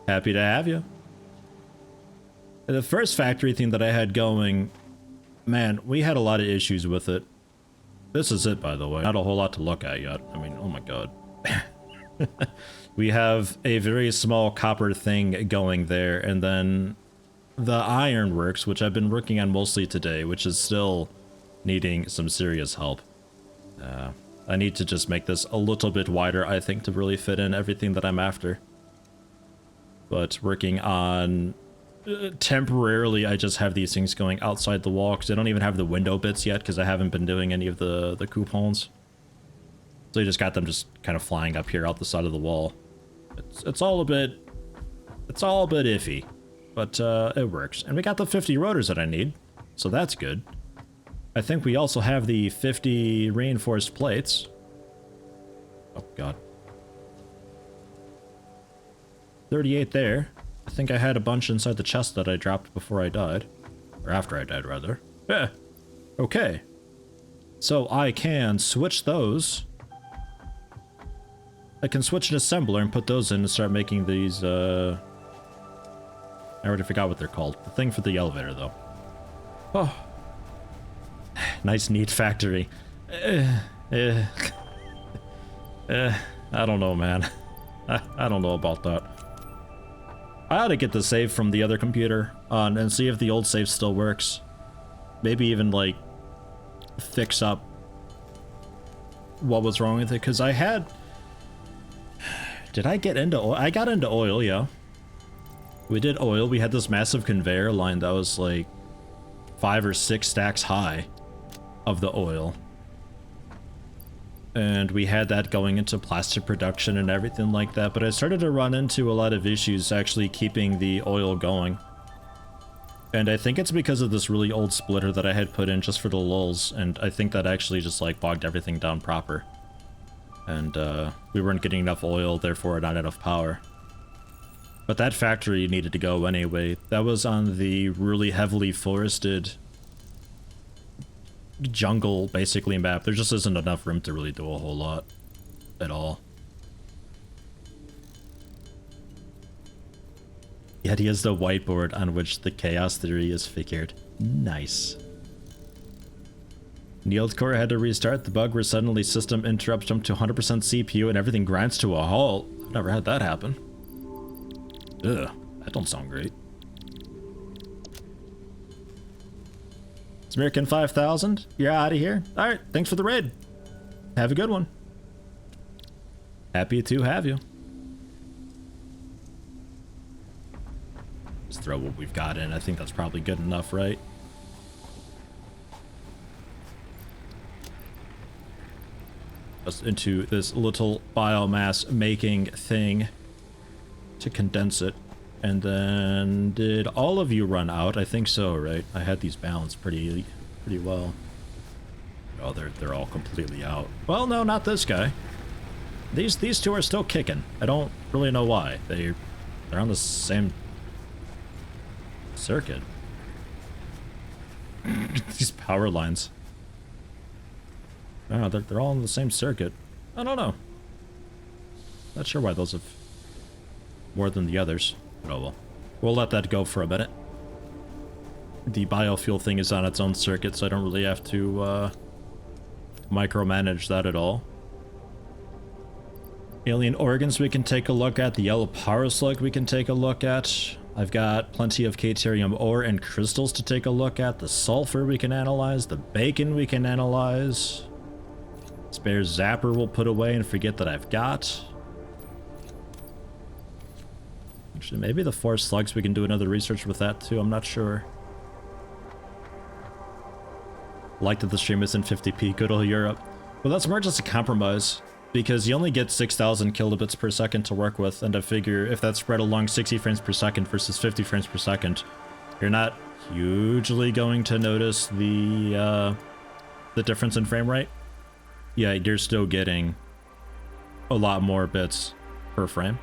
Speaker 1: Happy to have you. The first factory thing that I had going, man, we had a lot of issues with it. This is it, by the way. Not a whole lot to look at yet. I mean, oh my god. We have a very small copper thing going there, and then the ironworks, which I've been working on mostly today, which is still needing some serious help. I need to just make this a little bit wider, I think, to really fit in everything that I'm after. But working on... temporarily, I just have these things going outside the wall, because I don't even have the window bits yet, because I haven't been doing any of the coupons. So I just got them just kind of flying up here out the side of the wall. It's all a bit iffy, but it works. And we got the 50 rotors that I need, so that's good. I think we also have the 50 reinforced plates. Oh god. 38 there. think I had a bunch inside the chest that I dropped before I died. Or after I died, rather. Yeah. Okay. So I can switch those. I can switch an assembler and put those in and start making these, I already forgot what they're called. The thing for the elevator, though. Oh. Nice, neat factory. I don't know, man. I don't know about that. I ought to get the save from the other computer on and see if the old save still works. Maybe even, like, fix up what was wrong with it, because I had... Did I get into oil? I got into oil, yeah. We did oil. We had this massive conveyor line that was, like, 5 or 6 stacks high of the oil. And we had that going into plastic production and everything like that, but I started to run into a lot of issues actually keeping the oil going. And I think it's because of this really old splitter that I had put in just for the lulz, and I think that actually just like bogged everything down proper. And we weren't getting enough oil, therefore not enough power. But that factory needed to go anyway. That was on the really heavily forested jungle, basically, map. There just isn't enough room to really do a whole lot at all. Yeti is the whiteboard on which the chaos theory is figured. Nice. Neil's core had to restart the bug where suddenly system interrupts jump to 100% CPU and everything grinds to a halt. I've never had that happen. Ugh, that don't sound great. American 5000, you're out of here. All right, thanks for the raid. Have a good one. Happy to have you. Let's throw what we've got in. I think that's probably good enough, right? Just into this little biomass making thing to condense it. And then, did all of you run out? I think so, right? I had these balanced pretty well. Oh, they're all completely out. Well, no, not this guy. These two are still kicking. I don't really know why. They're on the same circuit. These power lines. Oh, they're all on the same circuit. I don't know. Not sure why those have more than the others. Oh well. We'll let that go for a minute. The biofuel thing is on its own circuit, so I don't really have to micromanage that at all. Alien organs we can take a look at. The yellow power slug we can take a look at. I've got plenty of Caterium ore and crystals to take a look at. The sulfur we can analyze. The bacon we can analyze. Spare zapper we'll put away and forget that I've got. Actually, maybe the 4 slugs, we can do another research with that too, I'm not sure. Like that the stream is in 50p, good old Europe. Well, that's more just a compromise, because you only get 6,000 kilobits per second to work with, and I figure if that's spread along 60 frames per second versus 50 frames per second, you're not hugely going to notice the difference in frame rate. Yeah, you're still getting a lot more bits per frame.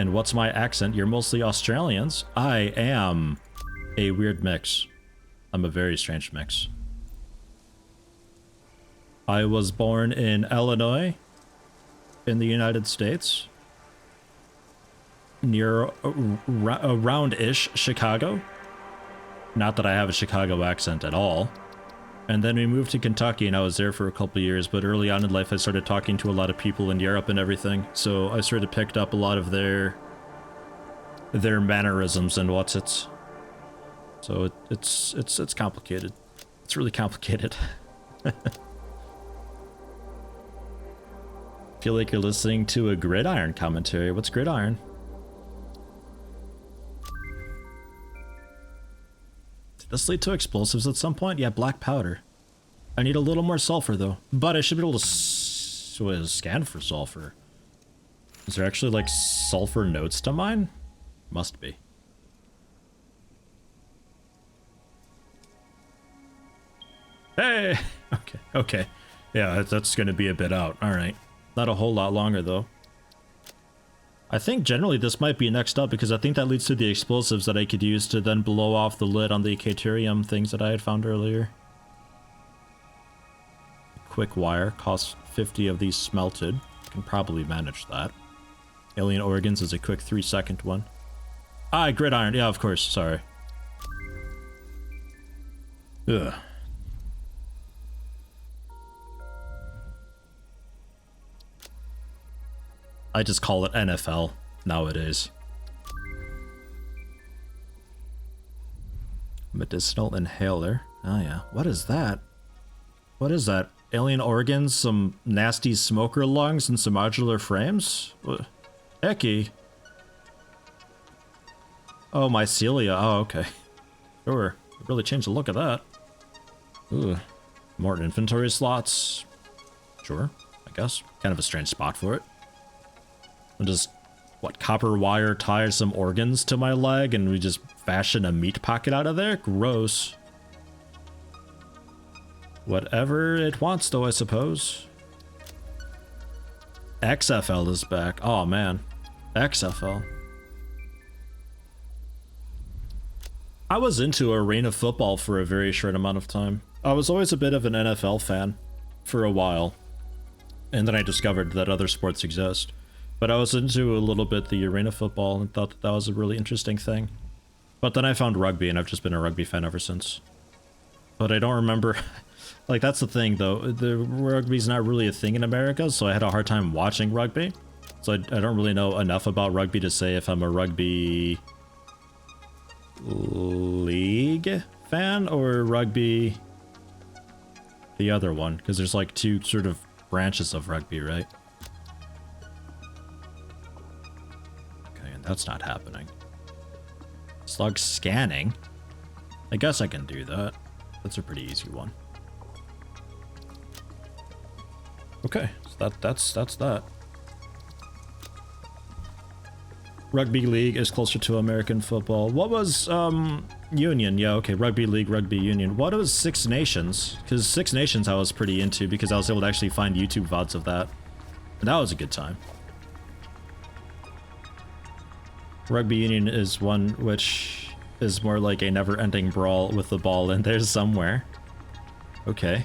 Speaker 1: And what's my accent? You're mostly Australians. I am a weird mix. I'm a very strange mix. I was born in Illinois, in the United States, near around-ish Chicago. Not that I have a Chicago accent at all. And then we moved to Kentucky, and I was there for a couple years, but early on in life I started talking to a lot of people in Europe and everything, so I sort of picked up a lot of their mannerisms and what's-its. So it's complicated. It's really complicated. Feel like you're listening to a Gridiron commentary. What's Gridiron? Did this lead to explosives at some point? Yeah, black powder. I need a little more sulfur though. But I should be able to scan for sulfur. Is there actually like sulfur nodes to mine? Must be. Hey! Okay. Yeah, that's gonna be a bit out. Alright. Not a whole lot longer though. I think generally this might be next up because I think that leads to the explosives that I could use to then blow off the lid on the Caterium things that I had found earlier. Quick wire costs 50 of these smelted. Can probably manage that. Alien organs is a quick 3-second one. Ah, gridiron. Yeah, of course. Sorry. Ugh. I just call it NFL nowadays. Medicinal inhaler. Oh yeah. What is that? What is that? Alien organs, some nasty smoker lungs, and some modular frames? Hecky. Oh, mycelia. Oh, okay. Sure. Really changed the look of that. Ooh. More inventory slots. Sure, I guess. Kind of a strange spot for it. I'll just, what, copper wire ties some organs to my leg and we just fashion a meat pocket out of there? Gross. Whatever it wants, though, I suppose. XFL is back. Oh, man. XFL. I was into arena football for a very short amount of time. I was always a bit of an NFL fan for a while. And then I discovered that other sports exist. But I was into a little bit the arena football and thought that that was a really interesting thing. But then I found rugby and I've just been a rugby fan ever since. But I don't remember... Like, that's the thing, though. The rugby's not really a thing in America, so I had a hard time watching rugby. So I don't really know enough about rugby to say if I'm a rugby league fan or rugby the other one, because there's like two sort of branches of rugby, right? Okay, and that's not happening. Slug scanning? I guess I can do that. That's a pretty easy one. Okay, so that's that. Rugby league is closer to American football. What was Union? Yeah, okay, rugby league, rugby union. What was Six Nations? Because Six Nations I was pretty into because I was able to actually find YouTube VODs of that. And that was a good time. Rugby union is one which is more like a never-ending brawl with the ball in there somewhere. Okay.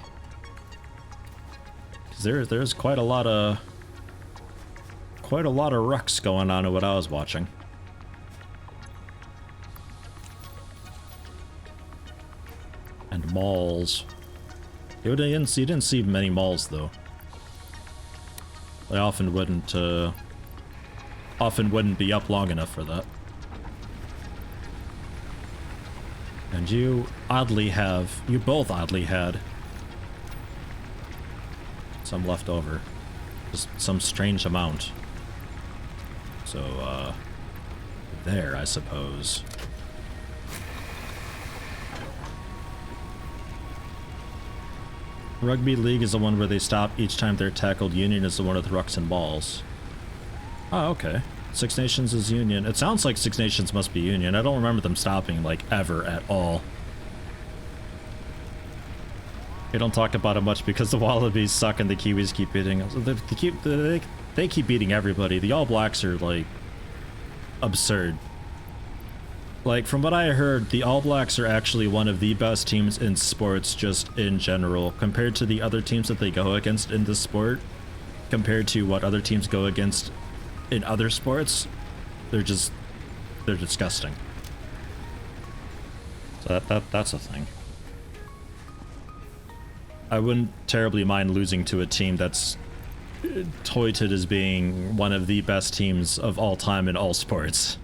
Speaker 1: There's quite a lot of rucks going on in what I was watching. And malls. You didn't see many malls though. They often wouldn't be up long enough for that. And you both oddly had some left over. Just some strange amount. So, there, I suppose. Rugby league is the one where they stop each time they're tackled. Union is the one with rucks and balls. Oh, okay. Six Nations is Union. It sounds like Six Nations must be Union. I don't remember them stopping, like, ever at all. We don't talk about it much because the Wallabies suck and the Kiwis keep beating us. They keep beating everybody. The All Blacks are, like, absurd. Like, from what I heard, the All Blacks are actually one of the best teams in sports just in general, compared to the other teams that they go against in this sport, compared to what other teams go against in other sports. They're disgusting. So that's a thing. I wouldn't terribly mind losing to a team that's touted as being one of the best teams of all time in all sports.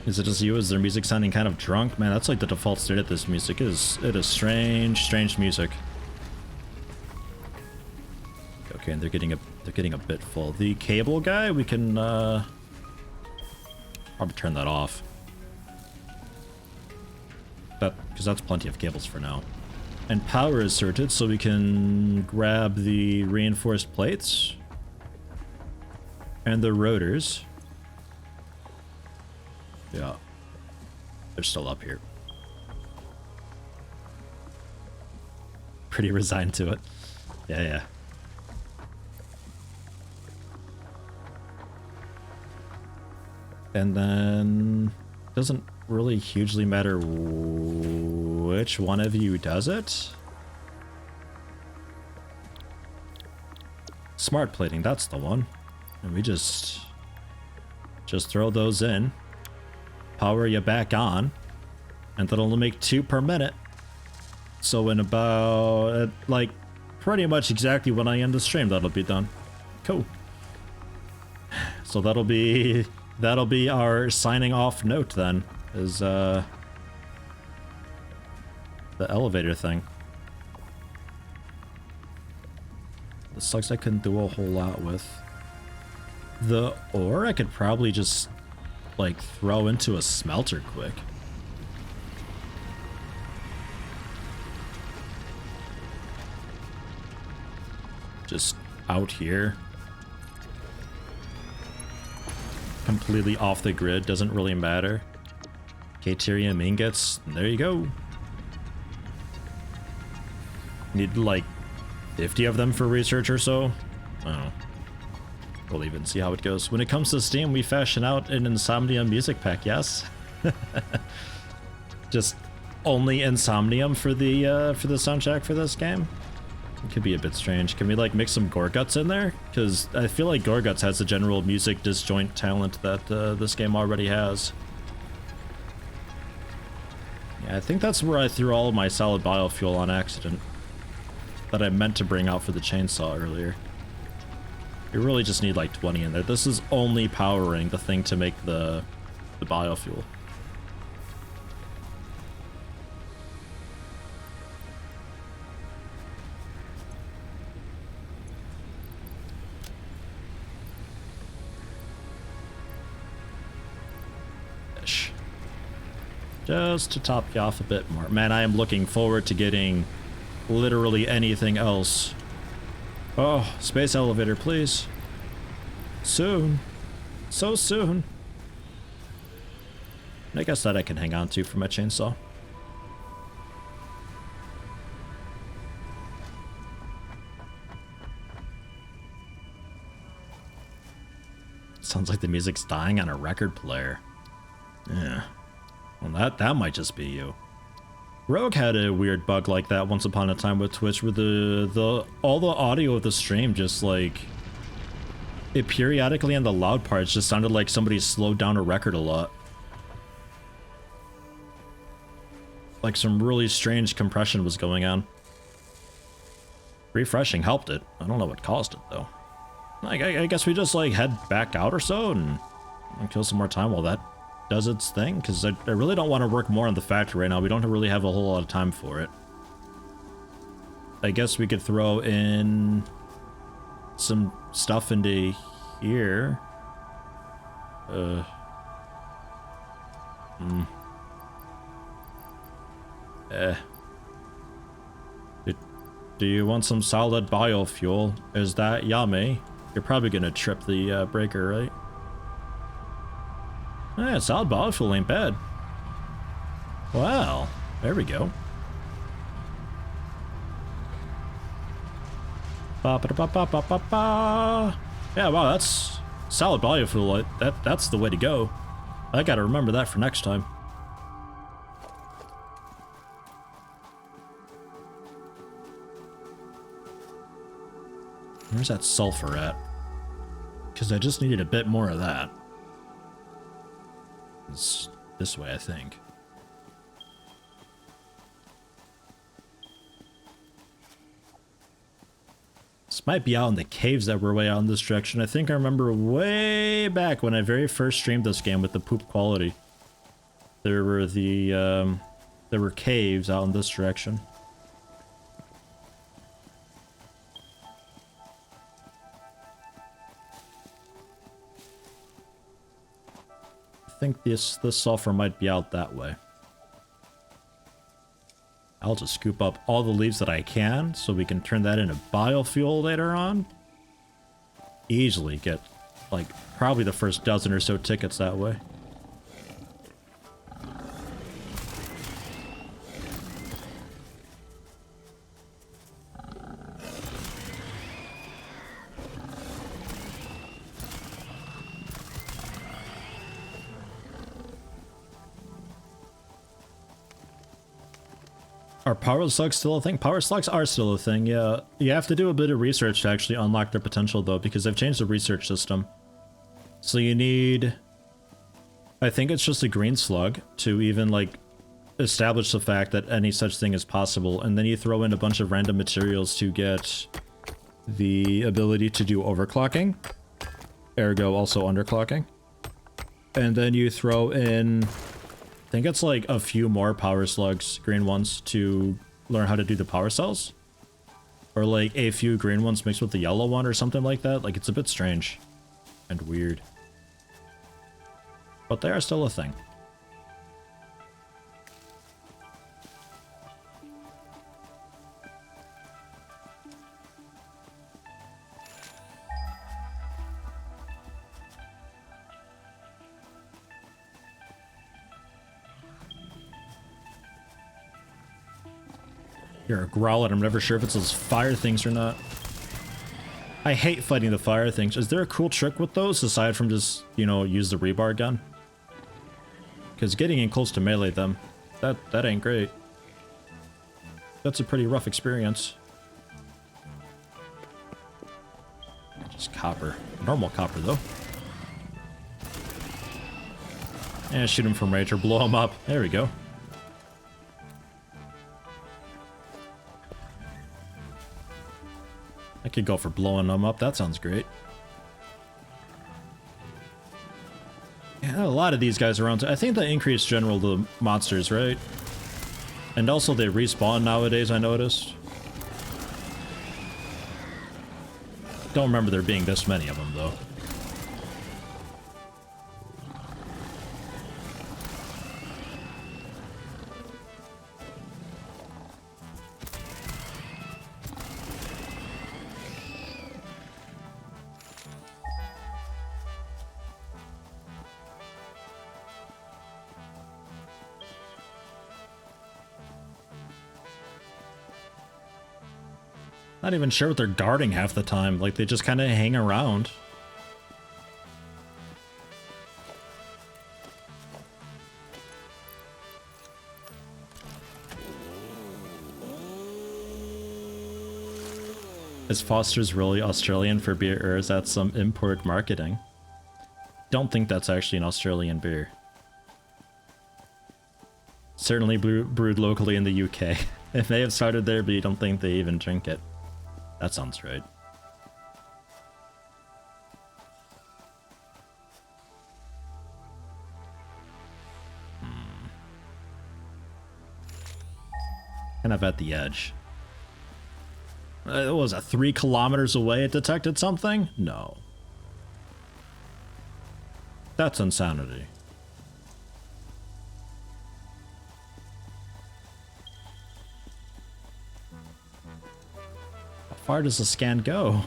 Speaker 1: Is it just you? Is their music sounding kind of drunk? Man, that's like the default state of this music. It is strange music. Okay, and they're getting a bit full. The cable guy, we can probably turn that off. Because that's plenty of cables for now. And power is sorted, so we can grab the reinforced plates and the rotors. Yeah, they're still up here. Pretty resigned to it. Yeah. And then doesn't really hugely matter which one of you does it. Smart plating, that's the one. And we just throw those in, power you back on, and that'll make 2 per minute. So in about, like, pretty much exactly when I end the stream, that'll be done. Cool. So that'll be our signing off note then, is the elevator thing. It sucks I couldn't do a whole lot with the ore. I could probably just like throw into a smelter quick. Just out here. Completely off the grid, doesn't really matter. Caterium ingots, there you go. Need like 50 of them for research or so. I don't know. We'll even see how it goes. When it comes to Steam, we fashion out an Insomnium music pack, yes. Just only Insomnium for the soundtrack for this game. It could be a bit strange. Can we like mix some Gorguts in there? Because I feel like Gorguts has the general music disjoint talent that this game already has. Yeah, I think that's where I threw all of my solid biofuel on accident. That I meant to bring out for the chainsaw earlier. You really just need like 20 in there. This is only powering the thing to make the biofuel. Ish. Just to top you off a bit more. Man, I am looking forward to getting literally anything else. Oh, space elevator, please. Soon. So soon. I guess that I can hang on to for my chainsaw. Sounds like the music's dying on a record player. Yeah. Well, that might just be you. Rogue had a weird bug like that once upon a time with Twitch, where all the audio of the stream just like it periodically on the loud parts just sounded like somebody slowed down a record a lot. Like some really strange compression was going on. Refreshing helped it. I don't know what caused it though. I guess we just like head back out or so and kill some more time while that does its thing, because I really don't want to work more on the factory right now. We don't really have a whole lot of time for it. I guess we could throw in some stuff into here. Do you want some solid biofuel? Is that yummy? You're probably gonna trip the breaker, right? Yeah, solid biofuel ain't bad. Wow, there we go. Ba -ba -ba -ba -ba -ba -ba. Yeah, wow, that's solid biofuel. That's the way to go. I gotta remember that for next time. Where's that sulfur at? Because I just needed a bit more of that. It's this way, I think. This might be out in the caves that were way out in this direction. I think I remember way back when I very first streamed this game with the poop quality. There were there were caves out in this direction. I think this sulfur might be out that way. I'll just scoop up all the leaves that I can so we can turn that into biofuel later on. Easily get like probably the first dozen or so tickets that way. Are power slugs still a thing? Power slugs are still a thing, yeah. You have to do a bit of research to actually unlock their potential, though, because they've changed the research system. So you need... I think it's just a green slug to even, like, establish the fact that any such thing is possible, and then you throw in a bunch of random materials to get the ability to do overclocking, ergo also underclocking. And then you throw in... I think it's like a few more power slugs, green ones, to learn how to do the power cells. Or like a few green ones mixed with the yellow one or something like that. Like, it's a bit strange and weird. But they are still a thing. You're a growlet. I'm never sure if it's those fire things or not. I hate fighting the fire things. Is there a cool trick with those aside from just, you know, use the rebar gun? Because getting in close to melee them, that ain't great. That's a pretty rough experience. Just copper. Normal copper, though. Yeah, shoot him from range or blow him up. There we go. I could go for blowing them up. That sounds great. Yeah, a lot of these guys around. I think they increase general the monsters, right? And also they respawn nowadays, I noticed. Don't remember there being this many of them, though. Not even sure what they're guarding half the time. Like, they just kind of hang around. Is Foster's really Australian for beer, or is that some import marketing? Don't think that's actually an Australian beer. Certainly brewed locally in the UK. It may have started there, but you don't think they even drink it. That sounds right. Kind of at the edge. What was it, 3 kilometers away it detected something? No. That's insanity. How far does the scan go?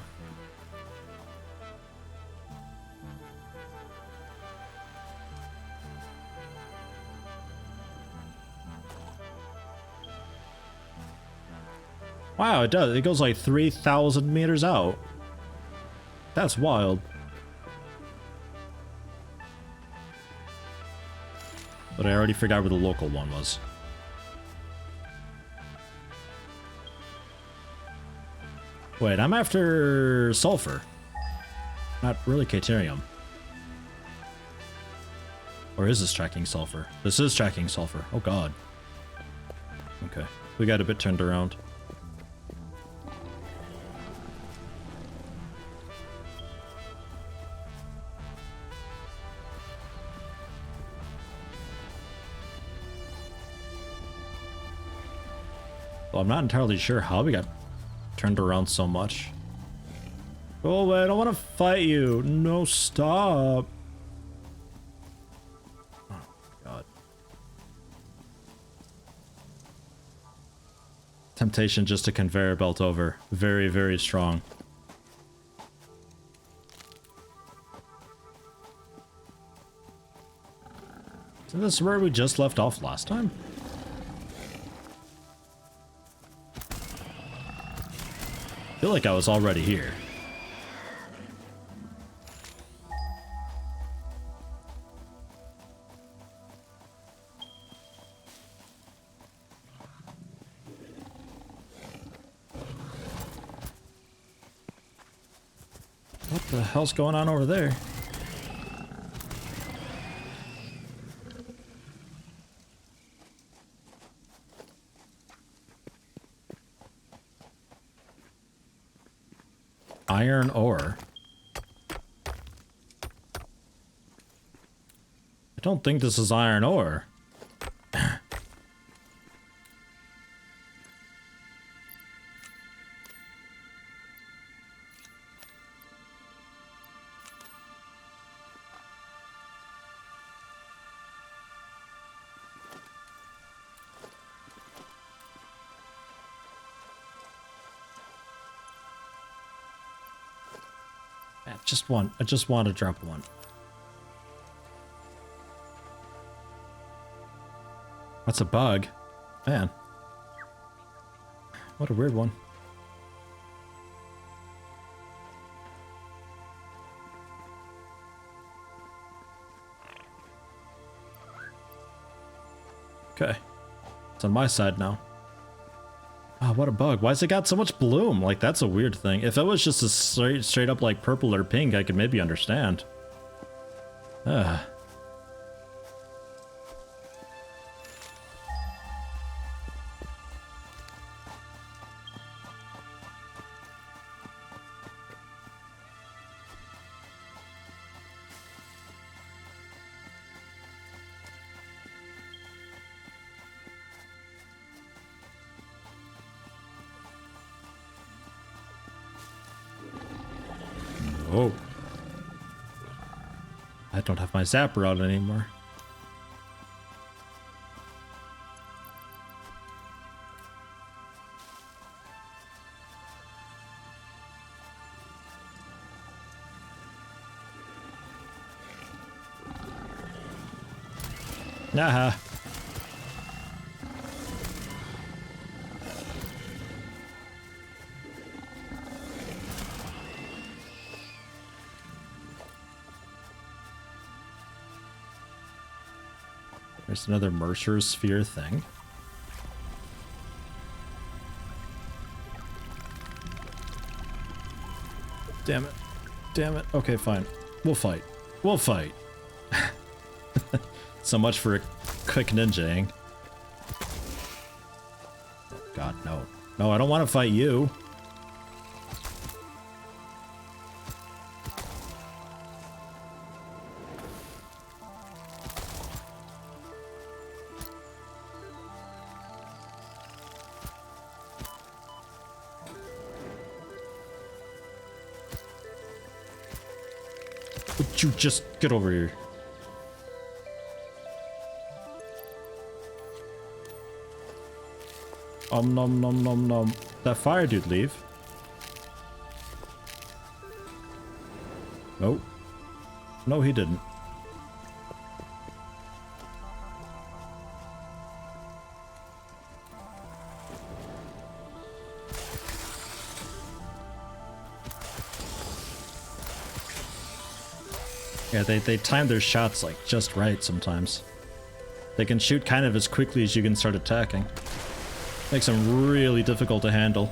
Speaker 1: Wow, it does. It goes like 3,000 meters out. That's wild. But I already forgot where the local one was. Wait, I'm after sulfur. Not really Caterium. Or is this tracking sulfur? This is tracking sulfur. Oh god. Okay. We got a bit turned around. Well, I'm not entirely sure how we got turned around so much. Go away, I don't want to fight you. No, stop. Oh, God. Temptation just to conveyor belt over. Very, very strong. Isn't this where we just left off last time? I feel like I was already here. What the hell's going on over there? Iron ore. I don't think this is iron ore. Just one. I just want to drop one. That's a bug. Man. What a weird one. Okay. It's on my side now. Oh, what a bug. Why's it got so much bloom? Like, that's a weird thing. If it was just a straight up like purple or pink, I could maybe understand. Ah. Oh. I don't have my zapper out anymore. Nah. There's another Mercer sphere thing. Damn it. Damn it. Okay, fine. We'll fight. We'll fight. So much for a quick ninjaing. Oh, God, no. No, I don't want to fight you. Would you just get over here? Nom nom nom nom. That fire dude leave? Nope. No, he didn't. Yeah, they time their shots like just right sometimes. They can shoot kind of as quickly as you can start attacking. Makes them really difficult to handle.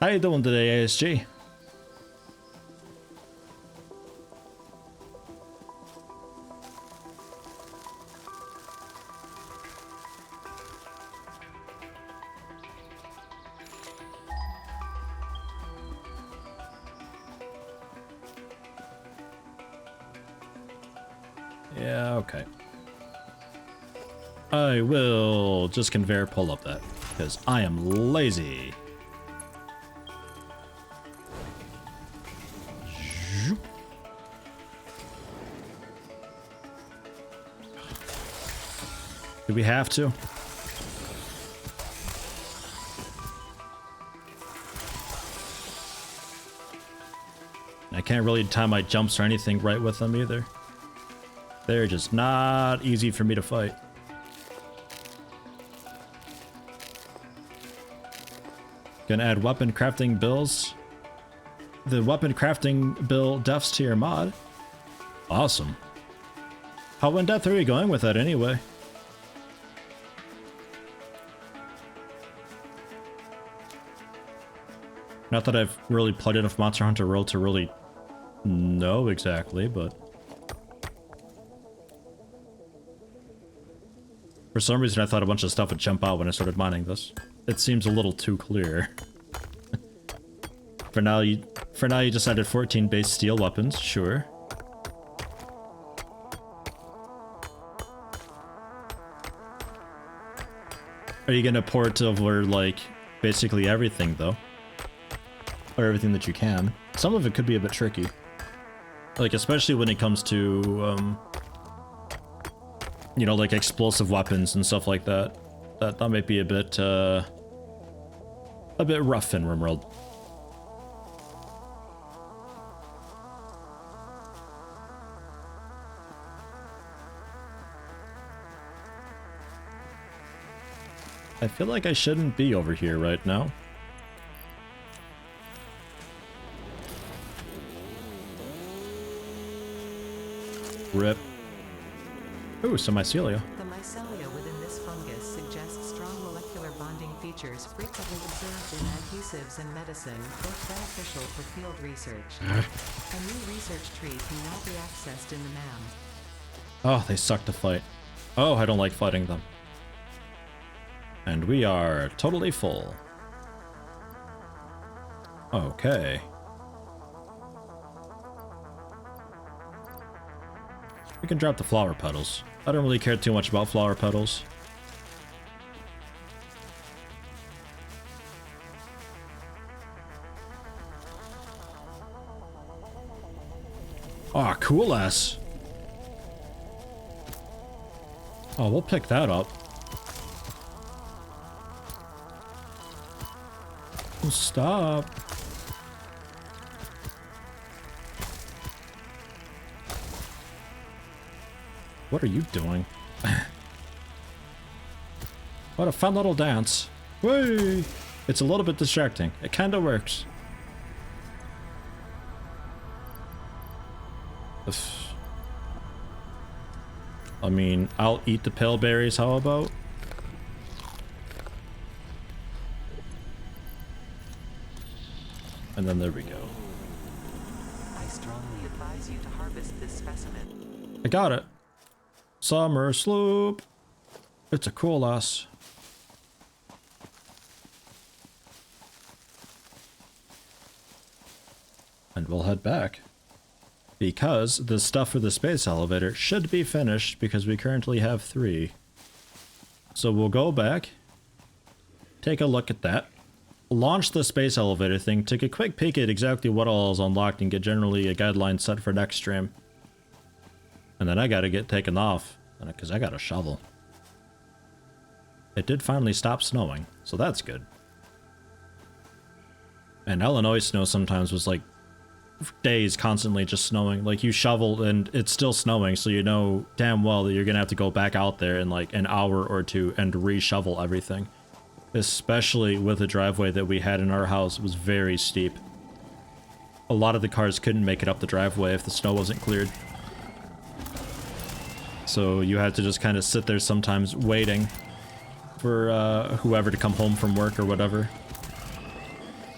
Speaker 1: How you doing today, ASG? Yeah, okay. I will just conveyor pull up that, because I am lazy. Do we have to? I can't really time my jumps or anything right with them either. They're just not easy for me to fight. Gonna add weapon crafting bills. The weapon crafting bill defs to your mod. Awesome. How in depth are you going with that anyway? Not that I've really played enough Monster Hunter World to really know exactly, but... For some reason I thought a bunch of stuff would jump out when I started mining this. It seems a little too clear. For now you decided 14 base steel weapons, sure. Are you gonna port over, like, basically everything, though? Or everything that you can? Some of it could be a bit tricky. Like, especially when it comes to, you know, like explosive weapons and stuff like that. That might be a bit rough in RimWorld. I feel like I shouldn't be over here right now. Rip. Ooh, some mycelia.
Speaker 2: The mycelia within this fungus suggests strong molecular bonding features frequently observed in adhesives and medicine, both beneficial for field research. A new research tree can now be accessed in the mound.
Speaker 1: Oh, they suck to fight. Oh, I don't like fighting them. And we are totally full. Okay. We can drop the flower petals. I don't really care too much about flower petals. Ah, cool ass. Oh, we'll pick that up. Stop. What are you doing? What a fun little dance. Whee! It's a little bit distracting. It kinda works. I mean, I'll eat the pale berries, how about? And then there we go.
Speaker 2: I strongly advise you to harvest this specimen.
Speaker 1: I got it. Summer sloop. It's a cool ass. And we'll head back. Because the stuff for the space elevator should be finished because we currently have 3. So we'll go back, take a look at that, launch the space elevator thing, take a quick peek at exactly what all is unlocked and get generally a guideline set for next stream. And then I gotta get taken off, because I got a shovel. It did finally stop snowing, so that's good. And Illinois snow sometimes was like days constantly just snowing. Like you shovel and it's still snowing, so you know damn well that you're gonna have to go back out there in like an hour or 2 and re-shovel everything. Especially with the driveway that we had in our house. It was very steep. A lot of the cars couldn't make it up the driveway if the snow wasn't cleared. So you had to just kind of sit there sometimes waiting for whoever to come home from work or whatever.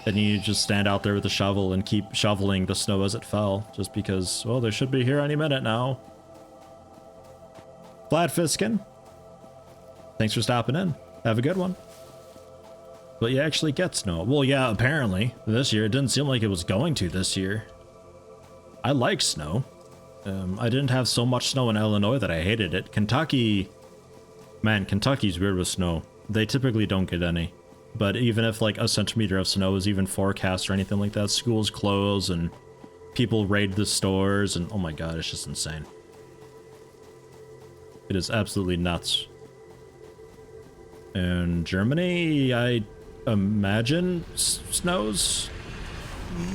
Speaker 1: And you just stand out there with a shovel and keep shoveling the snow as it fell, just because, well, they should be here any minute now. Flatfiskin, thanks for stopping in. Have a good one. But you actually get snow. Well, yeah, apparently. This year, it didn't seem like it was going to this year. I like snow. I didn't have so much snow in Illinois that I hated it. Kentucky... Man, Kentucky's weird with snow. They typically don't get any. But even if like a centimeter of snow is even forecast or anything like that, schools close and people raid the stores and oh my god, it's just insane. It is absolutely nuts. In Germany, I imagine snows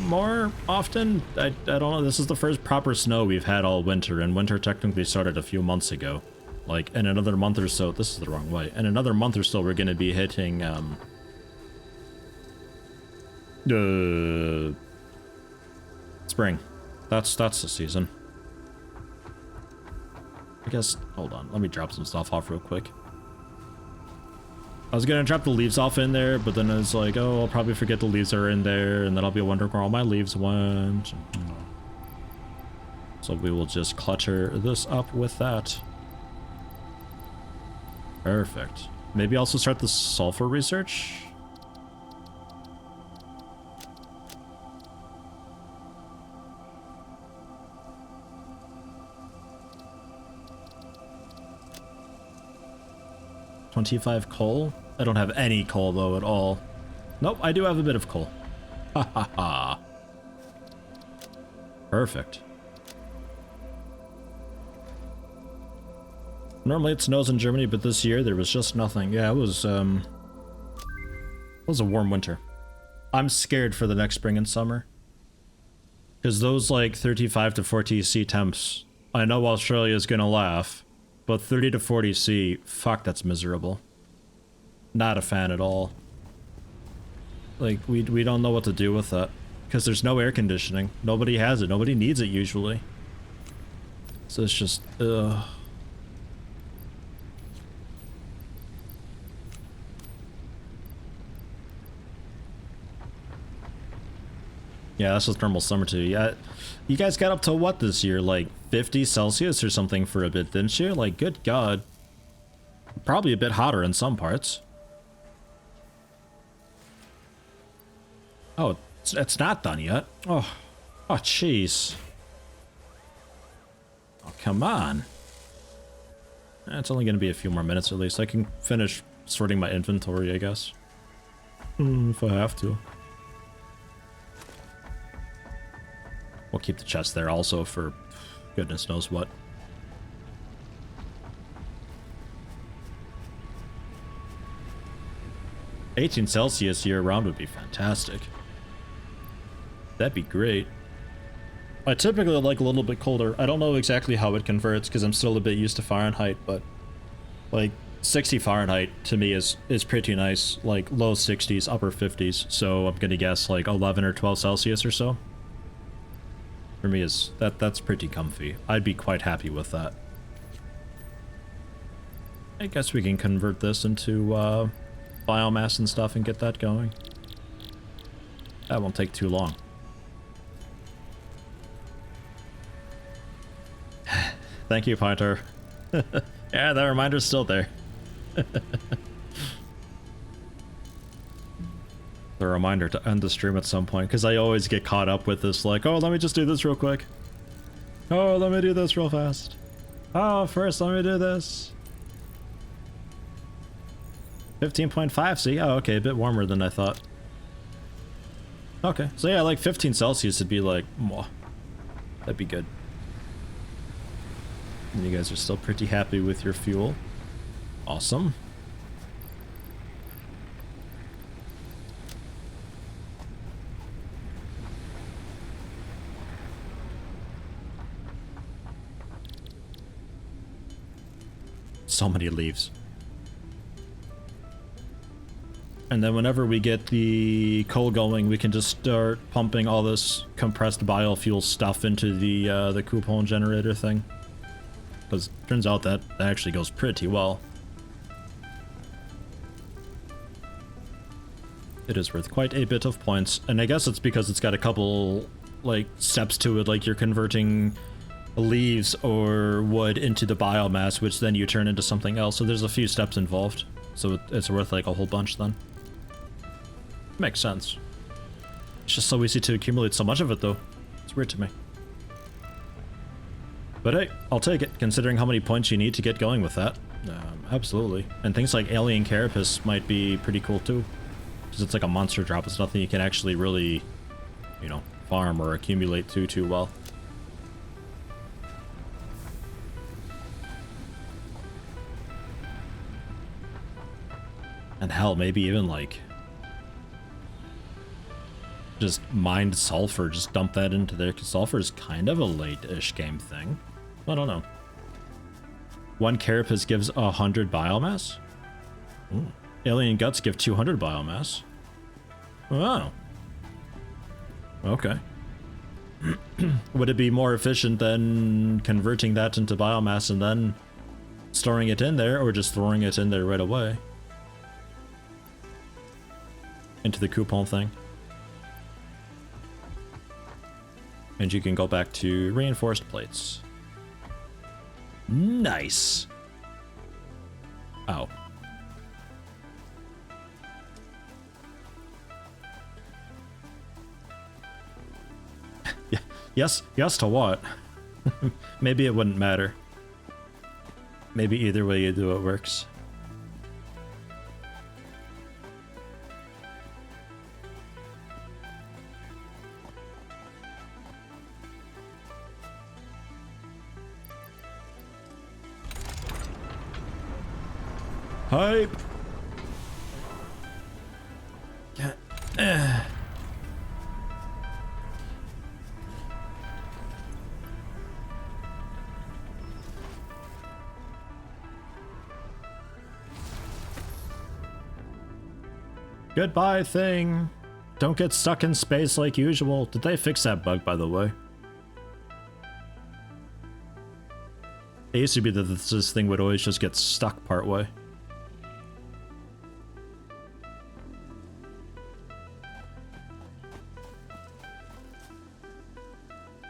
Speaker 1: more often. I don't know. This is the first proper snow we've had all winter, and winter technically started a few months ago. Like in another month or so, this is the wrong way. In another month or so, we're going to be hitting spring. That's the season. I guess, hold on, let me drop some stuff off real quick. I was gonna drop the leaves off in there, but then I was like, oh, I'll probably forget the leaves are in there, and then I'll be wondering where all my leaves went. So we will just clutter this up with that. Perfect. Maybe also start the sulfur research? $25 coal? I don't have any coal though at all. Nope, I do have a bit of coal. Ha ha ha. Perfect. Normally it snows in Germany, but this year there was just nothing. Yeah, it was a warm winter. I'm scared for the next spring and summer. Because those like 35 to 40 C temps, I know Australia's gonna laugh, but 30 to 40 C, fuck, that's miserable. Not a fan at all. Like, we don't know what to do with that. Because there's no air conditioning. Nobody has it. Nobody needs it usually. So it's just, ugh. Yeah, that's just normal summer too. Yeah, you guys got up to what this year? Like 50 Celsius or something for a bit, didn't you? Like, good God. Probably a bit hotter in some parts. Oh, it's not done yet. Oh, jeez. Oh, come on. It's only going to be a few more minutes at least. I can finish sorting my inventory, I guess. If I have to. We'll keep the chest there also for goodness knows what. $18 Celsius year-round would be fantastic. That'd be great. I typically like a little bit colder. I don't know exactly how it converts because I'm still a bit used to Fahrenheit, but like 60 Fahrenheit to me is pretty nice. Like low 60s, upper 50s. So I'm gonna guess like 11 or 12 Celsius or so. For me is that's pretty comfy. I'd be quite happy with that. I guess we can convert this into biomass and stuff and get that going. That won't take too long. Thank you, Pointer. Yeah, that reminder's still there. The reminder to end the stream at some point, because I always get caught up with this, like, oh, let me just do this real quick. Oh, let me do this real fast. Oh, first let me do this. 15.5, see? Oh, okay, a bit warmer than I thought. Okay, so yeah, like 15 Celsius would be like, mwah. That'd be good. And you guys are still pretty happy with your fuel. Awesome. So many leaves. And then whenever we get the coal going, we can just start pumping all this compressed biofuel stuff into the coupon generator thing. Because it turns out that actually goes pretty well. It is worth quite a bit of points. And I guess it's because it's got a couple, like, steps to it, like you're converting leaves or wood into the biomass, which then you turn into something else. So there's a few steps involved. So it's worth, like, a whole bunch then. Makes sense. It's just so easy to accumulate so much of it, though. It's weird to me. But hey, I'll take it, considering how many points you need to get going with that. Absolutely. And things like alien carapace might be pretty cool, too. Because it's like a monster drop. It's nothing you can actually really, you know, farm or accumulate too well. And hell, maybe even like just mined sulfur, just dump that into there, because sulfur is kind of a late-ish game thing. I don't know. One carapace gives 100 biomass? Ooh. Alien guts give 200 biomass. Oh. Okay. Would it be more efficient than converting that into biomass and then storing it in there, or just throwing it in there right away? into the coupon thing. And you can go back to reinforced plates. Nice. Oh. Yeah. Yes to what? Maybe it wouldn't matter. Maybe either way you do it works. Hype. Yeah. Goodbye, thing. Don't get stuck in space like usual. Did they fix that bug, by the way? It used to be that this thing would always just get stuck partway.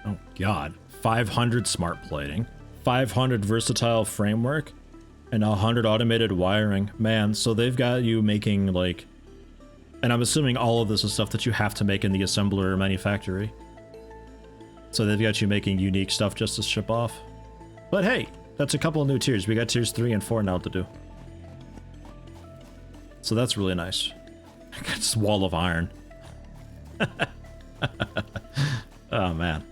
Speaker 1: Oh god. 500 smart plating, 500 versatile framework, and 100 automated wiring. Man, so they've got you making like... And I'm assuming all of this is stuff that you have to make in the assembler or manufactory. So they've got you making unique stuff just to ship off. But hey, that's a couple of new tiers. We got tiers 3 and 4 now to do. So that's really nice. I got this wall of iron. Oh man.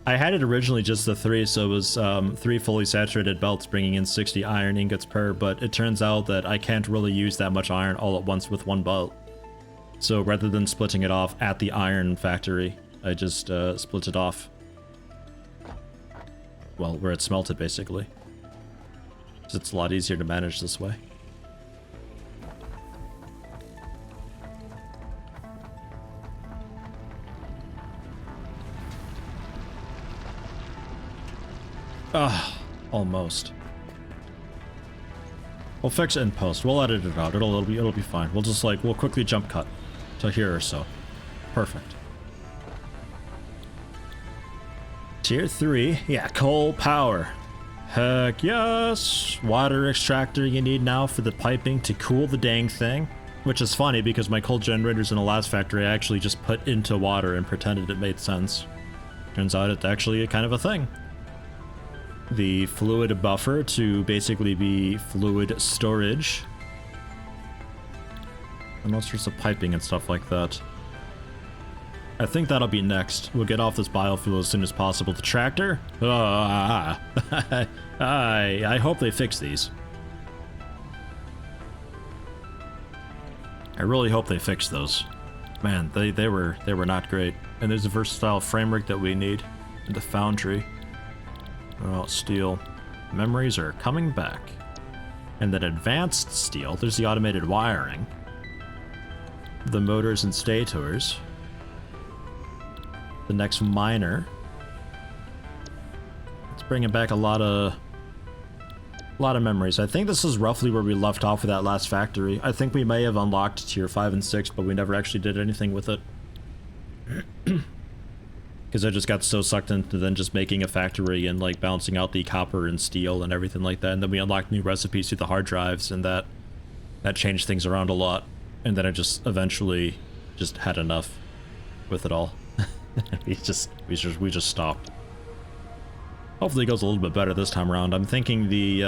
Speaker 1: I had it originally just the 3, so it was 3 fully saturated belts bringing in 60 iron ingots per, but it turns out that I can't really use that much iron all at once with one belt. So rather than splitting it off at the iron factory, I just split it off. Well, where it's smelted, basically. So it's a lot easier to manage this way. Ah, almost. We'll fix it in post. We'll edit it out. It'll be fine. We'll quickly jump cut to here or so. Perfect. Tier 3, yeah, coal power. Heck yes! Water extractor you need now for the piping to cool the dang thing. Which is funny because my coal generators in the last factory I actually just put into water and pretended it made sense. Turns out it's actually kind of a thing. The fluid buffer to basically be fluid storage. And all sorts of piping and stuff like that. I think that'll be next. We'll get off this biofuel as soon as possible. The tractor? I hope they fix these. I really hope they fix those. Man, they were not great. And there's a versatile framework that we need in the foundry. Oh, steel. Memories are coming back. And then advanced steel, there's the automated wiring. The motors and stators. The next miner. It's bringing back a lot of memories. I think this is roughly where we left off with that last factory. I think we may have unlocked tier 5 and 6, but we never actually did anything with it. Because I just got so sucked into then just making a factory and like balancing out the copper and steel and everything like that. And then we unlocked new recipes through the hard drives, and that changed things around a lot. And then I just eventually just had enough with it all. we just stopped. Hopefully it goes a little bit better this time around. I'm thinking the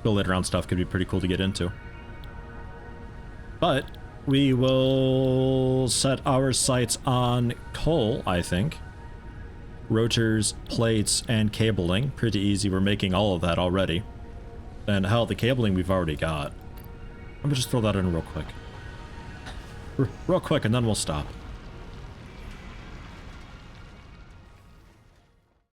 Speaker 1: later on stuff could be pretty cool to get into. But we will set our sights on coal, I think. Rotors, plates, and cabling. Pretty easy. We're making all of that already. And hell, the cabling we've already got. Let me just throw that in real quick. Real quick, and then we'll stop.